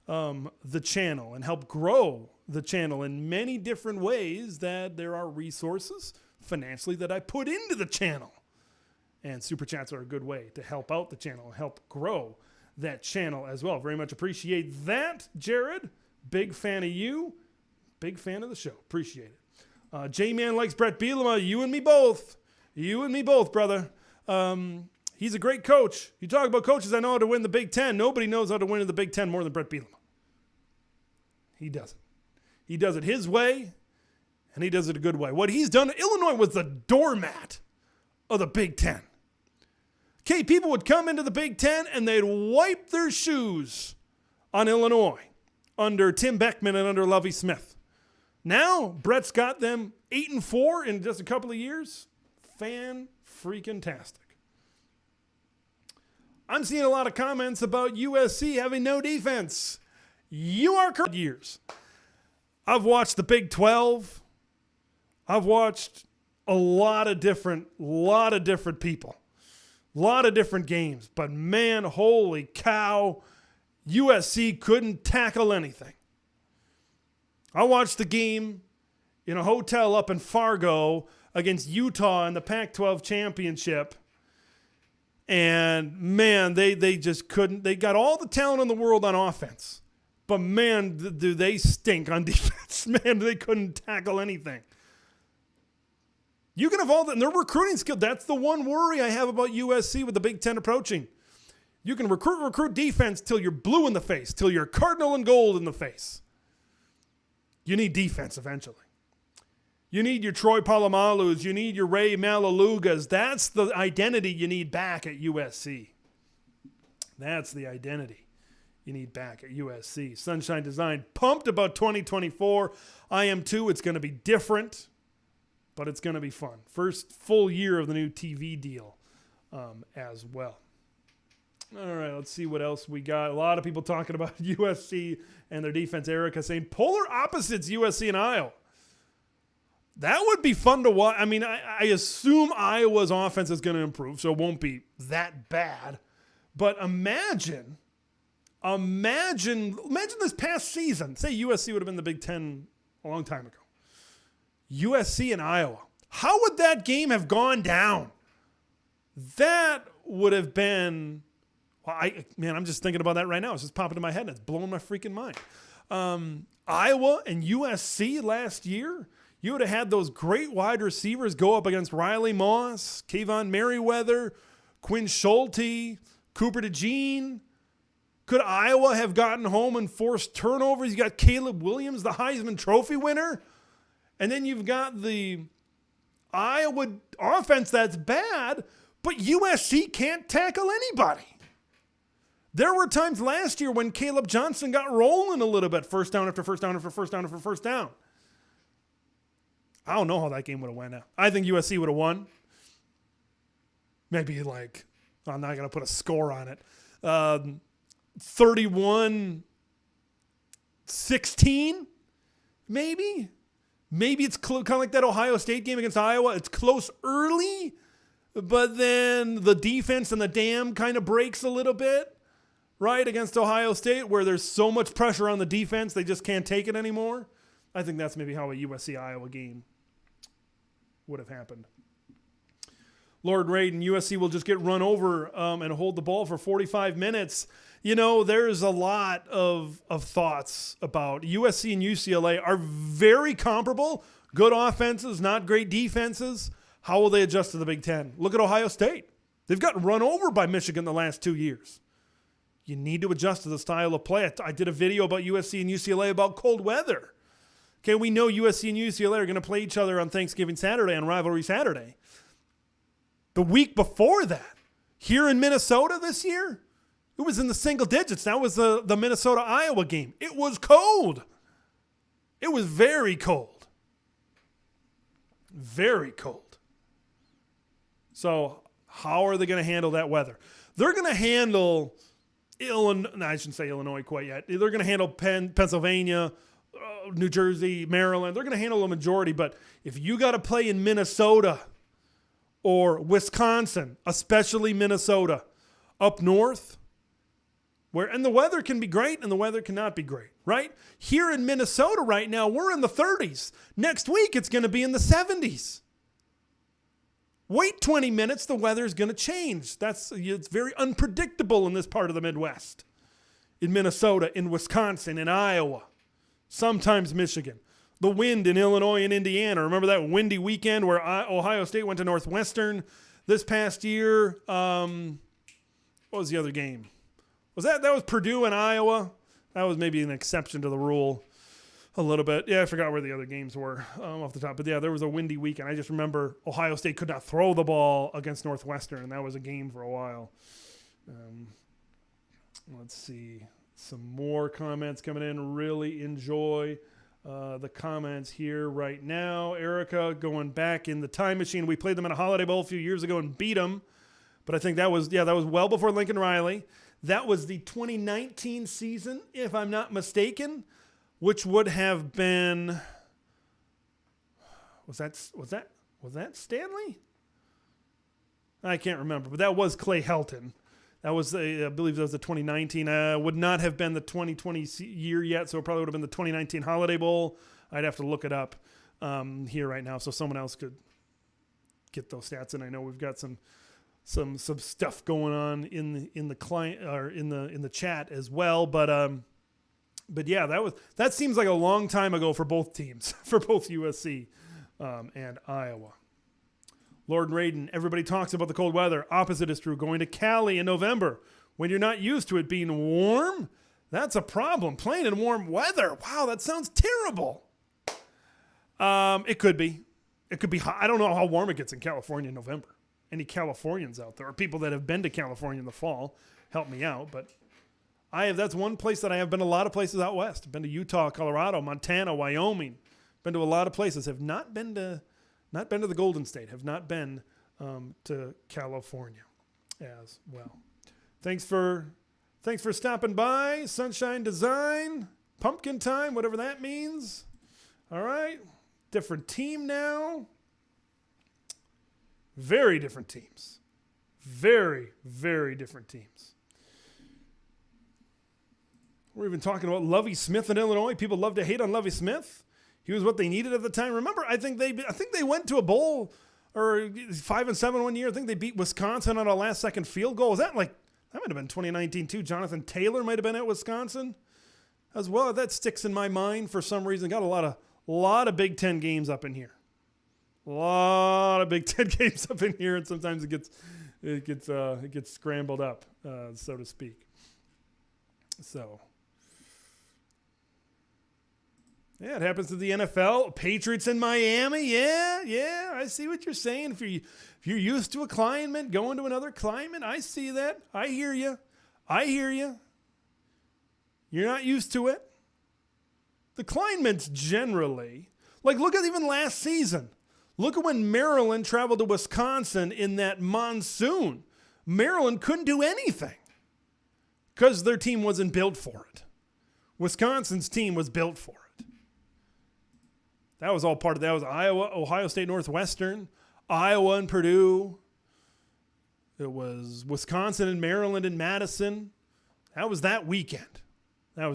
the channel and help grow the channel in many different ways, that there are resources financially that I put into the channel. And super chats are a good way to help out the channel and help grow that channel as well. Very much appreciate that, Jared. Big fan of you. Big fan of the show. Appreciate it. J-Man likes Brett Bielema. You and me both. You and me both, brother. He's a great coach. You talk about coaches I know how to win the Big Ten. Nobody knows how to win in the Big Ten more than Brett Bielema. He does it. He does it his way, and he does it a good way. What he's done, Illinois was the doormat of the Big Ten. Okay, people would come into the Big Ten, and they'd wipe their shoes on Illinois under Tim Beckman and under Lovie Smith. Now, Brett's got them 8-4 in just a couple of years. Fan-freaking-tastic. I'm seeing a lot of comments about USC having no defense. You are correct. Years. I've watched the Big 12. I've watched a lot of different people. A lot of different games. But man, holy cow, USC couldn't tackle anything. I watched the game in a hotel up in Fargo against Utah in the Pac-12 championship. And, man, they just couldn't. They got all the talent in the world on offense. But, man, do they stink on defense. Man, they couldn't tackle anything. You can have all that. And their recruiting skill, that's the one worry I have about USC with the Big Ten approaching. You can recruit defense till you're blue in the face, till you're cardinal and gold in the face. You need defense eventually. You need your Troy Palomalus. You need your Ray Malalugas. That's the identity you need back at USC. That's the identity you need back at USC. Sunshine Design, pumped about 2024. I am too. It's going to be different, but it's going to be fun. First full year of the new TV deal as well. All right, let's see what else we got. A lot of people talking about USC and their defense. Erica saying polar opposites, USC and Iowa. That would be fun to watch. I mean, I assume Iowa's offense is going to improve, so it won't be that bad. But imagine this past season. Say USC would have been the Big Ten a long time ago. USC and Iowa. How would that game have gone down? That would have been... Well, I'm just thinking about that right now. It's just popping in my head, and it's blowing my freaking mind. Iowa and USC last year, you would have had those great wide receivers go up against Riley Moss, Kayvon Merriweather, Quinn Schulte, Cooper DeJean. Could Iowa have gotten home and forced turnovers? You got Caleb Williams, the Heisman Trophy winner. And then you've got the Iowa offense that's bad, but USC can't tackle anybody. There were times last year when Caleb Johnson got rolling a little bit, first down after first down after first down after first down. I don't know how that game would have went out. I think USC would have won. Maybe I'm not going to put a score on it. 31-16, maybe? Maybe it's kind of like that Ohio State game against Iowa. It's close early, but then the defense and the dam kind of breaks a little bit, right, against Ohio State, where there's so much pressure on the defense, they just can't take it anymore. I think that's maybe how a USC-Iowa game would have happened. Lord Raiden, USC will just get run over and hold the ball for 45 minutes. You know, there's a lot of thoughts about USC and UCLA are very comparable. Good offenses, not great defenses. How will they adjust to the Big Ten? Look at Ohio State. They've gotten run over by Michigan the last 2 years. You need to adjust to the style of play. I did a video about USC and UCLA about cold weather. Okay, we know USC and UCLA are going to play each other on Thanksgiving Saturday, on Rivalry Saturday. The week before that, here in Minnesota this year, it was in the single digits. That was the Minnesota-Iowa game. It was cold. It was very cold. Very cold. So how are they going to handle that weather? They're going to handle Illinois. No, I shouldn't say Illinois quite yet. They're going to handle Pennsylvania, New Jersey, Maryland. They're going to handle a majority. But if you got to play in Minnesota or Wisconsin, especially Minnesota, up north, and the weather can be great and the weather cannot be great, right? Here in Minnesota right now, we're in the 30s. Next week, it's going to be in the 70s. Wait 20 minutes, the weather's going to change. It's very unpredictable in this part of the Midwest. In Minnesota, in Wisconsin, in Iowa, sometimes Michigan. The wind in Illinois and Indiana. Remember that windy weekend where Ohio State went to Northwestern this past year? What was the other game? That was Purdue and Iowa? That was maybe an exception to the rule a little bit. Yeah, I forgot where the other games were off the top. But yeah, there was a windy weekend. I just remember Ohio State could not throw the ball against Northwestern, and that was a game for a while. Let's see. Some more comments coming in. Really enjoy the comments here right now. Erica going back in the time machine. We played them in a Holiday Bowl a few years ago and beat them. But I think that was well before Lincoln Riley. That was the 2019 season, if I'm not mistaken, which would have been, was that Stanley? I can't remember, but that was Clay Helton. That was, I believe that was the 2019. Would not have been the 2020 year yet, so it probably would have been the 2019 Holiday Bowl. I'd have to look it up here right now so someone else could get those stats. And I know we've got some some stuff going on in the client or in the chat as well. But yeah, that seems like a long time ago for both teams, for both USC and Iowa. Lord Raiden, everybody talks about the cold weather. Opposite is true. Going to Cali in November when you're not used to it being warm, that's a problem. Playing in warm weather, wow, that sounds terrible. It could be. It could be hot. I don't know how warm it gets in California in November. Any Californians out there, or people that have been to California in the fall, help me out. But that's one place that I have been a lot of places out west. I've been to Utah, Colorado, Montana, Wyoming. Been to a lot of places. Have not been to the Golden State. Have not been to California as well. Thanks for stopping by. Sunshine Design, Pumpkin Time, whatever that means. All right. Different team now. Very different teams. Very, very different teams. We're even talking about Lovie Smith in Illinois. People love to hate on Lovie Smith. He was what they needed at the time. Remember, I think they went to a bowl or 5-7 one year. I think they beat Wisconsin on a last-second field goal. Was that might have been 2019 too. Jonathan Taylor might have been at Wisconsin as well. That sticks in my mind for some reason. Got a lot of Big Ten games up in here. A lot of Big Ten games up in here, and sometimes it gets scrambled up, so to speak. So. Yeah, it happens to the NFL. Patriots in Miami. Yeah, I see what you're saying. If you're used to a climate, going to another climate, I see that. I hear you. You're not used to it. The climates generally, look at even last season. Look at when Maryland traveled to Wisconsin in that monsoon. Maryland couldn't do anything because their team wasn't built for it. Wisconsin's team was built for it. That was all part of that. Was Iowa, Ohio State Northwestern, Iowa and Purdue. It was Wisconsin and Maryland and Madison. That was that weekend. A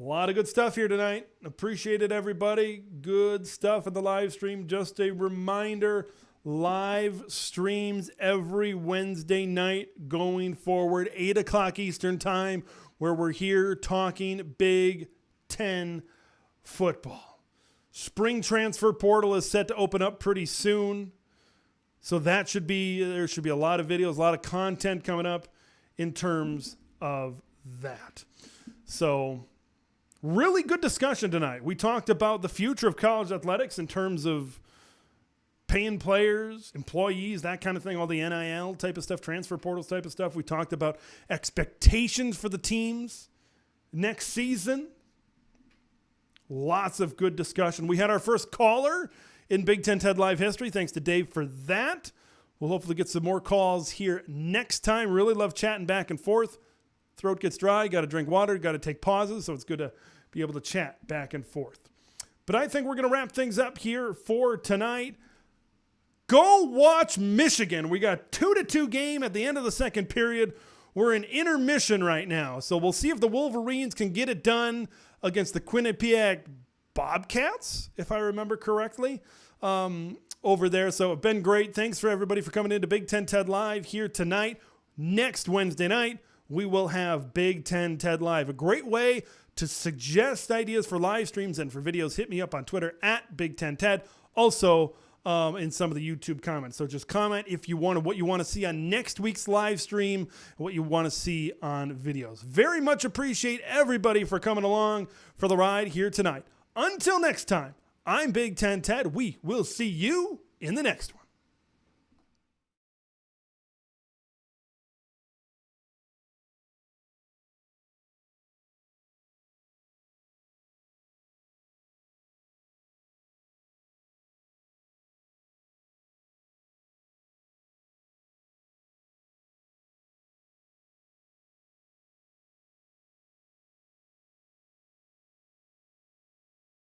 lot of good stuff here tonight. Appreciate it, everybody. Good stuff in the live stream. Just a reminder, live streams every Wednesday night going forward, 8 o'clock Eastern time, where we're here talking Big Ten football. Spring transfer portal is set to open up pretty soon. So there should be a lot of videos, a lot of content coming up in terms of that. So really good discussion tonight. We talked about the future of college athletics in terms of paying players, employees, that kind of thing, all the NIL type of stuff, transfer portals type of stuff. We talked about expectations for the teams next season. Lots of good discussion. We had our first caller in Big Ten TED Live history. Thanks to Dave for that. We'll hopefully get some more calls here next time. Really love chatting back and forth. Throat gets dry, got to drink water, got to take pauses, so it's good to be able to chat back and forth. But I think we're going to wrap things up here for tonight. Go watch Michigan. We got 2-2 game at the end of the second period. We're in intermission right now, so we'll see if the Wolverines can get it done against the Quinnipiac Bobcats, if I remember correctly, over there. So it's been great. Thanks for everybody for coming into Big Ten TED Live here tonight. Next Wednesday night, we will have Big Ten TED Live. A great way to suggest ideas for live streams and for videos. Hit me up on Twitter at Big Ten TED. Also, in some of the YouTube comments. So just comment if you want what you want to see on next week's live stream, what you want to see on videos. Very much appreciate everybody for coming along for the ride here tonight. Until next time, I'm Big Ten Ted. We will see you in the next one.